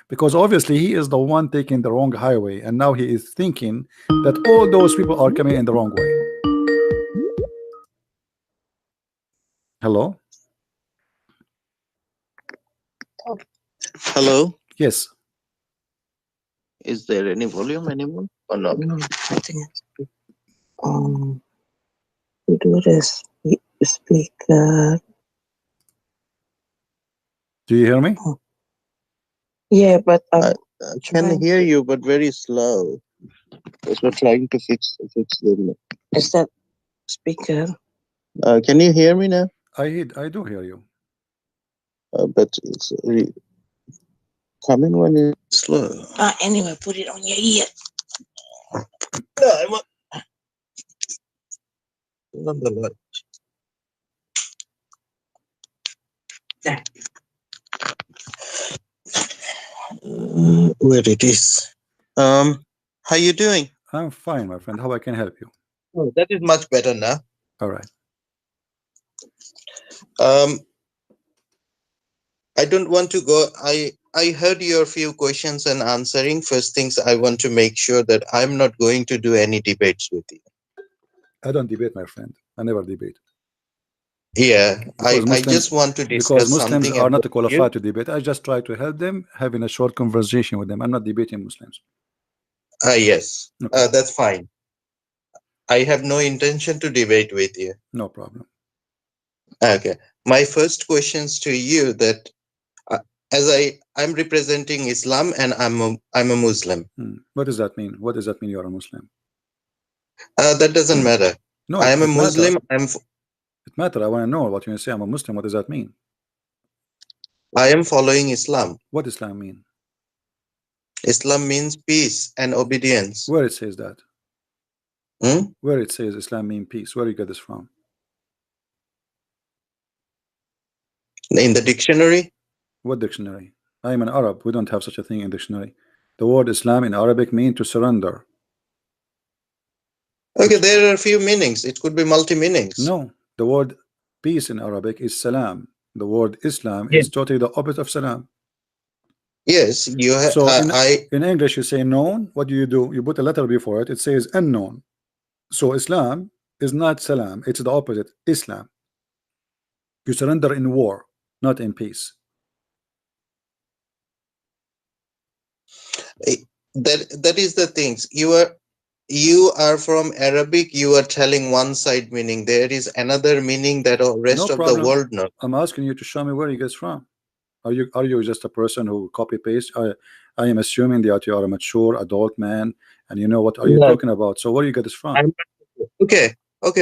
because obviously he is the one taking the wrong highway, and now he is thinking that all those people are coming in the wrong way. Hello? Hello, Yes. is there any volume anymore or not? No, I think we do this speaker. Do you hear me? Yeah, but I can hear you, but very slow. Because we're trying to fix the. is that speaker? Can you hear me now? I do hear you. But it's coming when it's slow. Anyway, put it on your ear. No, I'm on the light. Yeah. Where it is. How you doing? I'm fine, my friend. How I can help you? Oh, that is much better now. All right. I don't want to go. I heard your few questions and answering. First things, I want to make sure that I'm not going to do any debates with you. I don't debate, my friend. I never debate. Yeah, I Muslims, just want to discuss because Muslims something are not about qualified to debate. I just try to help them, having a short conversation with them. I'm not debating Muslims. Yes, Okay. that's fine. I have no intention to debate with you. No problem. Okay. My first questions to you that as I'm representing Islam and I'm a Muslim. What does that mean? What does that mean you are a Muslim? That doesn't matter. No, I am a it matter. Muslim. It matter. I want to know what you say. I'm a Muslim. What does that mean? I am following Islam. What Islam mean? Islam means peace and obedience. Where it says that? Hmm? Where it says Islam mean peace? Where you get this from? In the dictionary. What dictionary? I am an Arab. We don't have such a thing in dictionary. The word Islam in Arabic mean to surrender. Okay, there are a few meanings. It could be multi-meanings. No, the word peace in Arabic is salam. The word Islam is totally the opposite of salam. Yes, you have. So in English you say known. What do? You put a letter before it. It says unknown. So Islam is not salam. It's the opposite. Islam. You surrender in war, not in peace. That is the things. You are from Arabic. You are telling one side meaning. There is another meaning that the rest of the world knows. I'm asking you to show me where you get from. Are you just a person who copy paste? I am assuming that you are a mature adult man and you know what are you talking about. So where you get this from? Okay,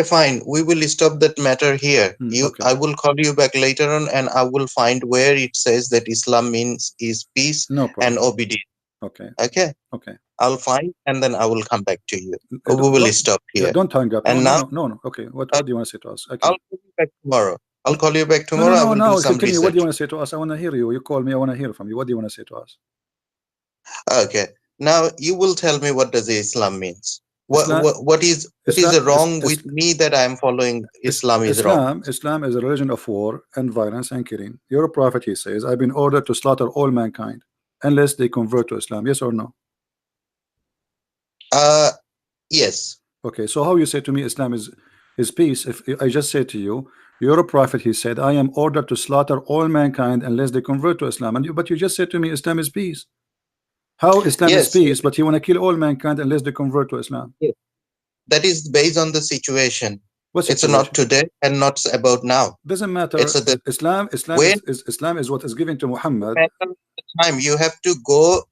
fine. We will stop that matter here. Okay. I will call you back later on, and I will find where it says that Islam means is peace and obedience. Okay. Okay. Okay. I'll find, and then I will come back to you. We will stop here. Don't hang up. And no. Okay. What do you want to say to us? Okay. I'll call you back tomorrow. I'll call you back tomorrow. No. Continue. What do you want to say to us? I want to hear you. You call me. I want to hear from you. What do you want to say to us? Okay. Now you will tell me what does Islam means. What is wrong with me that I am following Islam is wrong? Islam is a religion of war and violence and killing. Your prophet, he says, I've been ordered to slaughter all mankind unless they convert to Islam. Yes or no? Yes. Okay, so how you say to me Islam is peace? If I just say to you, you're a prophet, he said, I am ordered to slaughter all mankind unless they convert to Islam. But you just said to me Islam is peace. How Islam is peace, but you want to kill all mankind unless they convert to Islam? Yes. That is based on the situation. What it's situation? Not today and not about now. Doesn't matter. Islam is what is given to Muhammad. Time you have to go.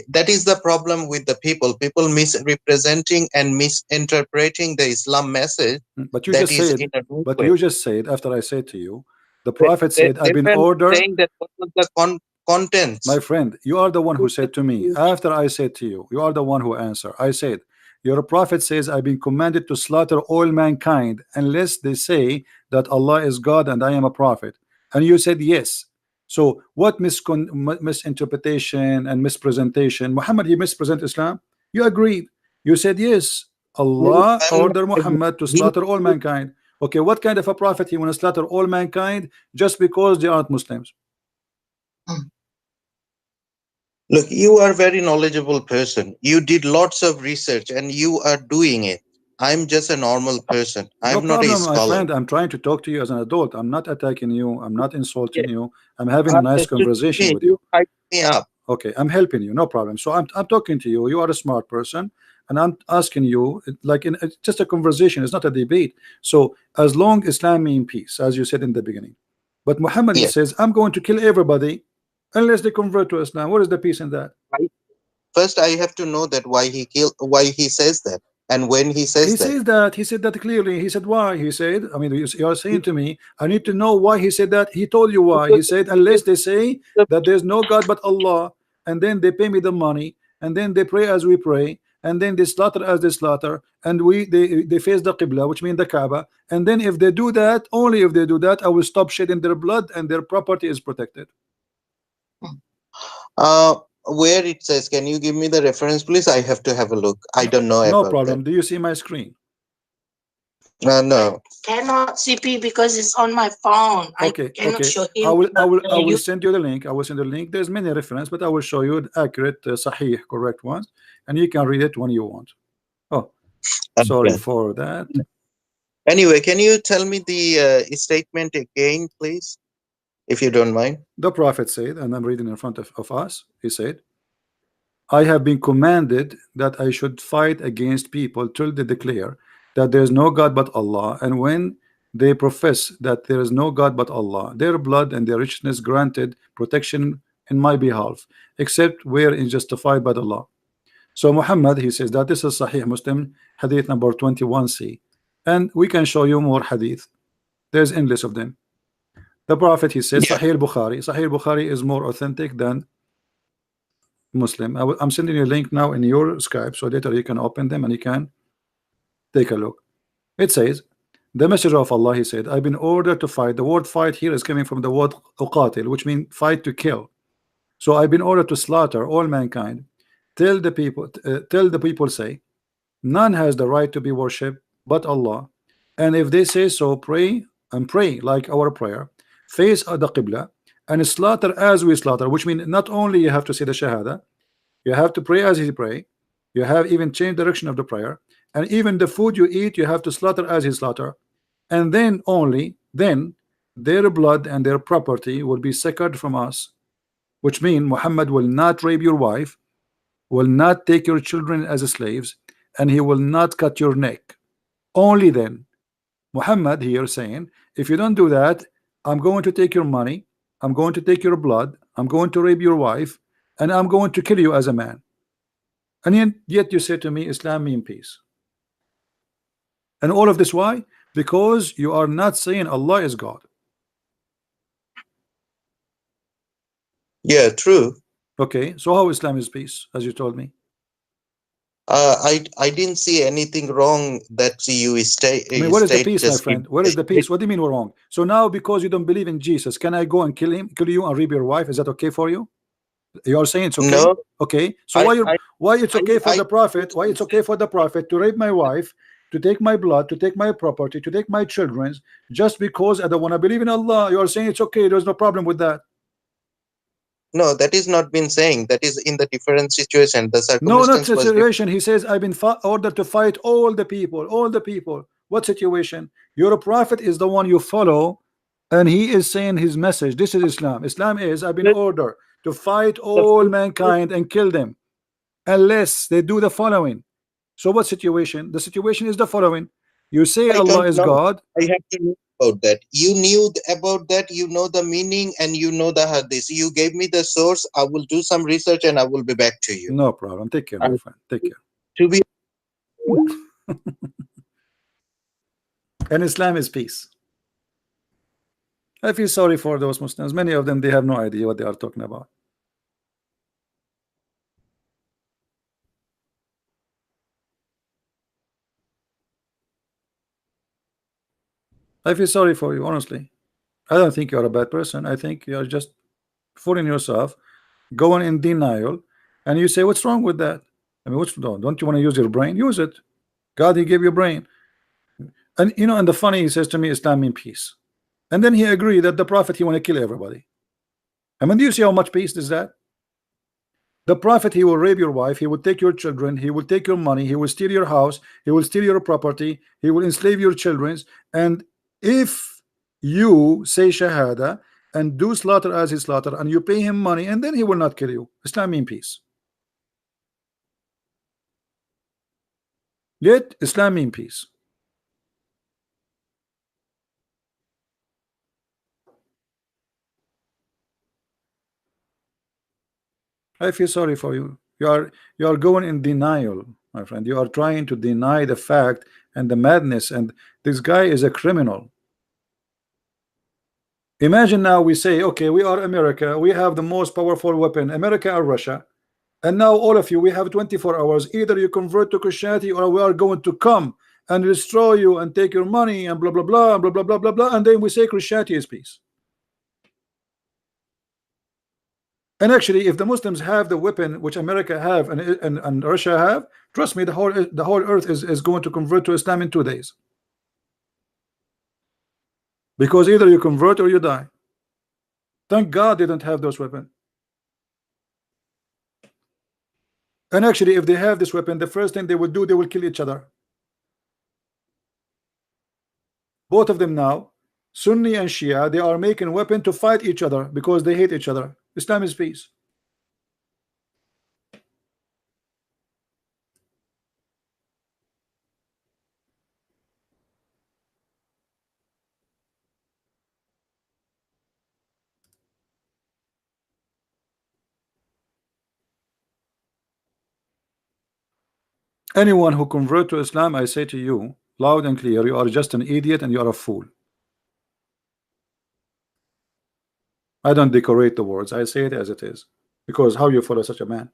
That is the problem with the people. People misrepresenting and misinterpreting the Islam message. But you just said. You just said after I said to you, the Prophet said, "I've been ordered." Saying that what was the contents? My friend, you are the one who said to me after I said to you. You are the one who answered. I said, "Your prophet says I've been commanded to slaughter all mankind unless they say that Allah is God and I am a prophet." And you said yes. So what misinterpretation and mispresentation? Muhammad, he mispresent Islam? You agreed. You said yes. Allah ordered Muhammad to slaughter all mankind. Okay, what kind of a prophet he want to slaughter all mankind just because they aren't Muslims? Look, you are a very knowledgeable person. You did lots of research and you are doing it. I'm just a normal person. I'm not a scholar. My friend, I'm trying to talk to you as an adult. I'm not attacking you. I'm not insulting you. I'm having a nice conversation with you. Hype me up. Okay, I'm helping you. No problem. So I'm talking to you. You are a smart person. And I'm asking you, like it's just a conversation. It's not a debate. So as long Islam means peace, as you said in the beginning. But Muhammad says, I'm going to kill everybody unless they convert to Islam. What is the peace in that? First, I have to know that why he says that. And when he says he said that clearly. He said why. He said, I mean, you are saying to me, I need to know why he said that. He told you why. He said, unless they say that there's no God but Allah, and then they pay me the money, and then they pray as we pray, and then they slaughter as they slaughter, and they face the Qibla, which means the Kaaba, and then if they do that, only if they do that, I will stop shedding their blood and their property is protected. Where it says, can you give me the reference, please? I have to have a look. I don't know. No problem. That. Do you see my screen? No. Cannot CP because it's on my phone. Okay. I cannot show him. I will send you the link. I will send you the link. There's many references, but I will show you the accurate, sahih, correct ones, and you can read it when you want. Oh, sorry for that. Anyway, can you tell me the statement again, please? If you don't mind. The Prophet said, and I'm reading in front of us, he said, I have been commanded that I should fight against people till they declare that there is no God but Allah, and when they profess that there is no God but Allah, their blood and their richness granted protection in my behalf, except where is justified by the law. So Muhammad, he says that this is Sahih Muslim, hadith number 21c, and we can show you more hadith. There's endless of them. The Prophet, he says, Yeah. Sahih Bukhari. Sahih Bukhari is more authentic than Muslim. I'm sending you a link now in your Skype, so later you can open them and you can take a look. It says, the Messenger of Allah, he said, I've been ordered to fight. The word fight here is coming from the word uqatil, which means fight, to kill. So I've been ordered to slaughter all mankind. Tell the people, say, none has the right to be worshipped but Allah. And if they say so, pray and pray like our prayer, face the Qibla, and slaughter as we slaughter, which means not only you have to say the Shahada, you have to pray as he pray, you have even changed direction of the prayer, and even the food you eat, you have to slaughter as he slaughter, and then only then their blood and their property will be secured from us, which means Muhammad will not rape your wife, will not take your children as slaves, and he will not cut your neck. Only then. Muhammad here saying, if you don't do that, I'm going to take your money, I'm going to take your blood, I'm going to rape your wife, and I'm going to kill you as a man. And yet you say to me, Islam means peace. And all of this, why? Because you are not saying Allah is God. Yeah, true. Okay, so how Islam is peace, as you told me? I didn't see anything wrong that you state. I mean, what is the peace, my friend? Where is the peace? What do you mean we're wrong? So now, because you don't believe in Jesus, can I go and kill you and rape your wife? Is that okay for you? You are saying it's okay? No. Okay. So why it's okay for the prophet? Why it's okay for the prophet to rape my wife, to take my blood, to take my property, to take my children's, just because I don't want to believe in Allah? You are saying it's okay. There's no problem with that. No, that is not been saying. That is in the different situation. The No, not circumstance was situation. He says, I've been ordered to fight all the people, all the people. What situation? Your prophet is the one you follow, and he is saying his message. This is Islam. Islam is, I've been ordered to fight all mankind and kill them unless they do the following. So what situation? The situation is the following. You say Allah is God. I have to know about that. You knew about that. You know the meaning and you know the hadith. You gave me the source. I will do some research and I will be back to you. No problem. Take care, my friend. Take care. To be and Islam is peace. I feel sorry for those Muslims. Many of them, they have no idea what they are talking about. I feel sorry for you, honestly. I don't think you're a bad person. I think you're just fooling yourself, going in denial, and you say, what's wrong with that? I mean, what's wrong? Don't you want to use your brain? Use it. God, he gave you a brain. And you know, and the funny, he says to me, Islam means peace. And then he agreed that the prophet, he want to kill everybody. I mean, do you see how much peace is that? The prophet, he will rape your wife, he will take your children, he will take your money, he will steal your house, he will steal your property, he will enslave your children. And if you say Shahada and do slaughter as he slaughter, and you pay him money, and then he will not kill you. Islam means peace. Yet Islam means peace. I feel sorry for you. You are going in denial, my friend. You are trying to deny the fact and the madness, and this guy is a criminal. Imagine now we say, okay, we are America, we have the most powerful weapon, America or Russia, and now all of you, we have 24 hours. Either you convert to Christianity, or we are going to come and destroy you and take your money and blah blah blah blah blah blah blah blah, and then we say Christianity is peace. And actually, if the Muslims have the weapon which America have and Russia have, trust me, the whole earth is going to convert to Islam in 2 days. Because either you convert or you die. Thank God they don't have those weapons. And actually, if they have this weapon, the first thing they will do, they will kill each other. Both of them now, Sunni and Shia, they are making weapon to fight each other because they hate each other. Islam is peace. Anyone who convert to Islam, I say to you loud and clear, you are just an idiot and you are a fool. I don't decorate the words, I say it as it is. Because how you follow such a man?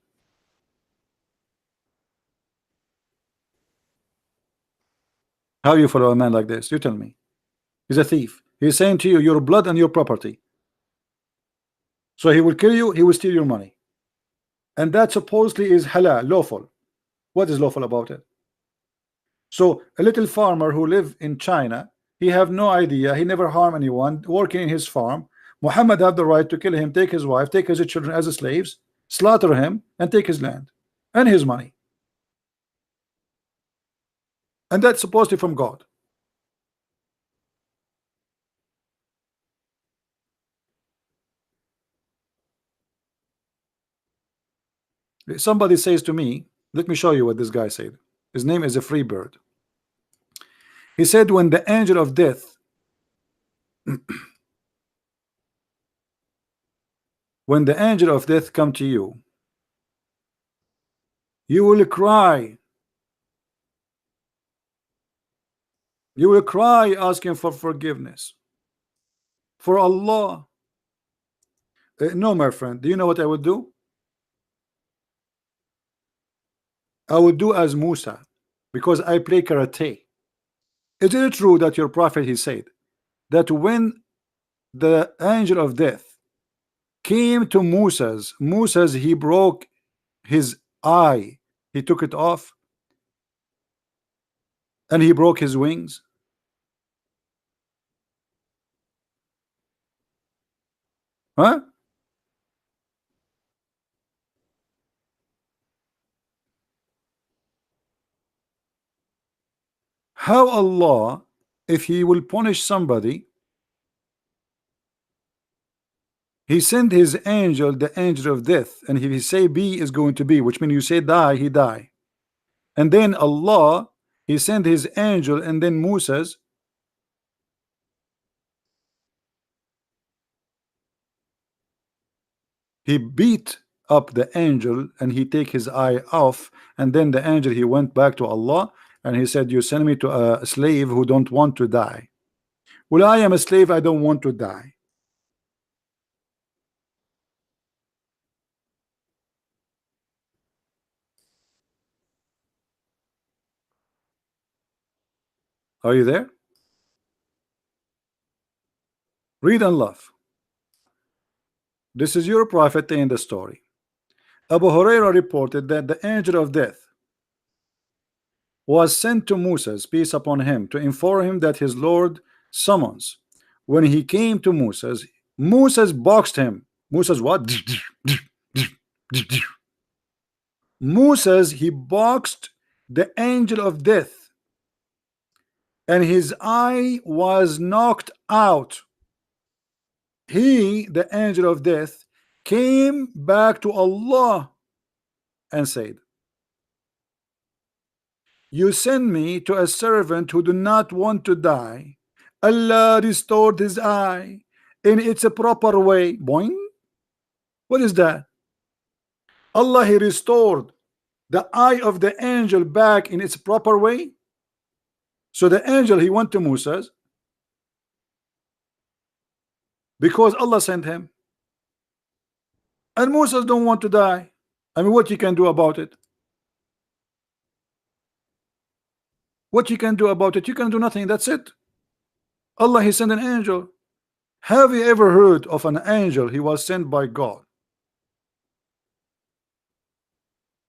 How you follow a man like this? You tell me. He's a thief. He's saying to you, your blood and your property. So he will kill you, he will steal your money. And that supposedly is halal, lawful. What is lawful about it? So a little farmer who live in China, he have no idea, he never harm anyone, working in his farm. Muhammad have the right to kill him, take his wife, take his children as slaves, slaughter him, and take his land and his money. And that's supposedly from God. Somebody says to me, let me show you what this guy said. His name is a free bird. He said, when the angel of death when the angel of death come to you, you will cry. You will cry asking for forgiveness for Allah. No, my friend, do you know what I would do? I would do as Musa, because I play karate. Is it true that your prophet, he said that when the angel of death came to Musa's, he broke his eye, he took it off, and he broke his wings? Huh? How Allah, if he will punish somebody, he sent his angel, the angel of death, and if he say be is going to be, which means you say die, he die. And then Allah, he sent his angel, and then Musa's, he beat up the angel and he take his eye off, and then the angel, he went back to Allah and he said, you send me to a slave who don't want to die. Well, I am a slave, I don't want to die. Are you there? Read and laugh. This is your prophet in the story. Abu Huraira reported that the angel of death was sent to Moses, peace upon him, to inform him that his Lord summons. When he came to Moses boxed him. Moses what? Moses, he boxed the angel of death, and his eye was knocked out. He, the angel of death, came back to Allah and said, you send me to a servant who do not want to die. Allah restored his eye in its a proper way. Boing. What is that? Allah, he restored the eye of the angel back in its proper way. So the angel, he went to Moses because Allah sent him, and Moses don't want to die. I mean, what you can do about it? What you can do about it? You can do nothing. That's it. Allah, he sent an angel. Have you ever heard of an angel? He was sent by God,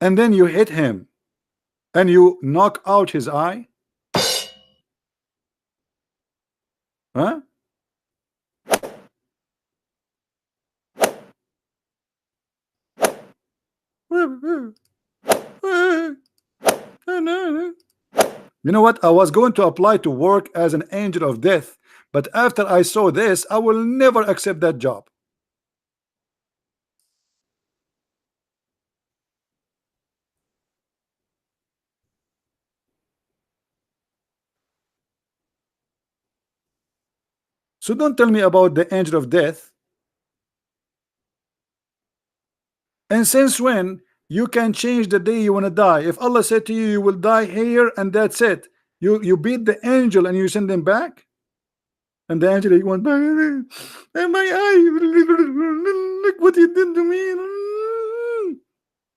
and then you hit him and you knock out his eye? Huh? You know what? I was going to apply to work as an angel of death, but after I saw this, I will never accept that job. So don't tell me about the angel of death. And since when You can change the day you want to die. If Allah said to you, you will die here, and that's it, you beat the angel and you send him back, and the angel went back, and my eye, look what you did to me.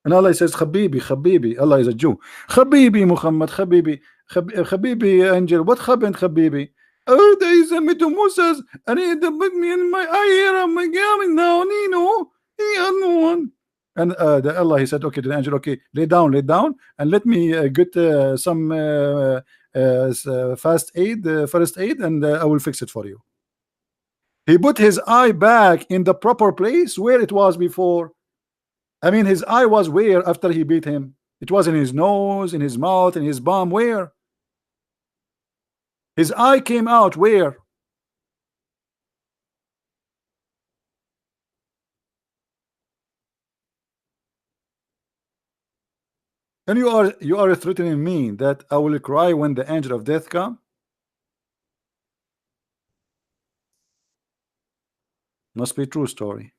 And Allah says, Habibi, Allah is a Jew. Habibi Muhammad, Habibi angel, what happened, Habibi? Oh, they sent me to Moses, and he put me in my eye here, I'm going now, Nino, he had no one. And Allah, he said, okay, to the angel, okay, lay down, and let me get some first aid, and I will fix it for you. He put his eye back in the proper place where it was before. I mean, his eye was where after he beat him? It was in his nose, in his mouth, in his bum. Where? His eye came out where? And you are threatening me that I will cry when the angel of death come? Must be true story.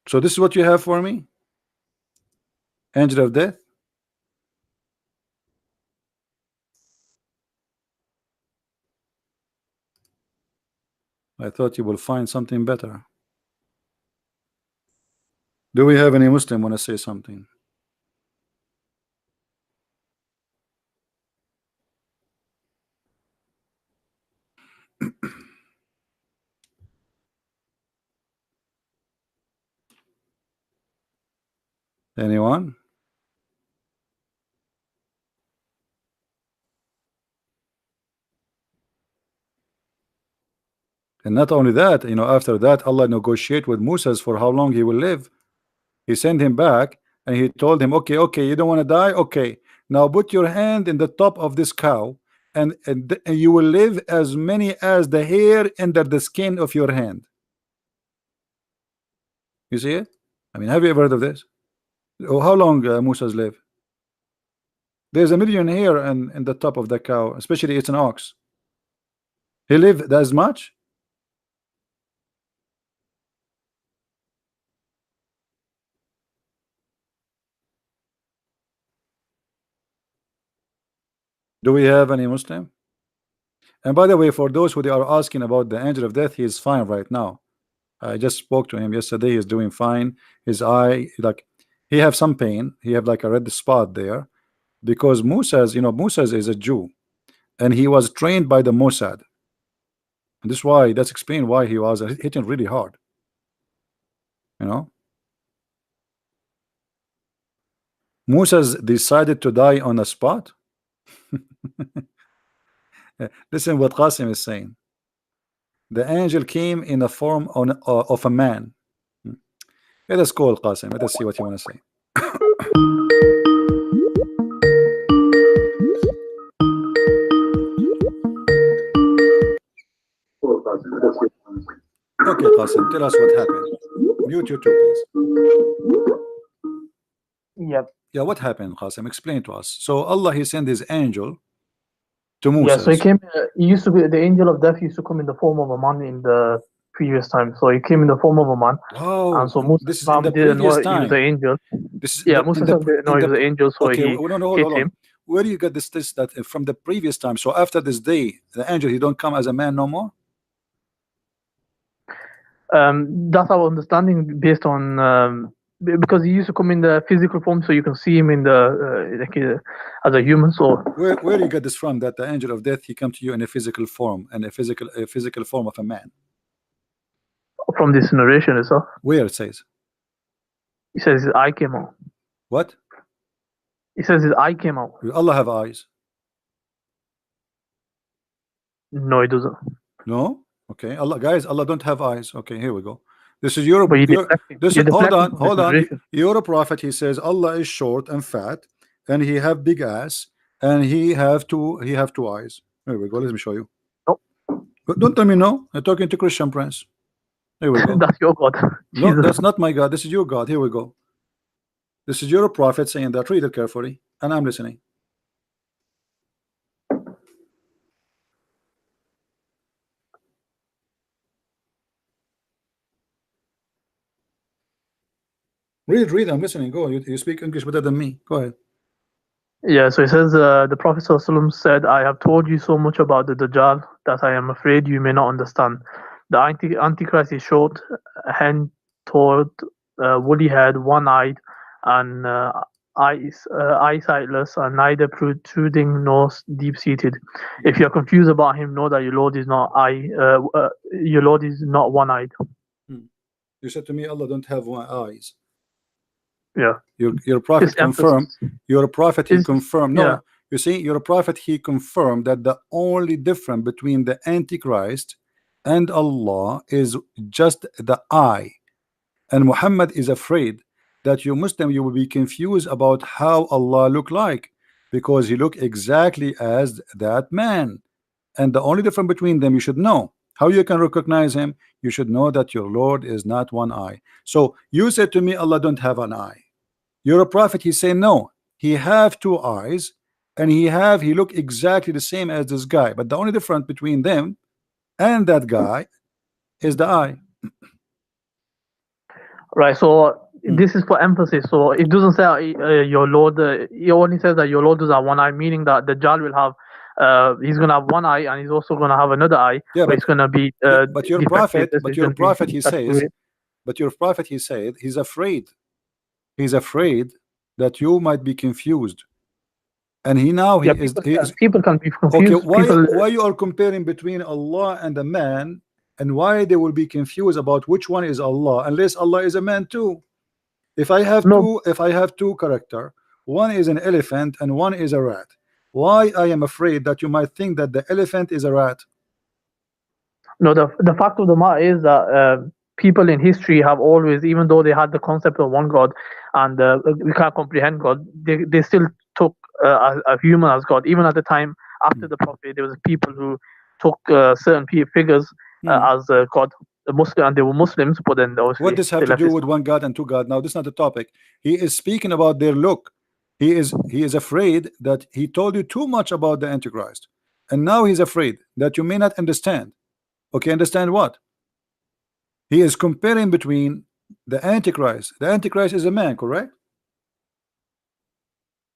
So this is what you have for me? Angel of death? I thought you will find something better. Do we have any Muslim want to say something? Anyone? And not only that, after that, Allah negotiate with Moses for how long he will live. He sent him back and he told him, okay, you don't want to die? Okay, now put your hand in the top of this cow, and you will live as many as the hair under the skin of your hand. You see it? I mean, have you ever heard of this? Oh, how long Moses live? There's 1 million hair in the top of the cow, especially it's an ox. He lived as much? Do we have any Muslim? And by the way, for those who are asking about the angel of death, he is fine right now. I just spoke to him yesterday. He's doing fine. His eye, like, he have some pain. He have like a red spot there, because Moses, Moses is a Jew, and he was trained by the Mossad. And this is why, that's explained why he was hitting really hard. Moses decided to die on the spot. Listen what Qasim is saying. The angel came in the form of a man. Let us call Qasim. Let us see what you want to say. Okay, Qasim, tell us what happened. Mute you too, please. Yep. Yeah, what happened, Qasim? Explain to us. So Allah, he sent his angel to Moses. Yeah, so he came. He used to be the angel of death. Used to come in the form of a man in the previous time. So he came in the form of a man. Oh, and so Musa this is in the didn't know previous he time. was the angel. This is Musa didn't know he was the angel, so okay, he hold hit him. Where do you get this that from the previous time? So after this day, the angel, he don't come as a man no more? That's our understanding based on because he used to come in the physical form, so you can see him in the as a human. So where do you get this from? That the angel of death, he come to you in a physical form, and a physical form of a man? From this narration itself. Where it says? He says his eye came out. What? He says his eye came out. Will Allah have eyes? No, he doesn't. No? Okay. Allah don't have eyes. Okay, here we go. This is your, hold on. You're a prophet. He says Allah is short and fat, and he have big ass, and he have two eyes. Here we go. Let me show you. No. Don't tell me no. I'm talking to Christian Prince. Here we go. That's your God. No, that's not my God. This is your God. Here we go. This is your prophet saying that. Read it carefully, and I'm listening. Read. I'm listening. Go. You speak English better than me. Go ahead. Yeah, so it says the Prophet ﷺ said, "I have told you so much about the Dajjal that I am afraid you may not understand. The Antichrist is short, hand-toed, woolly-haired, one-eyed, and eyesightless, and neither protruding nor deep-seated. If you are confused about him, know that your Lord is not one-eyed." You said to me, Allah don't have one eyes. Yeah. Your prophet confirmed. Your prophet he confirmed. No, yeah. You see, your prophet he confirmed that the only difference between the Antichrist and Allah is just the eye. And Muhammad is afraid that you Muslim you will be confused about how Allah look like, because he look exactly as that man. And the only difference between them, you should know how you can recognize him. You should know that your Lord is not one eye. So you said to me, Allah don't have an eye. You're a prophet. He say no, he have two eyes, and he look exactly the same as this guy, but the only difference between them and that guy is the eye. Right. So this is for emphasis. So it doesn't say your Lord. It only says that your Lord does have one eye, meaning that the Dajjal will have. He's gonna have one eye, and he's also gonna have another eye. Yeah, but it's gonna be. But your prophet. He says. But your prophet, he said, he's afraid. He's afraid that you might be confused, and people can be confused. Okay, why you are comparing between Allah and a man, and why they will be confused about which one is Allah, unless Allah is a man too? If I have two character, one is an elephant and one is a rat, why I am afraid that you might think that the elephant is a rat? No, the fact of the matter is that people in history have always, even though they had the concept of one God and we can't comprehend God, they still took a human as God. Even at the time after the Prophet, there was people who took certain figures as God, Muslim, and they were Muslims. But then what does have to do with one God and two God? Now this is not the topic. He is speaking about their look. He is afraid that he told you too much about the Antichrist, and now he's afraid that you may not understand. Okay, understand what? He is comparing between the Antichrist. The Antichrist is a man, correct?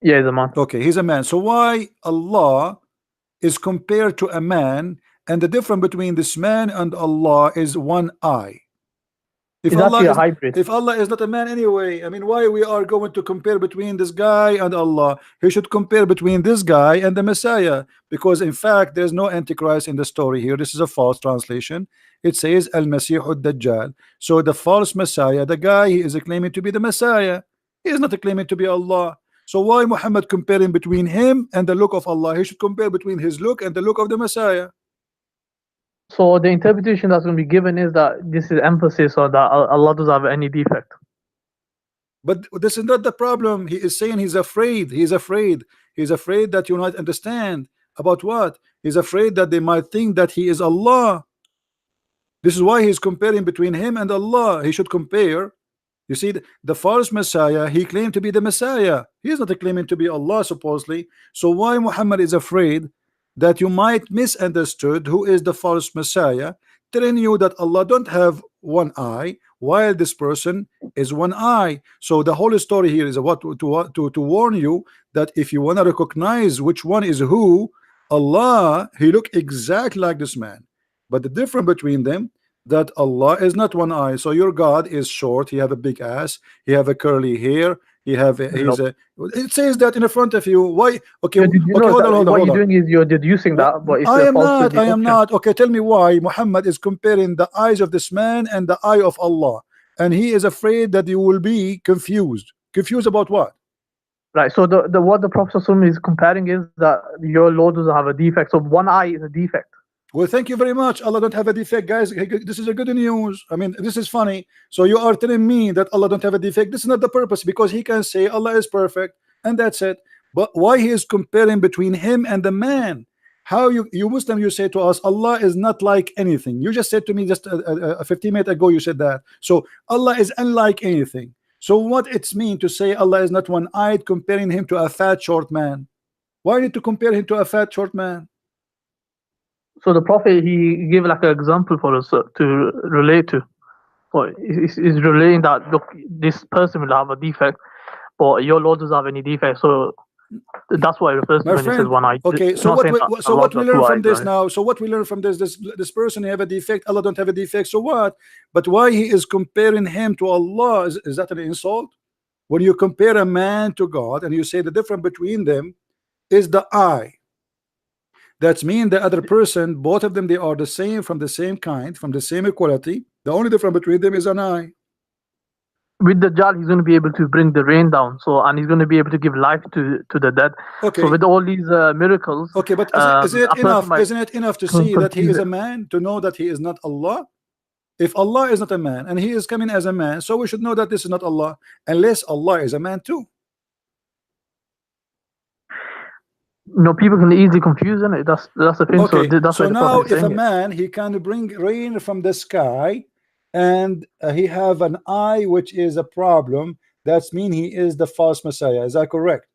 Yeah, he's a man. Okay, he's a man. So why Allah is compared to a man, and the difference between this man and Allah is one eye? If Allah is not a man anyway, I mean, why we are going to compare between this guy and Allah? He should compare between this guy and the Messiah, because in fact there's no Antichrist in the story here. This is a false translation. It says Al-Masih Ad-Dajjal. So the false Messiah, the guy he is claiming to be the Messiah, he is not claiming to be Allah. So why Muhammad comparing between him and the look of Allah? He should compare between his look and the look of the Messiah. So the interpretation that's going to be given is that this is emphasis on that Allah doesn't have any defect. But this is not the problem. He is saying he's afraid. He's afraid. He's afraid that you might understand about what? He's afraid that they might think that he is Allah. This is why he's comparing between him and Allah. He should compare. You see, the false Messiah, he claimed to be the Messiah. He is not claiming to be Allah supposedly. So why Muhammad is afraid that you might misunderstood who is the false Messiah, telling you that Allah don't have one eye while this person is one eye? So the whole story here is what to warn you that if you want to recognize which one is who, Allah, he look exactly like this man, but the difference between them that Allah is not one eye. So your God is short, he have a big ass, he have a curly hair, he have it says that in front of you. Why? Okay, hold on. What you're doing is you're deducing that, but it's I am not. Okay, tell me why Muhammad is comparing the eyes of this man and the eye of Allah, and he is afraid that you will be confused. Confused about what? Right. So what the Prophet is comparing is that your Lord doesn't have a defect. So one eye is a defect. Well, thank you very much. Allah don't have a defect, guys. This is a good news. I mean, this is funny. So you are telling me that Allah don't have a defect. This is not the purpose, because he can say Allah is perfect and that's it. But why he is comparing between him and the man? How you Muslim, you say to us Allah is not like anything. You just said to me just 15 minutes ago, you said that. So Allah is unlike anything. So what it's mean to say Allah is not one-eyed, comparing him to a fat short man? Why need to compare him to a fat short man? So the Prophet, he gave like an example for us to relate to. So it's relating that, look, this person will have a defect, but your Lord doesn't have any defect. So that's what it refers to My when it says friend, one eye. okay, It's so not what saying we, that so Allah what we has learn two from eyes, this right? now? So what we learn from this person have a defect, Allah don't have a defect. So what? But why he is comparing him to Allah? Is that an insult? When you compare a man to God and you say the difference between them is the eye, that's mean the other person, both of them, they are the same, from the same kind, from the same equality. The only difference between them is an eye. With the Dajjal, he's going to be able to bring the rain down. So, and he's going to be able to give life to the dead. Okay. So with all these miracles, okay, but isn't it enough? Isn't it enough to see that he is a man, to know that he is not Allah? If Allah is not a man and he is coming as a man, so we should know that this is not Allah, unless Allah is a man too. No, people can easily confuse it. That's the thing. Okay, so that's so why now if a it. man, he can bring rain from the sky, and he have an eye which is a problem, that's mean he is the false Messiah. Is that correct?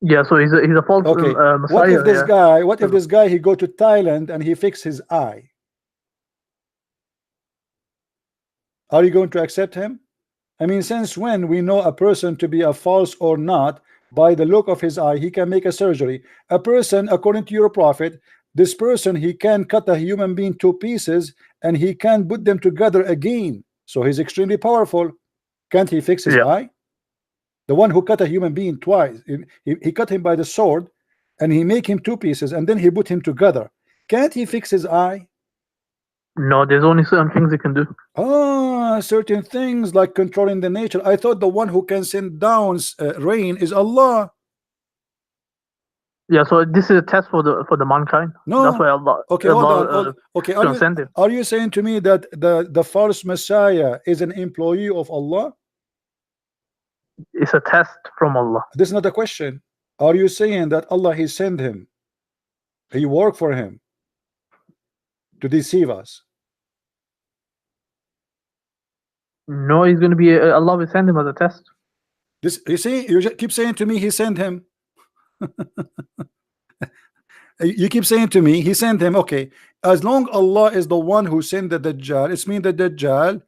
Yeah, so he's a false okay. Messiah. What if this guy? What if this guy he go to Thailand and he fix his eye? Are you going to accept him? I mean, since when we know a person to be a false or not by the look of his eye? He can make a surgery. A person, according to your prophet, this person, he can cut a human being to pieces and he can put them together again. So he's extremely powerful. Can't he fix his eye? The one who cut a human being twice, he cut him by the sword and he make him two pieces and then he put him together. Can't he fix his eye? No, there's only certain things he can do. Ah, certain things like controlling the nature. I thought the one who can send down rain is Allah. Yeah, so this is a test for the mankind. No, that's why Allah. Okay, Allah, hold on. Okay, send him. Are you saying to me that the false Messiah is an employee of Allah? It's a test from Allah. This is not a question. Are you saying that Allah he sent him? He worked for him to deceive us? No, he's going to be Allah will send him as a test. This, you see, you just keep saying to me he sent him. You keep saying to me he sent him. Okay, as long Allah is the one who sent the Dajjal, it's mean the Dajjal,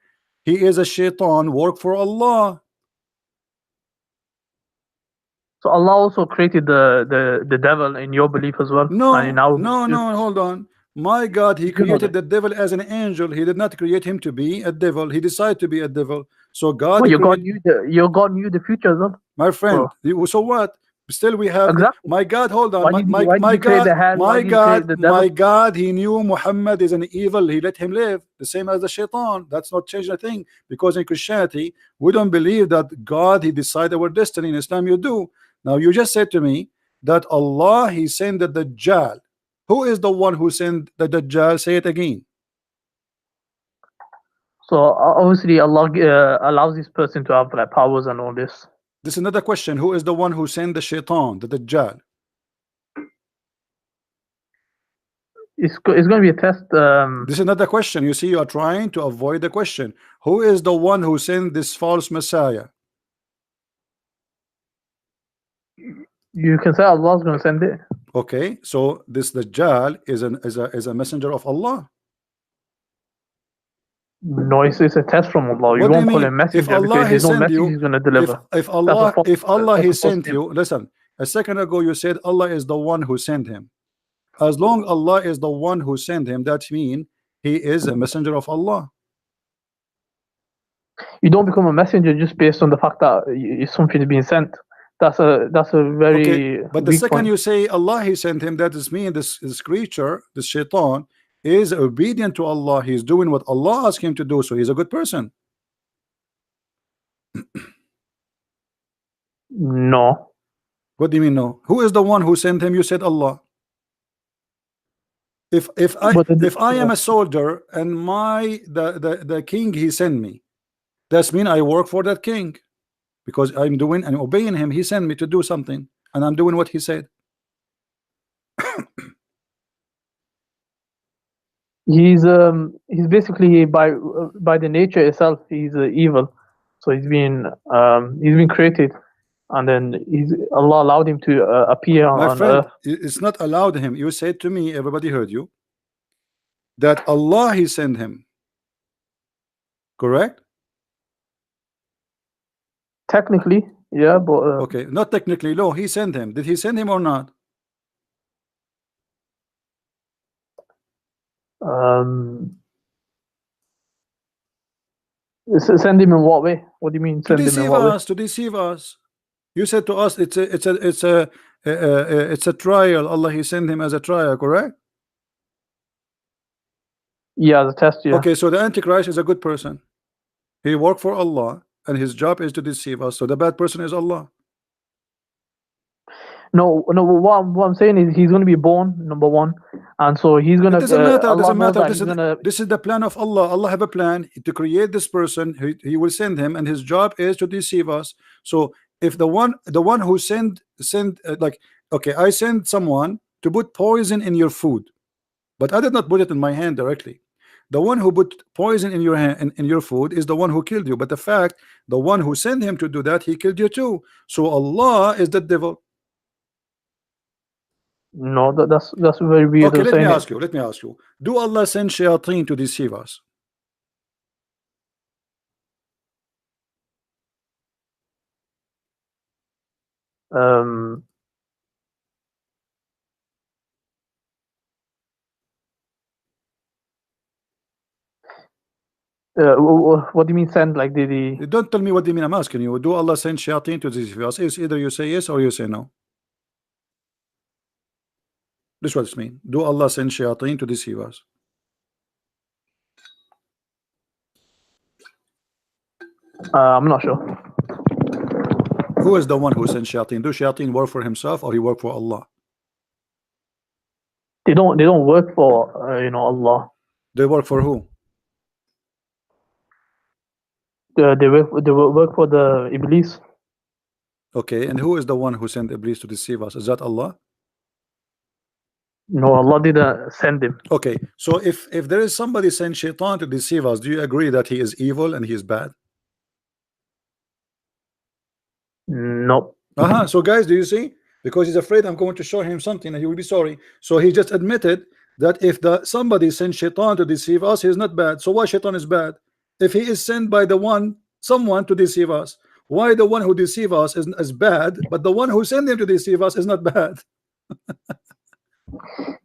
he is a shaitan, work for Allah. So Allah also created the devil in your belief as well. No, and now no, hold on. My God, he created the devil as an angel. He did not create him to be a devil. He decided to be a devil. So God, well, your God knew the future as well. My friend, so what? Still we have my God, hold on. My God, he knew Muhammad is an evil. He let him live, the same as the shaitan. That's not changing a thing, because in Christianity we don't believe that God he decided our destiny. In Islam you do. Now you just said to me that Allah he sent the Dajjal. Who is the one who sent the Dajjal? Say it again. So obviously Allah allows this person to have like powers and all this. This is another question. Who is the one who sent the shaitan, the Dajjal? It's going to be a test. This is another question. You see, you are trying to avoid the question. Who is the one who sent this false Messiah? You can say Allah is going to send it. Okay, so this Dajjal is a messenger of Allah. No, it's a test from Allah. You won't call him messenger. If Allah there's no message he's going to deliver. If Allah he sent you, listen. A second ago you said Allah is the one who sent him. As long Allah is the one who sent him, that means he is a messenger of Allah. You don't become a messenger just based on the fact that something is being sent. That's a very. Okay, but the second you say Allah he sent him, that is mean this creature, this shaitan, is obedient to Allah. He's doing what Allah asked him to do, so he's a good person. No. What do you mean no? Who is the one who sent him? You said Allah. If I am a soldier and the king he sent me, that's mean I work for that king, because I'm doing and obeying him. He sent me to do something and I'm doing what he said. He's basically by the nature itself he's evil, so he's been created, and then Allah allowed him to appear on earth. It's not allowed him. You said to me, everybody heard you, that Allah he sent him. Correct? Technically, yeah, but okay, not technically. No, he sent him. Did he send him or not? Send him in what way? What do you mean? To Send him in deceive what way? us. To deceive us. You said to us, it's a trial. Allah he sent him as a trial. Correct? Yeah, the test. Yeah. Okay, so the Antichrist is a good person. He worked for Allah, and his job is to deceive us. So the bad person is Allah. No. What I'm saying is he's going to be born, number one, and so he's going to. It doesn't matter. Allah Doesn't knows matter. that This is the plan of Allah. Allah have a plan to create this person. He will send him, and his job is to deceive us. So if the one who send like, okay, I send someone to put poison in your food, but I did not put it in my hand directly. The one who put poison in your hand in your food is the one who killed you. But the fact, the one who sent him to do that, he killed you too. So Allah is the devil. No, that's very weird. Okay, let me ask you. Do Allah send shayateen to deceive us? What do you mean send? Like the Don't tell me what do you mean. I'm asking you. Do Allah send shayateen to deceive us? It's either you say yes or you say no. This is what it means. Do Allah send shayateen to deceive us? I'm not sure. Who is the one who sent shayateen? Do shayateen work for himself or he work for Allah? They don't work for Allah. They work for who? They work for the Iblis. Okay, and who is the one who sent Iblis to deceive us? Is that Allah? No, Allah didn't send him. Okay, so if there is somebody sent shaitan to deceive us, do you agree that he is evil and he is bad? No. So guys, do you see? Because he's afraid I'm going to show him something and he will be sorry. So he just admitted that if somebody sent shaitan to deceive us, he's not bad. So why shaitan is bad? If he is sent by someone to deceive us, why the one who deceive us is bad, but the one who sent him to deceive us is not bad?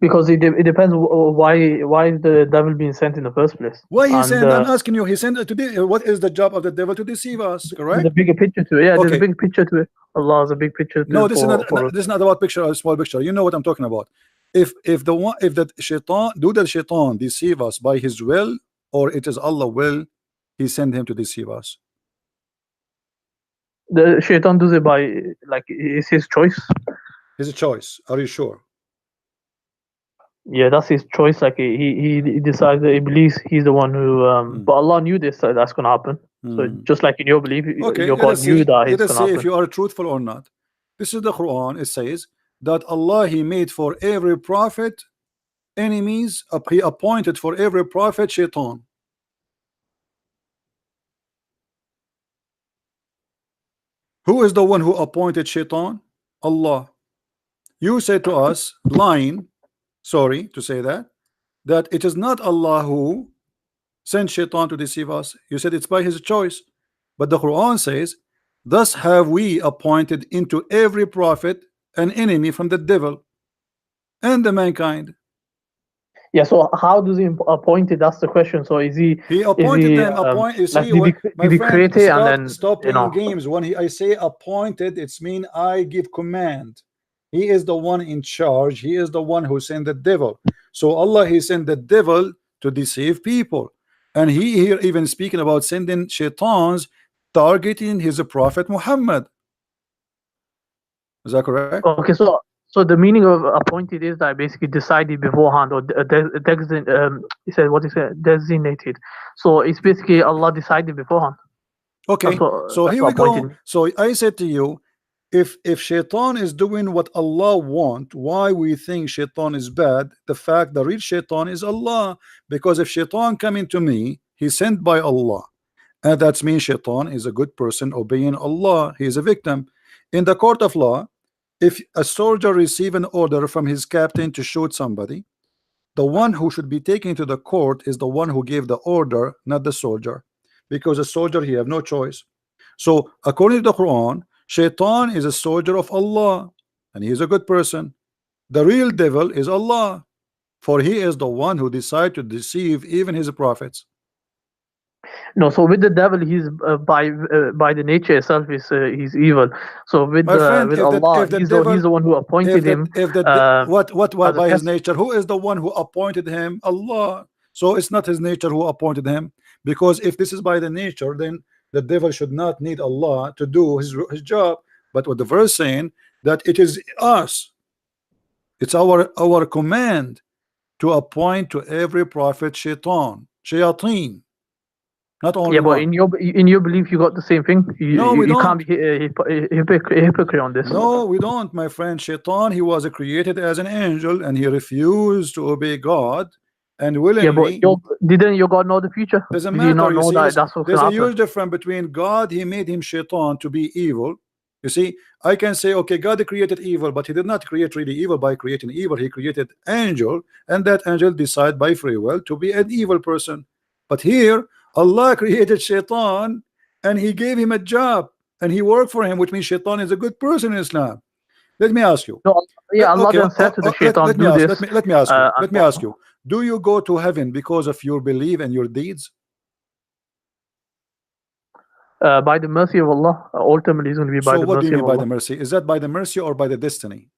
Because it depends why is the devil being sent in the first place? Why he sent? I'm asking you. He sent it to what is the job of the devil? To deceive us, correct? There's a bigger picture to it. Yeah, Okay. there's a big picture to it. Allah has a big picture. No, this is not about picture or small picture. You know what I'm talking about. If the shaitan deceive us by his will, or it is Allah will, he send him to deceive us. The shaitan does it by it's his choice. His choice. Are you sure? Yeah, that's his choice. Like he decides that Iblis, he's the one who. But Allah knew this that's gonna happen. So just like in your belief, Okay, your God knew that it's let us gonna see happen. if you are truthful or not. This is the Quran. It says that Allah he made for every prophet enemies. He appointed for every prophet shaitan. Who is the one who appointed shaitan? Allah. You said to us, lying, sorry to say that it is not Allah who sent shaitan to deceive us. You said it's by his choice. But the Quran says, thus have we appointed into every prophet an enemy from the devil and the mankind. Yeah, so how does he appoint it? That's the question. So is he? He appointed them. You see, did he create it and then stop playing games? When I say appointed, it's mean I give command. He is the one in charge. He is the one who sent the devil. So Allah he sent the devil to deceive people, and he here even speaking about sending shaitans targeting his prophet Muhammad. Is that correct? Okay, so the meaning of appointed is that basically decided beforehand or designated. So it's basically Allah decided beforehand. Okay, so here we go. So I said to you, if shaitan is doing what Allah want, why we think shaitan is bad? The fact the real shaitan is Allah. Because if shaitan coming to me, he's sent by Allah, and that means shaitan is a good person obeying Allah. He is a victim. In the court of law, if a soldier receive an order from his captain to shoot somebody, The one who should be taken to the court is the one who gave the order, not the soldier, because the soldier, he have no choice. So according to the Quran, Shaitan is a soldier of Allah, and he is a good person. The real devil is Allah, for he is the one who decided to deceive even his prophets. No, so with the devil, he's by the nature itself, he's evil. So with My friend, with if the- Allah, if the he's devil- the one who appointed him. What as a by his test. nature? Who is the one who appointed him? Allah. So it's not his nature who appointed him, because if this is by the nature, then the devil should not need Allah to do his job. But what the verse saying, that it is us, it's our command to appoint to every prophet shayateen, not only Yeah, but one. in your belief, you got the same thing. No, we you can't don't. be a hypocrite on this. No, we don't, my friend. Shaitan, he was created as an angel, and he refused to obey God, and Yeah, but willingly. didn't your God know the future? Doesn't Did matter. you not You know see, that that's what's there's gonna a happen? huge difference between God. He made him Shaitan to be evil. You see, I can say, okay, God created evil, but he did not create really evil by creating evil. He created angel, and that angel decided by free will to be an evil person. But here, Allah created Shaitan, and he gave him a job, and he worked for him, which means Shaitan is a good person in Islam. Let me ask you. No, yeah, Allah Okay, then said to the shaitan, let me do ask, this. let me ask you. and Let me ask you. Do you go to heaven because of your belief and your deeds? By the mercy of Allah, ultimately it's going to be by So the what do mercy you mean of by Allah. the mercy? Is that by the mercy or by the destiny?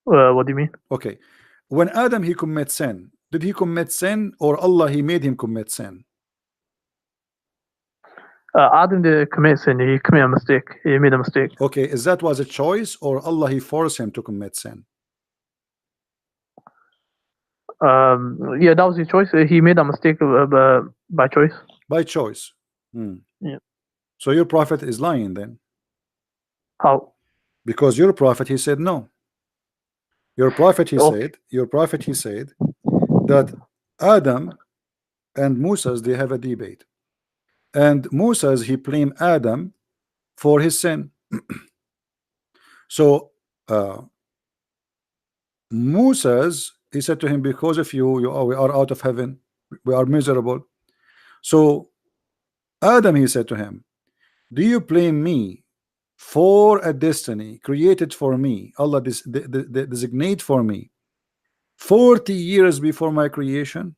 What do you mean? Okay. When Adam he commit sin, did he commit sin or Allah he made him commit sin? Adam didn't commit sin. He committed a mistake. He made a mistake. Okay, is that was a choice or Allah he forced him to commit sin? Yeah, that was his choice. He made a mistake by choice. By choice. Yeah. So your prophet is lying then, How? because your prophet he said no. Your prophet he Okay. said that Adam and Moses they have a debate, and Moses he blamed Adam for his sin. So Moses he said to him, because of you we are out of heaven, we are miserable. So Adam he said to him, do you blame me for a destiny created for me, Allah designate for me 40 years before my creation?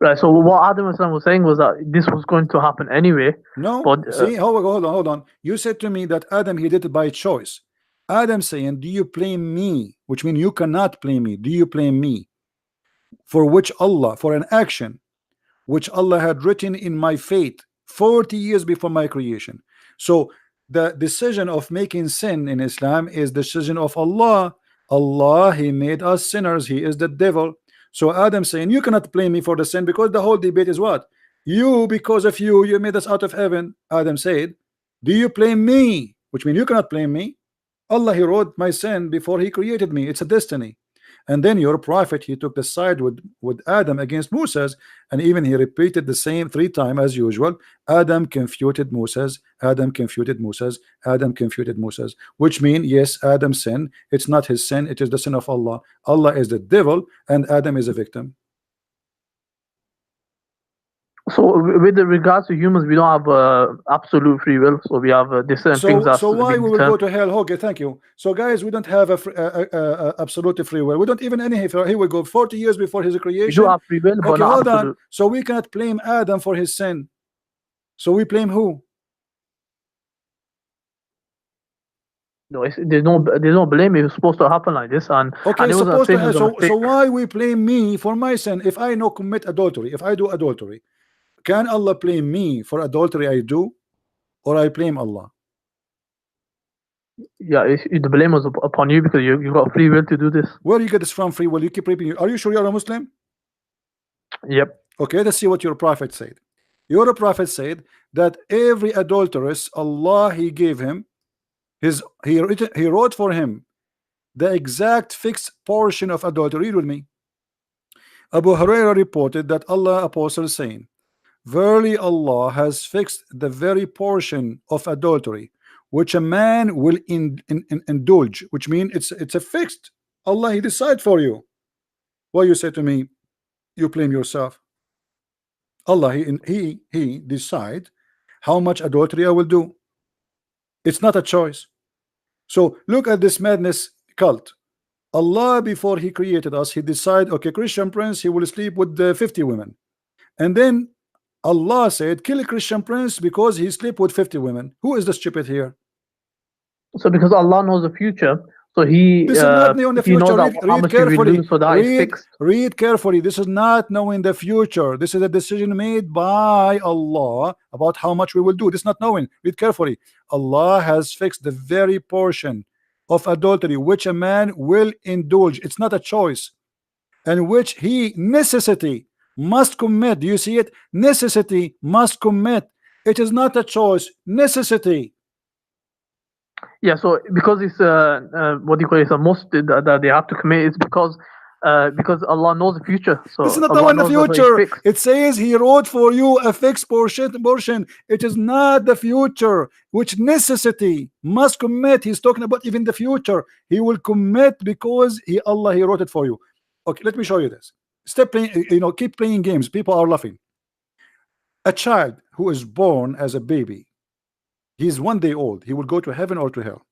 Right. So what Adam was saying was that this was going to happen anyway. No, But see, hold on. You said to me that Adam he did it by choice. Adam saying, do you blame me? Which means you cannot blame me. Do you blame me for which Allah, for an action which Allah had written in my fate 40 years before my creation? So the decision of making sin in Islam is the decision of Allah. Allah he made us sinners. He is the devil. So Adam saying, you cannot blame me for the sin, because the whole debate is what? You, because of you made us out of heaven. Adam said, do you blame me? Which means you cannot blame me. Allah he wrote my sin before he created me. It's a destiny. And then your prophet he took the side with Adam against Moses, and even he repeated the same 3 times as usual. Adam confuted Moses, Adam confuted Moses, Adam confuted Moses, which means yes, Adam sin, it's not his sin, it is the sin of Allah. Allah is the devil and Adam is a victim. so with regards to humans, we don't have absolute free will. So we have different things. So why we will go to hell? Okay, thank you. So guys, we don't have a absolute free will. We don't even any. Here we go. 40 years before his creation. We do have free will, but okay, not hold absolute. on. So we cannot blame Adam for his sin. So we blame who? No, there's no blame. It was supposed to happen like this, and okay, and it was supposed to have, so so why we blame me for my sin? If I know commit adultery, if I do adultery, can Allah blame me for adultery I do, or I blame Allah? Yeah, the blame was upon you because you got free will to do this. Where do you get this from? Free will? You keep repeating. Are you sure you're a Muslim? Yep. Okay, let's see what your prophet said. Your prophet said that every adulteress, Allah he gave him he wrote for him the exact fixed portion of adultery. Read with me. Abu Hurairah reported that Allah apostle saying, verily Allah has fixed the very portion of adultery which a man will indulge, which means it's a fixed. Allah, He decide for you. Why you say to me, you blame yourself? Allah, He decide how much adultery I will do. It's not a choice. So look at this madness cult. Allah, before He created us, He decided, okay, Christian prince, he will sleep with 50 women. And then Allah said, kill a Christian prince because he sleep with 50 women. Who is the stupid here? So because Allah knows the future, so He This is not knowing the He knows future. how much He will do, so that is fixed. Read carefully. This is not knowing the future. This is a decision made by Allah about how much we will do. This is not knowing. Read carefully. Allah has fixed the very portion of adultery which a man will indulge. It's not a choice, and which he necessity must commit. Do you see it? Necessity must commit. It is not a choice. Necessity. Yeah, so because it's what do you call it? It's a must that they have to commit. It's because Allah knows the future. So this is not Allah knowing the knows what is future. fixed. It says He wrote for you a fixed portion. It is not the future, which necessity must commit. He's talking about even the future. He will commit because Allah, He wrote it for you. Okay, let me show you this. Stop playing, keep playing games. People are laughing. A child who is born as a baby, he's 1 day old. He will go to heaven or to hell?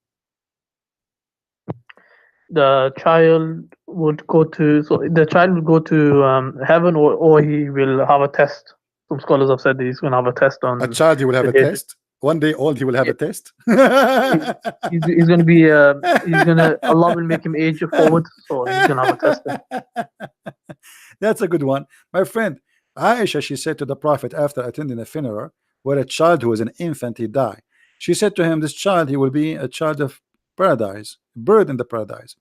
The child would go to heaven, or he will have a test. Some scholars have said that he's going to have a test on. A child, he will have a test. 1 day old, he will have a test. He's going to be. Allah will make him age forward, so he's going to have a test. That's a good one, my friend. Aisha, she said to the Prophet after attending a funeral where a child who was an infant, he died. She said to him, this child, he will be a child of paradise, bird in the paradise.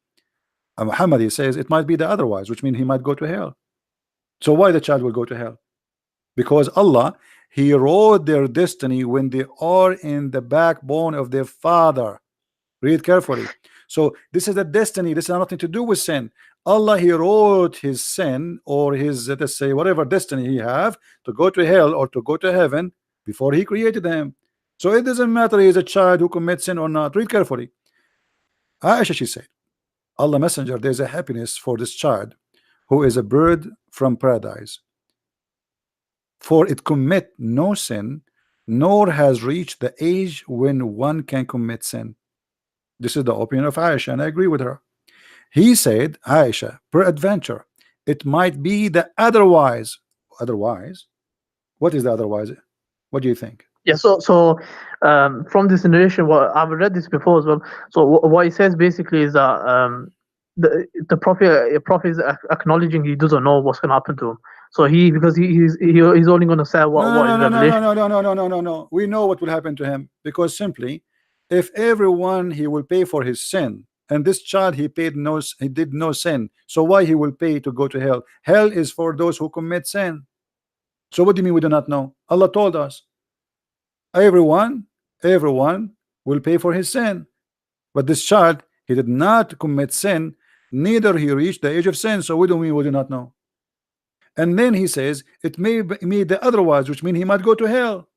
And Muhammad, he says it might be the otherwise, which means he might go to hell. So why the child will go to hell? Because Allah, He wrote their destiny when they are in the backbone of their father. Read carefully. So this is a destiny. This has nothing to do with sin. Allah, He wrote his sin or his, let's say, whatever destiny he have to go to hell or to go to heaven before He created him. So it doesn't matter he is a child who commits sin or not. Read carefully. Aisha, she said, Allah Messenger, there's a happiness for this child who is a bird from paradise, for it commit no sin, nor has reached the age when one can commit sin. This is the opinion of Aisha, and I agree with her. He said, Aisha, peradventure, it might be the otherwise. Otherwise? What is the otherwise? What do you think? Yeah, so from this narration, well, I've read this before as well. So what it says basically is that the prophet is acknowledging he doesn't know what's going to happen to him. So because he's only going to say what is revelation. No. We know what will happen to him, because simply, if everyone he will pay for his sin, and this child he did no sin, so why he will pay to go to hell? Hell is for those who commit sin. So what do you mean we do not know? Allah told us. Everyone will pay for his sin, but this child, he did not commit sin, neither he reached the age of sin. So we do not know. And then he says it may be the otherwise, which means he might go to hell.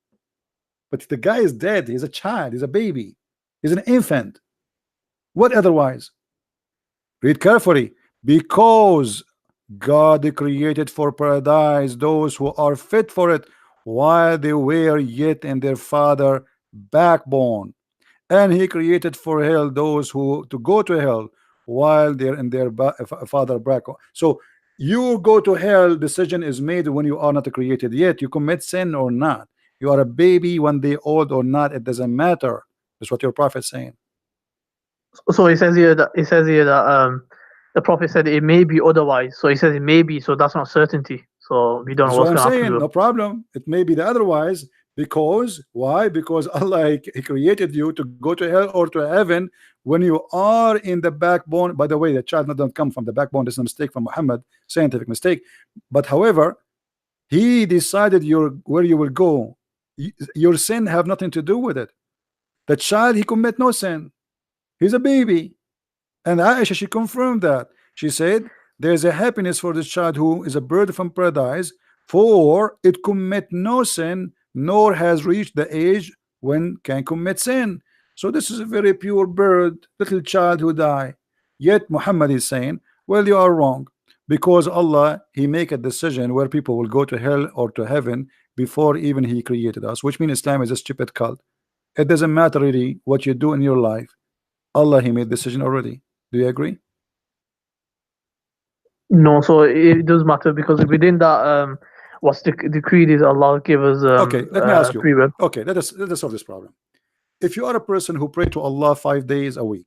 But the guy is dead. He's a child. He's a baby. He's an infant. What otherwise? Read carefully. Because God created for paradise those who are fit for it, while they were yet in their father backbone, and He created for hell those who to go to hell while they're in their father backbone. So you go to hell, decision is made when you are not created yet. You commit sin or not, you are a baby 1 day old or not, it doesn't matter. That's what your prophet is saying. So it says here that the prophet said it may be otherwise. So he says it may be, so that's not certainty. So we don't know what's going to happen. No problem. It may be the otherwise, because why? Because Allah, He created you to go to hell or to heaven when you are in the backbone. By the way, the child doesn't come from the backbone. This is a mistake from Muhammad, scientific mistake. But however, He decided where you will go. Your sin have nothing to do with it. The child, he commit no sin. He's a baby. And Aisha, she confirmed that. She said, there's a happiness for this child who is a bird from paradise, for it commit no sin, nor has reached the age when can commit sin. So this is a very pure bird, little child who died. Yet Muhammad is saying, well, you are wrong, because Allah, he make a decision where people will go to hell or to heaven before even he created us, which means Islam is a stupid cult. It doesn't matter really what you do in your life. Allah, he made decision already. Do you agree? No, so it does matter, because within that, what's the creed is Allah give us okay, let me ask you. free will. Okay, let us solve this problem. If you are a person who pray to Allah 5 days a week,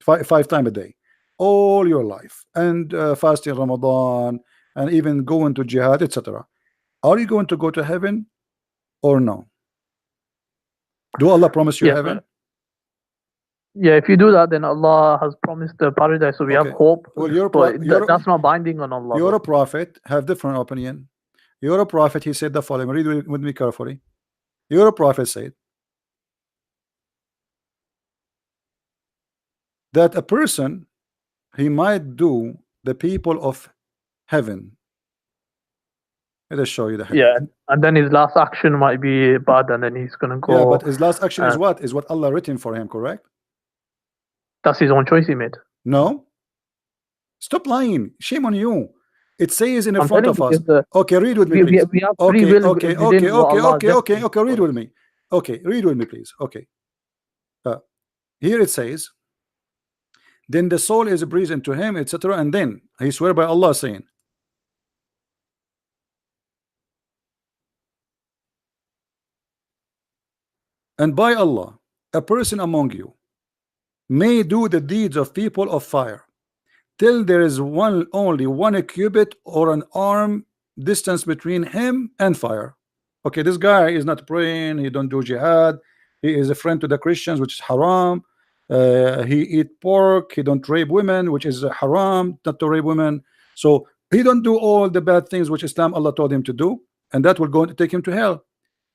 five times a day, all your life, and fasting Ramadan, and even going to jihad, etc., are you going to go to heaven or no? Do Allah promise you heaven? Yeah, if you do that, then Allah has promised the paradise, so we have hope. Well, that's not binding on Allah. You're a prophet, have different opinion. You're a prophet, he said the following. Read with me carefully. You're a prophet said that a person, he might do the people of heaven. Let us show you the hadith. Yeah, and then his last action might be bad, and then he's gonna go. Yeah, but his last action is what? Is what Allah written for him, correct? That's his own choice he made. No. Stop lying. Shame on you. It says in the front of us. Okay, read with me, please. We have free will. Okay, read with me. Okay, read with me, please. Okay. Here it says, then the soul is breathed into him, etc. And then he swear by Allah, saying, and by Allah, a person among you may do the deeds of people of fire till there is only one cubit or an arm distance between him and fire. Okay, this guy is not praying, he don't do jihad, he is a friend to the Christians, which is haram. He eat pork, he don't rape women, which is haram, not to rape women. So he don't do all the bad things which Islam, Allah told him to do, and that will go to take him to hell.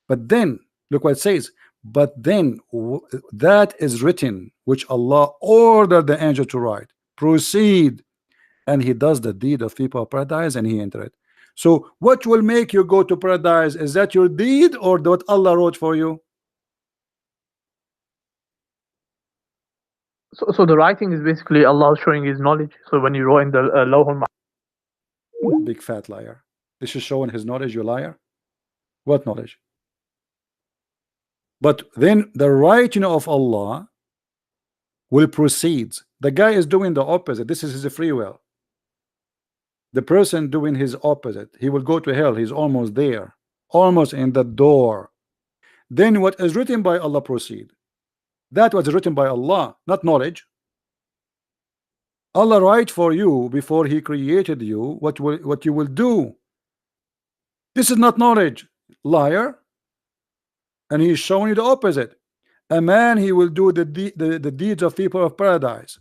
But then look what it says, but then that is written which Allah ordered the angel to write, proceed, and he does the deed of people of paradise, and he enter it. So what will make you go to paradise? Is that your deed or what Allah wrote for you? So the writing is basically Allah showing his knowledge. So when you wrote in the Lawhul Mahfuz, big fat liar. This is showing his knowledge, you liar. What knowledge? But then the writing of Allah will proceed. The guy is doing the opposite. This is his free will. The person doing his opposite, he will go to hell. He's almost there, almost in the door. Then what is written by Allah proceed. That was written by Allah, not knowledge. Allah write for you before he created you what you will do. This is not knowledge, liar. And he is showing you the opposite. A man, he will do the deeds of people of paradise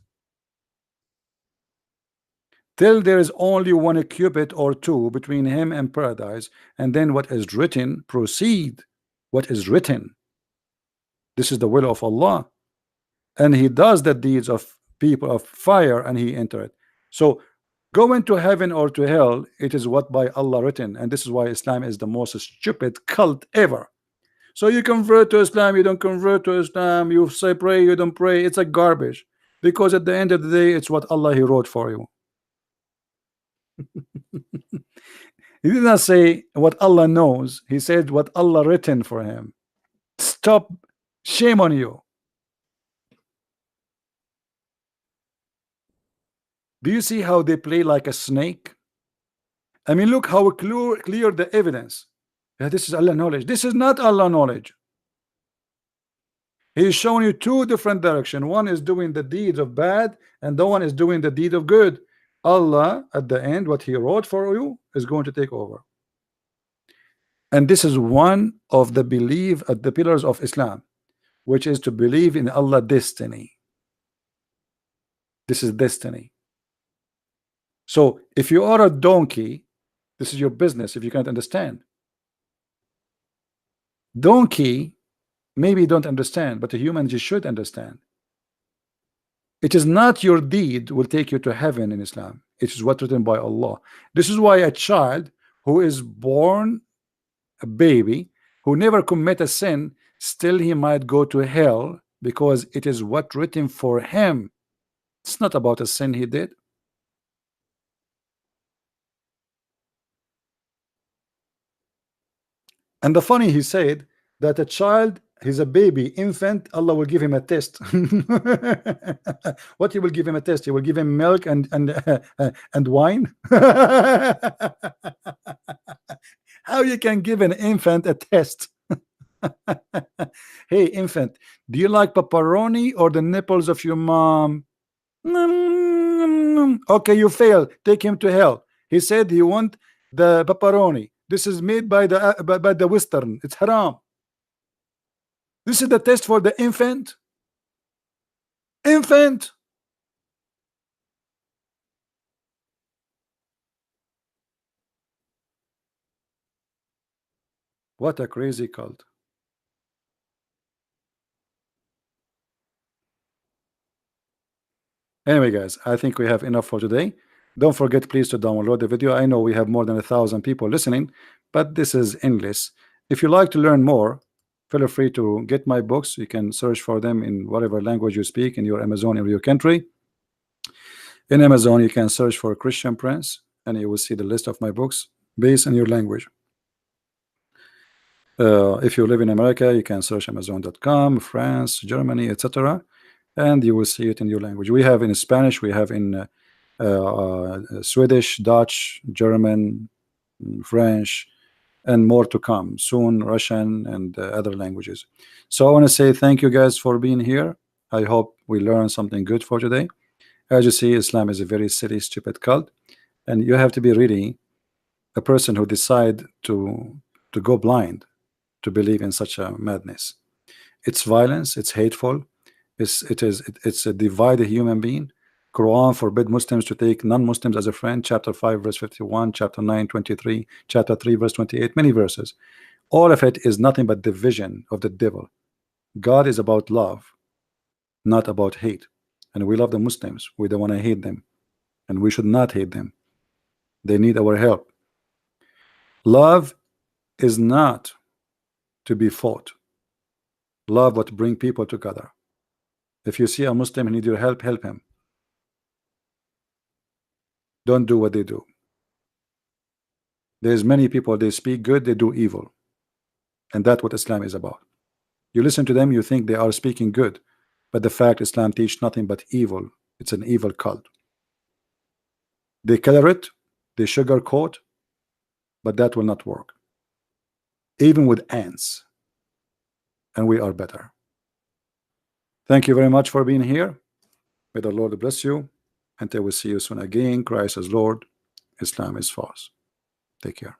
till there is only one cubit or two between him and paradise, and then what is written proceed. What is written, this is the will of Allah, and he does the deeds of people of fire, and he enter it. So going to heaven or to hell, it is what by Allah written, and this is why Islam is the most stupid cult ever. So you convert to Islam, you don't convert to Islam, you say pray, you don't pray. It's like garbage, because at the end of the day, it's what Allah he wrote for you. He did not say what Allah knows, he said what Allah written for him. Stop, shame on you. Do you see how they play like a snake? I mean, look how clear the evidence. Yeah, this is Allah knowledge. This is not Allah knowledge. He's showing you two different directions. One is doing the deeds of bad, and the one is doing the deed of good. Allah, at the end, what he wrote for you is going to take over. And this is one of the belief at the pillars of Islam, which is to believe in Allah destiny. This is destiny. So if you are a donkey, this is your business if you can't understand. Donkey maybe don't understand, but a human just should understand. It is not your deed will take you to heaven in Islam. It is what written by Allah. This is why a child who is born a baby, who never commit a sin, still he might go to hell because it is what written for him. It's not about a sin he did. And the funny, he said that a child, he's a baby, infant, Allah will give him a test. What he will give him a test? He will give him milk and wine. How you can give an infant a test? Hey infant, do you like pepperoni or the nipples of your mom? Okay, you fail. Take him to hell. He said he want the pepperoni. This is made by the Western. It's haram. This is the test for the infant. Infant. What a crazy cult. Anyway, guys, I think we have enough for today. Don't forget, please, to download the video. I know we have more than 1,000 people listening, but this is English. If you like to learn more, feel free to get my books. You can search for them in whatever language you speak in your Amazon in your country. In Amazon, you can search for Christian Prince, and you will see the list of my books based on your language. If you live in America, you can search Amazon.com, France, Germany, etc., and you will see it in your language. We have in Spanish, we have in Swedish, Dutch, German, French, and more to come soon, Russian and other languages. So I want to say thank you guys for being here. I hope we learned something good for today. As you see, Islam is a very silly, stupid cult, and you have to be really a person who decide to go blind to believe in such a madness. It's violence, it's hateful, it's a divided human being. Quran forbid Muslims to take non-Muslims as a friend, chapter 5 verse 51, chapter 9 23, chapter 3 verse 28, many verses. All of it is nothing but division of the devil. God is about love, not about hate. And we love the Muslims. We don't want to hate them, and we should not hate them. They need our help. Love is not to be fought. Love what bring people together. If you see a Muslim who need your help, help him. Don't do what they do. There's many people, they speak good, they do evil, and that's what Islam is about. You listen to them, you think they are speaking good, but the fact Islam teach nothing but evil. It's an evil cult. They color it, they sugarcoat, but that will not work. Even with ants, and we are better. Thank you very much for being here. May the Lord bless you. Until we see you soon again. Christ is Lord. Islam is false. Take care.